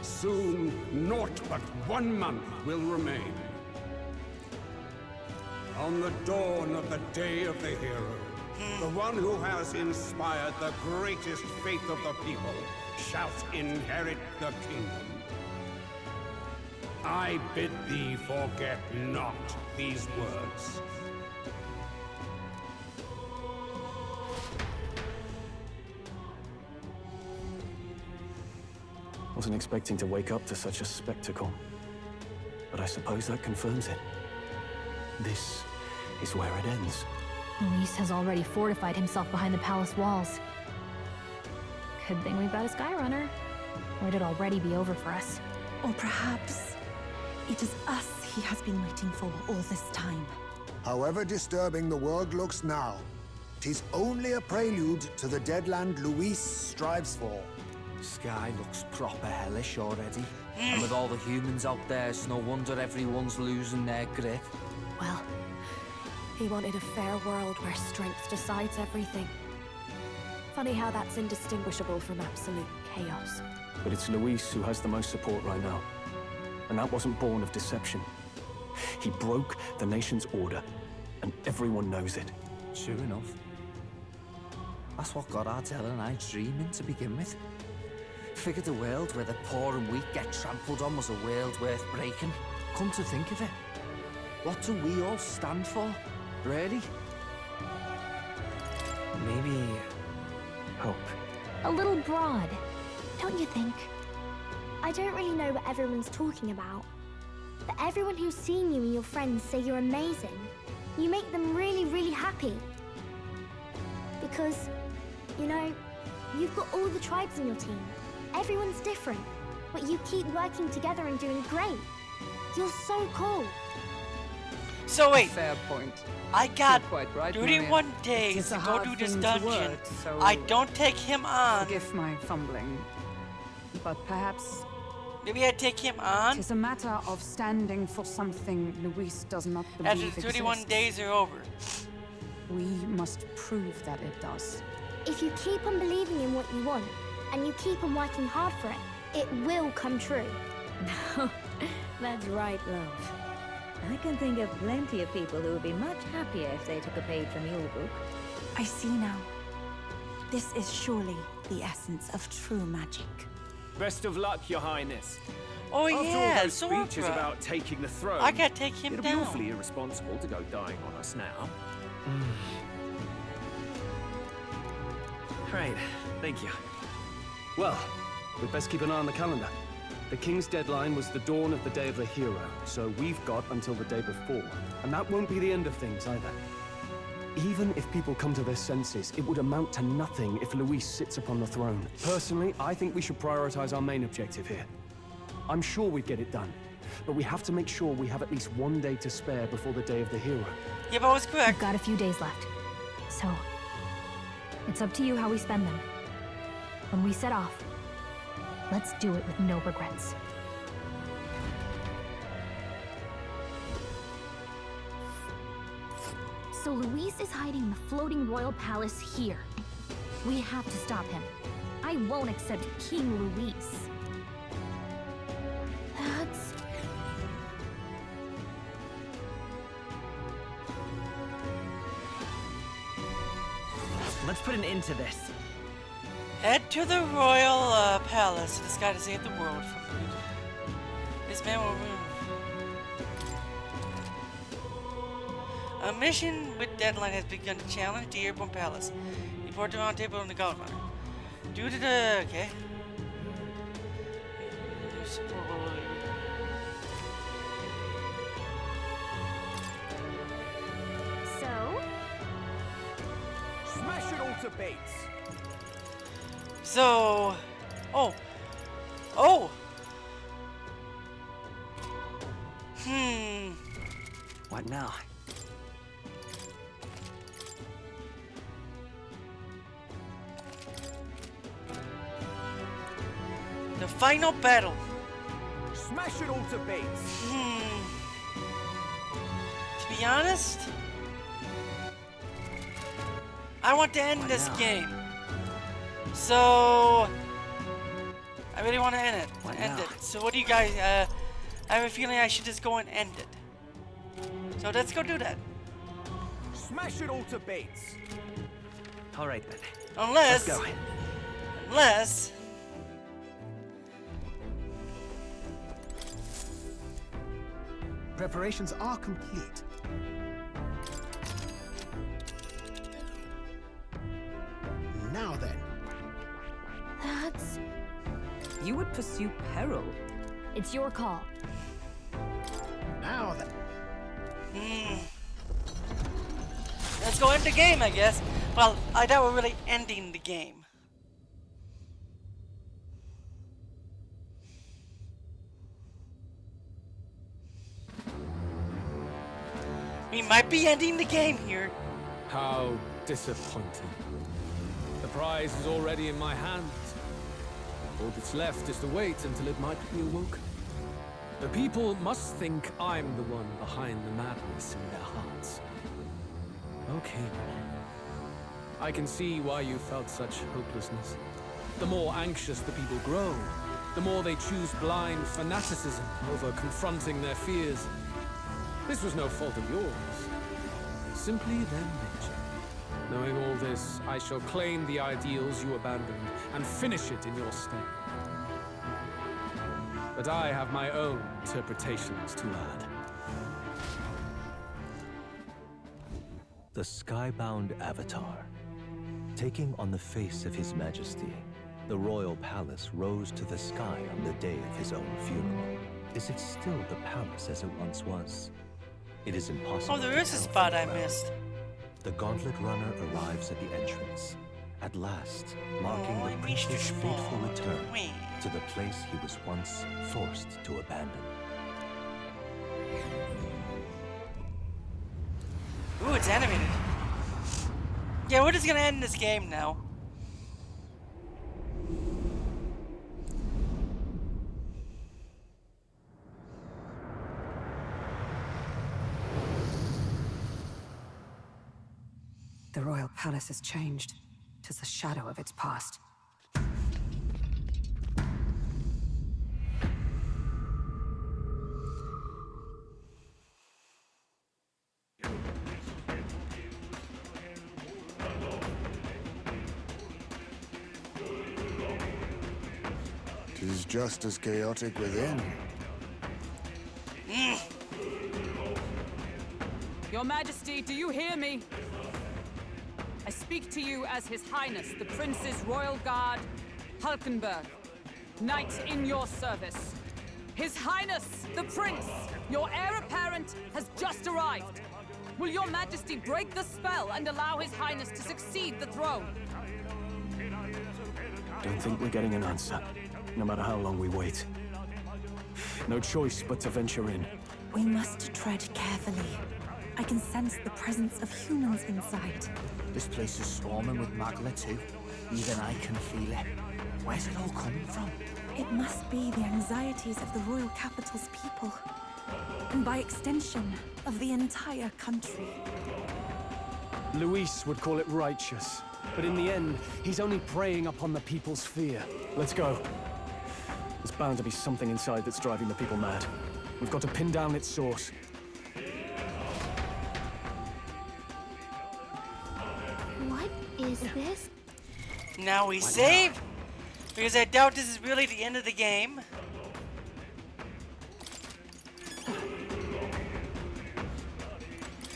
soon naught but 1 month will remain. On the dawn of the day of the hero, the one who has inspired the greatest faith of the people shall inherit the kingdom. I bid thee forget not these words. Wasn't expecting to wake up to such a spectacle, but I suppose that confirms it. This is where it ends. Luis has already fortified himself behind the palace walls. Good thing we've got a Skyrunner, or it'd already be over for us. Or perhaps it is us he has been waiting for all this time. However disturbing the world looks now, 'tis only a prelude to the deadland Luis strives for. Sky looks proper hellish already. And with all the humans out there, it's no wonder everyone's losing their grip. Well, he wanted a fair world where strength decides everything. Funny how that's indistinguishable from absolute chaos. But it's Luis who has the most support right now. And that wasn't born of deception. He broke the nation's order, and everyone knows it. Sure enough. That's what got Ardell and I dreaming to begin with. Figured a world where the poor and weak get trampled on was a world worth breaking. Come to think of it, what do we all stand for, really? Maybe... hope. A little broad, don't you think? I don't really know what everyone's talking about. But everyone who's seen you and your friends say you're amazing. You make them really, really happy. Because, you know, you've got all the tribes in your team. Everyone's different, but you keep working together and doing great. You're so cool. So wait, Fair point. I got You're quite right, 31 Maria. days It's to a go hard do this thing to dungeon. word, so I don't take him on. Forgive my fumbling, but perhaps Maybe I take him on. it is a matter of standing for something Luis does not After believe the 31 exists. days are over. We must prove that it does. If you keep on believing in what you want, and you keep on working hard for it, it will come true. That's right, love. I can think of plenty of people who would be much happier if they took a page from your book. I see now. This is surely the essence of true magic. Best of luck, Your Highness. Oh After all, yeah, those speeches Sora. about taking the throne. I gotta take him It'd down. be awfully irresponsible to go dying on us now. Right, thank you. Well, we'd best keep an eye on the calendar. The King's deadline was the dawn of the Day of the Hero, so we've got until the day before. And that won't be the end of things either. Even if people come to their senses, it would amount to nothing if Luis sits upon the throne. Personally, I think we should prioritize our main objective here. I'm sure we'd get it done, but we have to make sure we have at least one day to spare before the Day of the Hero. Yeah, but I was correct. We've got a few days left. So, it's up to you how we spend them. When we set off, let's do it with no regrets. So Luis is hiding in the floating royal palace here. We have to stop him. I won't accept King Luis. That's... Let's put an end to this. Head to the royal palace. This guy to save the world from food. This man will move. A mission with deadline has begun to challenge the airborne palace. Report to round table on the Godmother. Due to the okay. So? Smash it all to bits. So, oh, What now? the final battle. Smash it all to bits. To be honest, I want to end this game. So, I really want to end it. So what do you guys, I have a feeling I should just go and end it. So let's go do that. Smash it all to bits. All right then. Unless, Let's go. unless, Preparations are complete. Now then. That's... You would pursue peril. It's your call. Now then. let's go end the game, I guess. Well, I doubt we're really ending the game. We might be ending the game here. How disappointing. The prize is already in my hands. All that's left is to wait until it might be awoken. The people must think I'm the one behind the madness in their hearts. Okay. I can see why you felt such hopelessness. The more anxious the people grow, the more they choose blind fanaticism over confronting their fears. This was no fault of yours. Simply their nature. Knowing all this, I shall claim the ideals you abandoned and finish it in your stead. But I have my own interpretations to add. The skybound avatar. Taking on the face of His Majesty, the royal palace rose to the sky on the day of his own funeral. Is it still the palace as it once was? It is impossible. Oh, there is a spot I missed. The Gauntlet Runner arrives at the entrance, at last, marking the prince's fateful return to the place he was once forced to abandon. Ooh, it's animated. Yeah, we're just gonna end this game now. The royal palace has changed. 'Tis a shadow of its past. Tis just as chaotic within. Your Majesty, do you hear me? I speak to you as His Highness, the Prince's Royal Guard, Hulkenberg, Knight in your service. His Highness, the Prince, your heir apparent, has just arrived. Will your Majesty break the spell and allow His Highness to succeed the throne? Don't think we're getting an answer, no matter how long we wait. No choice but to venture in. We must tread carefully. I can sense the presence of humans inside. This place is swarming with Magla too. Even I can feel it. Where's it all coming from? It must be the anxieties of the royal capital's people. And by extension, of the entire country. Luis would call it righteous, but in the end, he's only preying upon the people's fear. Let's go. There's bound to be something inside that's driving the people mad. We've got to pin down its source. What is this? Now we save, because I doubt this is really the end of the game.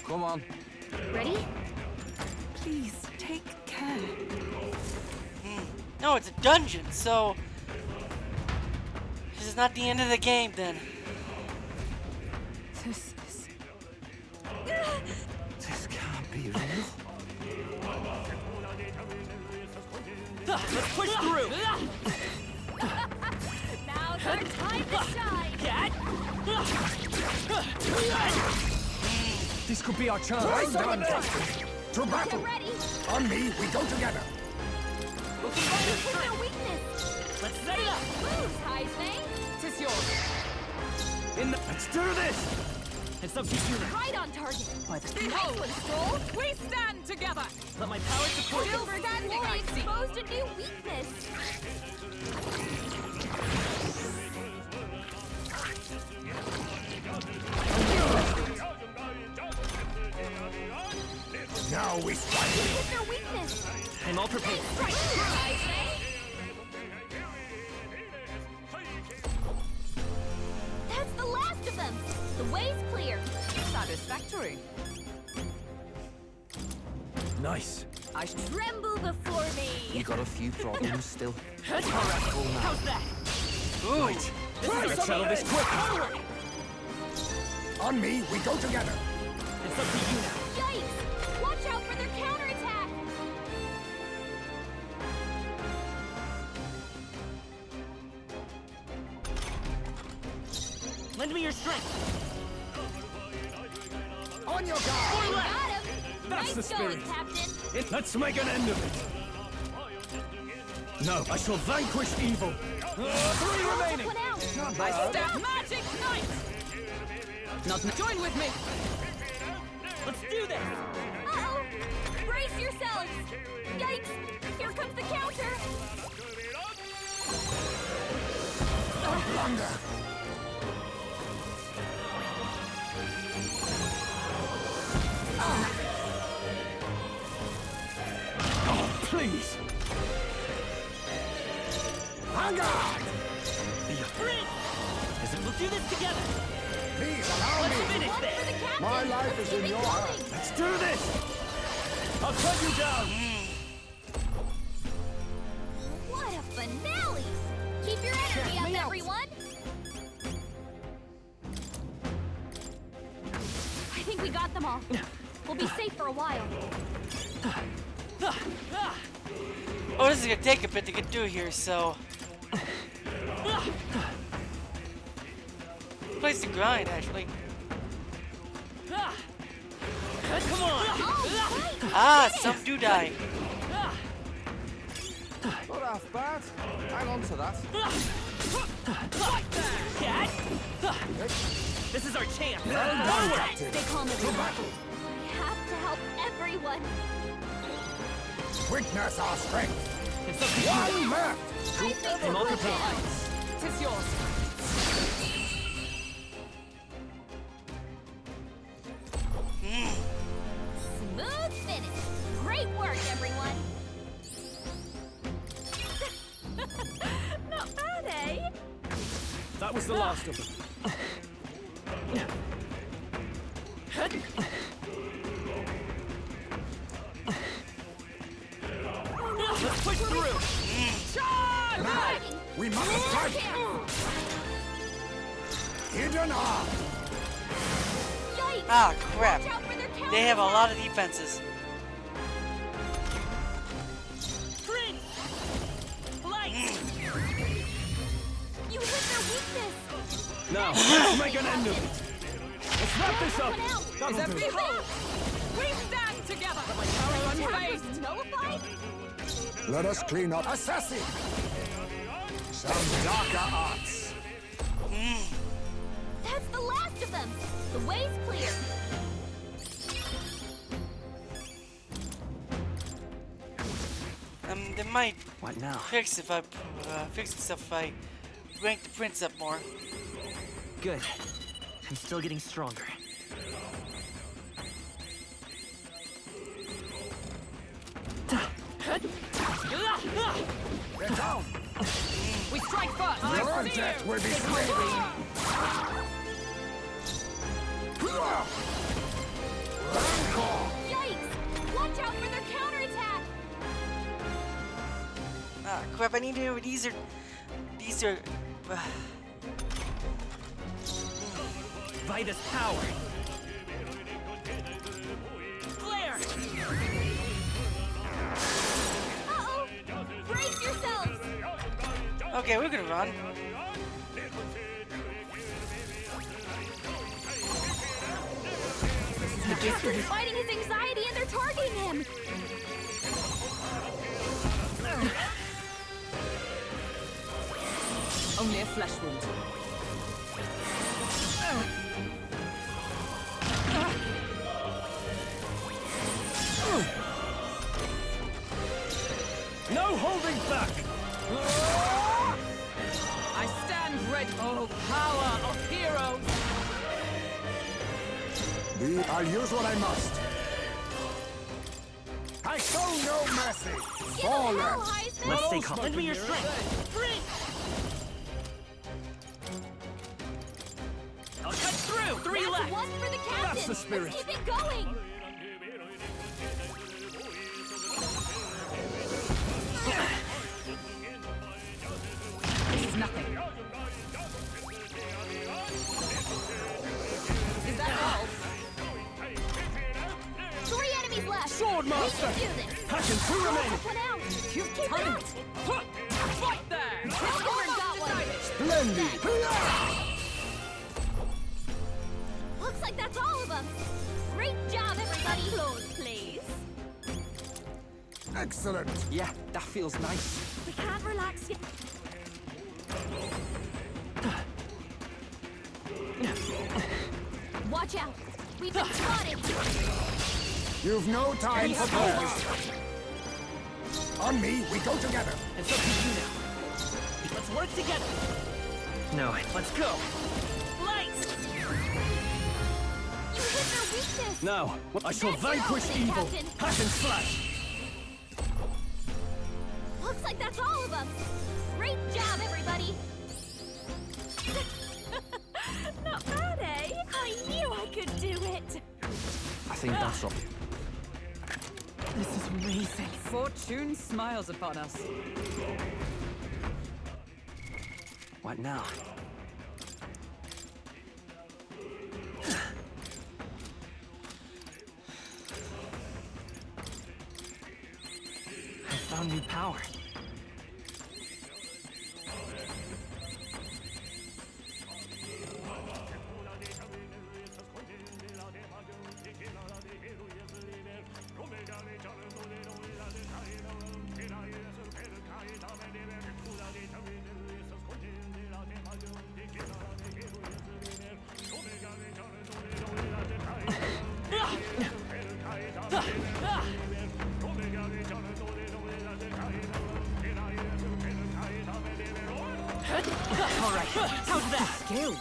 Come on. Ready? Please, take care. No, it's a dungeon, so this is not the end of the game then. This can't be real. Let's push through! Now's our time to shine! This could be our chance. Well done, Captain. To battle. Get ready! On me, we go together. We'll combine it with their weakness! Let's set it up! Moves, Heisman! 'Tis yours. Let's do this! It's up to you now. Right on target! By the Behold, Stroll, we stand together! Let my power support you. Still standing, I see. Exposed a new weakness! Now we strike. With their weakness! I'm all prepared. Right, Heisman! That's the last of them! The way's clear! Satisfactory. Nice. I Tremble before me! We got a few problems still. How's that? Right. Let's settle this quick. On me, we go together. It's up to you now. Yikes! Watch out for their counterattack! Lend me your strength. On your guard. Got him! That's nice the spirit. going, Captain! Let's make an end of it. No, I shall vanquish evil. 3 remaining. One out! I step magic knight! Nothing. Join with me! Let's do this! Uh-oh! Brace yourselves! Yikes! Here comes the counter! Blunder! Oh, please! On guard! Be a friend! We'll do this together! Please allow Let's me! finish this! My life is in your hands! Let's do this! I'll cut you down! What a finale! Keep your energy up, everyone! I think we got them all. We'll be safe for a while. Oh, this is gonna take a bit to get through here, so... Place to grind, actually. Come on! Ah, some do die. Not half bad. Hang on to that. Cat! This is our chance! Stay calm, everyone. We have to help everyone. Witness our strength! It's up to you! One left! I think I'm all we'll prepared. win. Tis yours. Smooth finish. Great work, everyone. Not bad, eh? That was the last of them. Let's push through! Now, we must strike! Hidden arm! Yikes! Ah, crap. Watch out for their They have a lot of counterattack. defenses. Prince! Light! You hit their weakness. Now, let's make an end of it. Let's wrap this up. Is every whole? We stand together. Power unfazed. Nullified? Let us clean up. Assassin! Some darker arts. That's the last of them. The way's clear. They might What now? fix if I fix stuff if I rank the prince up more. Good. I'm still getting stronger. Get down! We strike first. Your death will be swift! Yikes! Watch out for their counterattack. Ah, crap! I need to. These are. Vitus power! Flare! Uh-oh! Brace yourselves. Okay, we're gonna run. The captain's fighting his anxiety and they're targeting him. Only a flesh wound. No holding back! I stand ready. Oh, power of heroes! I'll use what I must. I show no mercy. Fall left. Let's stay calm. Lend me your strength! Prince! I'll cut through! Three That's left! one for the captain. That's the spirit. Let's keep it going. This is nothing. Is that all? 3 enemies left. Sword master! We can do this. Passion, two remaining! One out. You keep Time. it. Fight there! Almost got one. Splendid! Looks like that's all of them. Great job, everybody. Applause, please. Excellent. Yeah, that feels nice. We can't relax yet. Watch out. We've been spotted! You've no time for prayers. On me, we go together. It's up to you now. Let's work together. No, let's go. Lights! You hit their weakness! Now, I shall That's your vanquish opening, evil. Captain. Hack and slash. Looks like that's all of them! Great job, everybody! Not bad, eh? I knew I could do it! I think that's all. This is amazing. Fortune smiles upon us. What now? I found new power. Alright, how's that? Skill.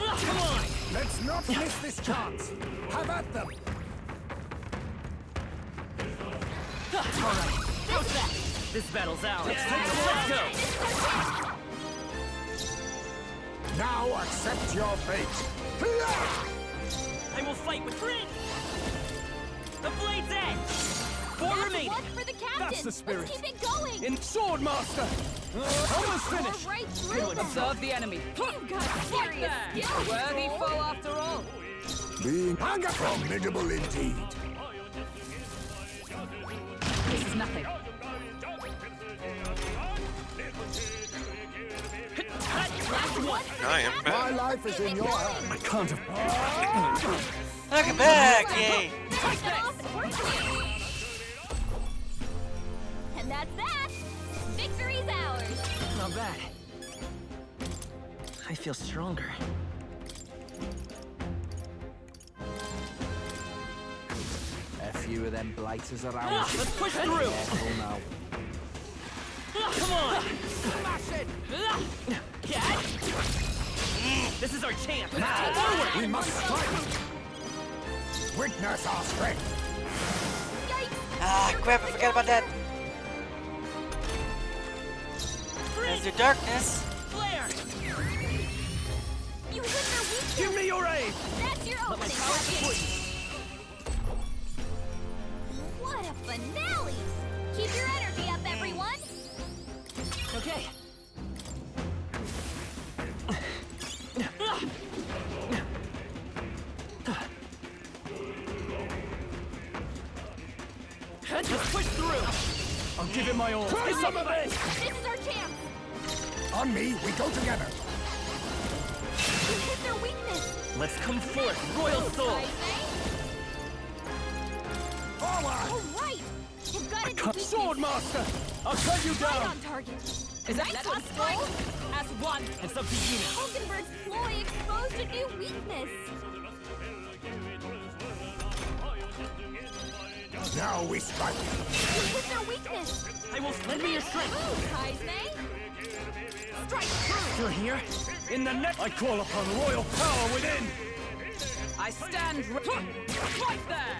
Come on! Let's not miss this chance. Have at them. Alright, how's that? This battle's ours. Let's go! Now accept your fate. I will fight with grit! The blade's edge! Four That's remaining! one for the captain! That's the spirit. Let's keep it going! In Sword Master. Almost We're finished. right through them! Observe the enemy. You've got serious skills! Worthy Joel. foe after all. Being formidable indeed. This is nothing. Last one! I am My back. life is in your hands. I can't have. Welcome back! Yay! Take that off and work for you. And that's that! Victory's ours! Not bad. I feel stronger. A few of them blighters around. Let's push through! Careful now. Come on! Smash it! Get! This is our chance! Let's go forward! We must strike. Witness our strength. Ah, crap, I forgot about that. There's the darkness. Flare! You hit their weakness! Give me your aid. That's your opening, Captain! What a finale! Keep your energy up, everyone! Okay. Let's push through! I'll give it my all. Get some of this! This is our chance! On me, we go together. You hit their weakness! Let's come forth, Royal Soul! Guys, eh? Forward! All right! You've got it. Sword Master. I'll cut you Right down. on target. Is that Nice one one, strike? Skull. As one. It's up to you now. Hulkenberg's ploy exposed a new weakness. Now we strike. You hit their weakness. I will lend me your strength. Move, Kaizne. Strike through. Still here? In the neck, I call upon royal power within. I stand right there.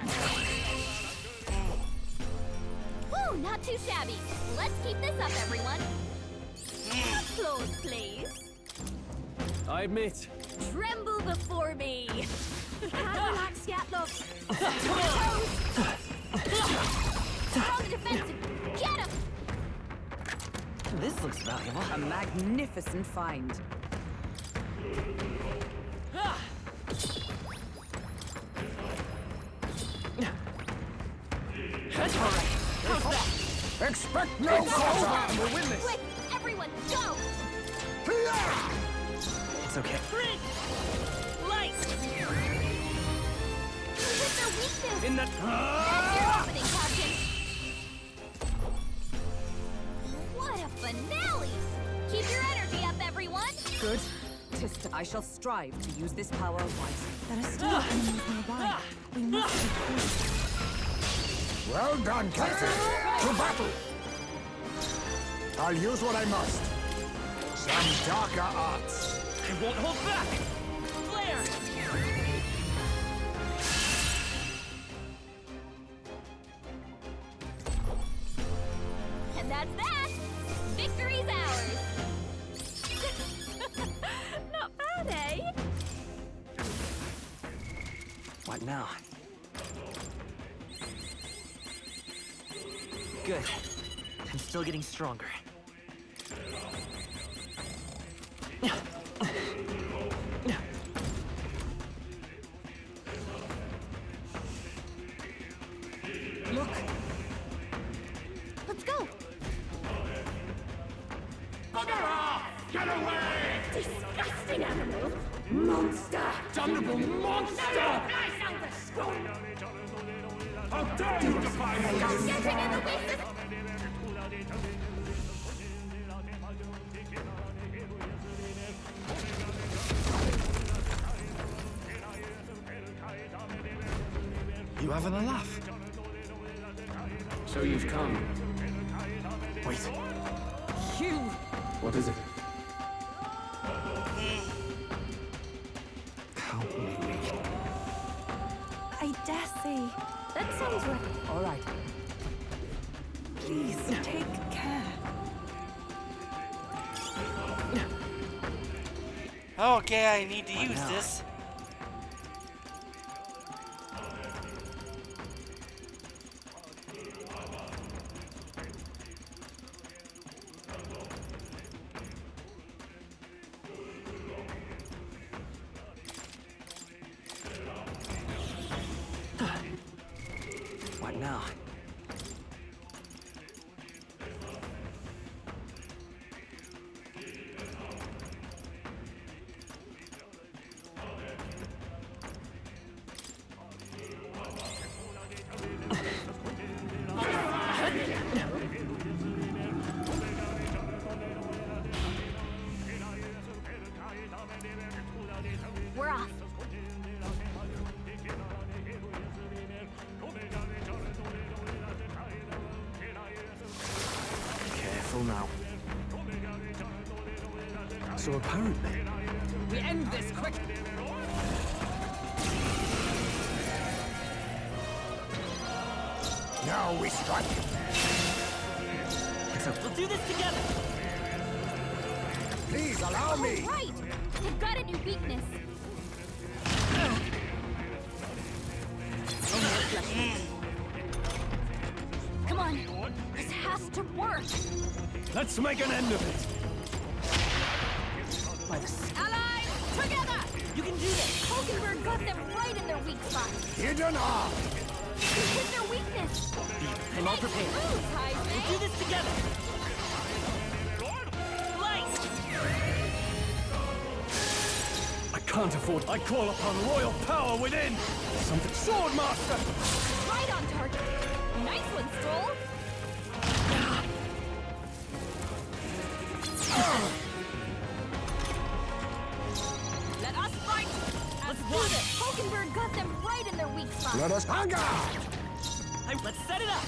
Woo, not too shabby. Let's keep this up, everyone. Applause, please. I admit. Tremble before me. You can't relax, Scatlov. On the defensive. Get him. This looks valuable. A magnificent find. That's all right. How's that? Expect no quarter. We'll win this. Quick, everyone, go. It's okay. Grit! Light! You hit their weakness. In the. That's your opening, Captain. What a Good. I shall strive to use this power wisely. There are still enemies nearby. We must be quick. Well done, Captain. To battle! I'll use what I must. Some darker arts. I won't hold back! Flare! And that's that! Victory's ours! Not bad, eh? What now? Good. I'm still getting stronger. Look! Let's go! Bugger off! Get away! Disgusting animal! Monster! Damnable monster! Nice out the school! How dare you defy my Stop getting in the way! You having a laugh? So you've come. Wait. You! What is it? Help me. I dare say. That sounds right. All right. Please, take care. Okay, I need to use this. What now? We're off. Careful now. So apparently... We end this quick! Now we strike. We'll do this together! Please allow me. Right! They've got a new weakness. Come on. This has to work. Let's make an end of it. Allies, together! You can do this! Hulkenberg got them right in their weak spot. Hidden arm. We hit their weakness. I'm all prepared. We'll do this together! I can't afford... I call upon royal power within! Something... Swordmaster! Right on target. Nice one, Stroll. Let us fight. Let's do this. Hulkenberg got them right in their weak spot. Let us hunger. Let's set it up!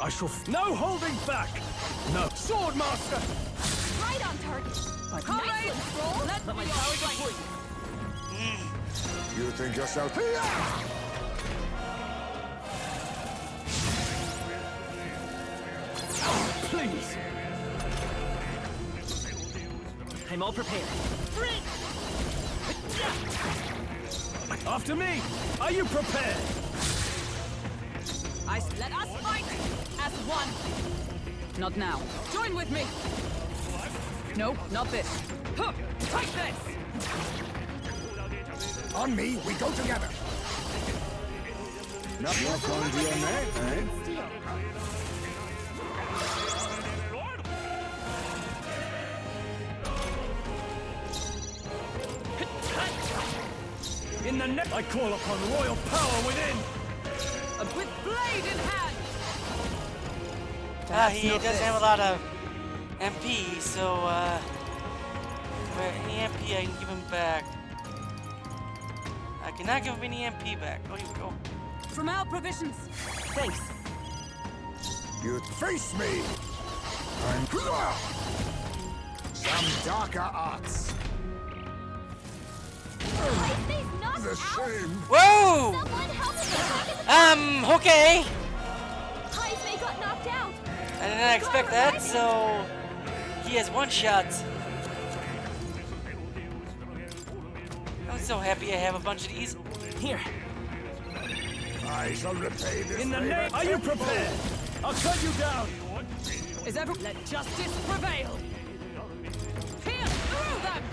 I shall... No holding back! No. Swordmaster! Right on target. Nice one, Stroll. Let my me power all before right. you! You think yourself... Please! I'm all prepared. After me! Are you prepared? Let us fight as one. Not now. Join with me. No, not this. Huh, take this! On me, we go together. Not your phone DNA, eh? In the neck, I call upon royal power within! With blade in hand! He does have a lot of MP, so for any MP I can give him back. I cannot give him any MP back. Oh, here we go. From our provisions. Thanks. You face me! I'm some darker arts. The shame. Whoa! Okay. Heismay got knocked out. I did not expect that, so he has one shot. I'm so happy I have a bunch of these. Here. I shall repay this. In the name, are you prepared? I'll cut you down. Is everyone? Let justice prevail. Pierce through them.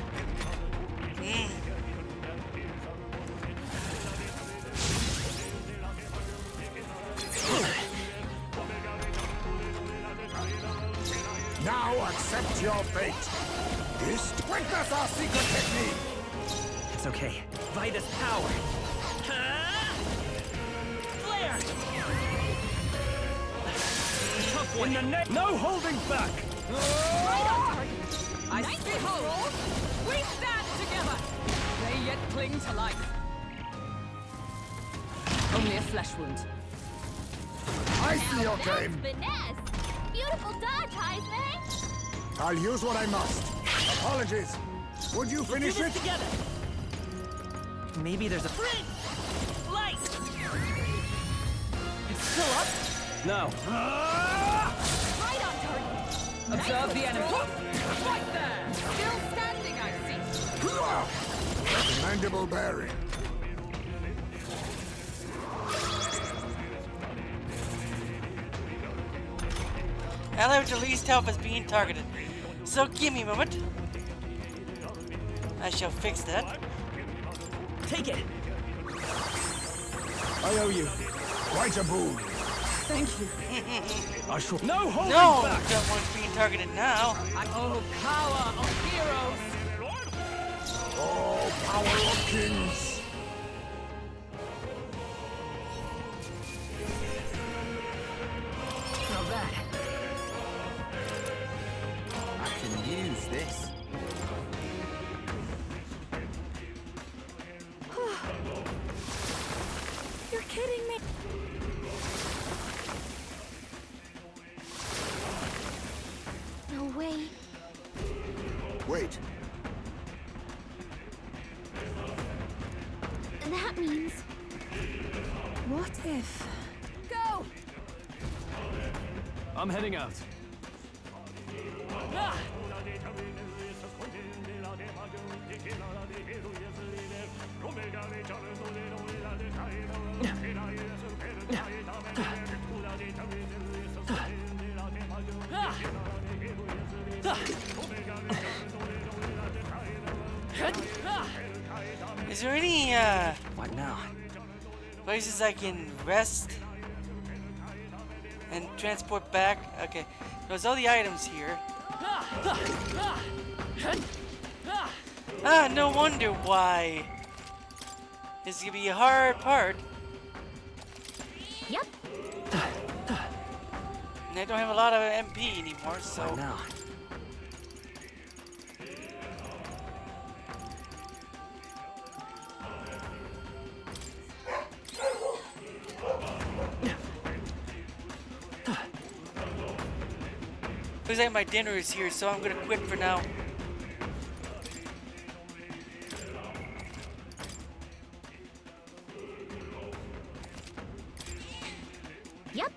Now accept your fate. This witness our secret technique. It's okay. Vitus power. Flare. Tough one. No holding back. Right on target. I behold. We stand together. They yet cling to life. Only a flesh wound. I see your game. Finesse. Beautiful dodge, Heismay. I'll use what I must. Apologies. Would you finish it? Together. Maybe there's a light. It's still up. No. Right on target. Observe the enemy. Right there. Still standing, I see. Commendable bearing. Ally with the least health is being targeted. So give me a moment. I shall fix that. Take it. I owe you. Quite a boon. Thank you. I shall. No holding No, back. that one's being targeted now. Oh, power of heroes. Oh, power of kings. Not bad. I can use this. You're kidding me. No way. Wait. That means... What if... Go. I'm heading out. Is there any What now? places I can rest and transport back? Okay, there's all the items here. Ah, no wonder why. This is gonna be a hard part. Yep. And I don't have a lot of MP anymore, so. What now? Looks like my dinner is here, so I'm gonna quit for now. Yep.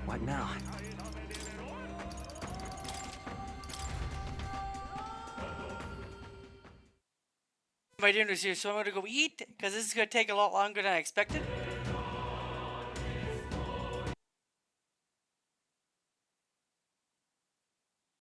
What now? My dinner's here, so I'm gonna go eat because this is gonna take a lot longer than I expected.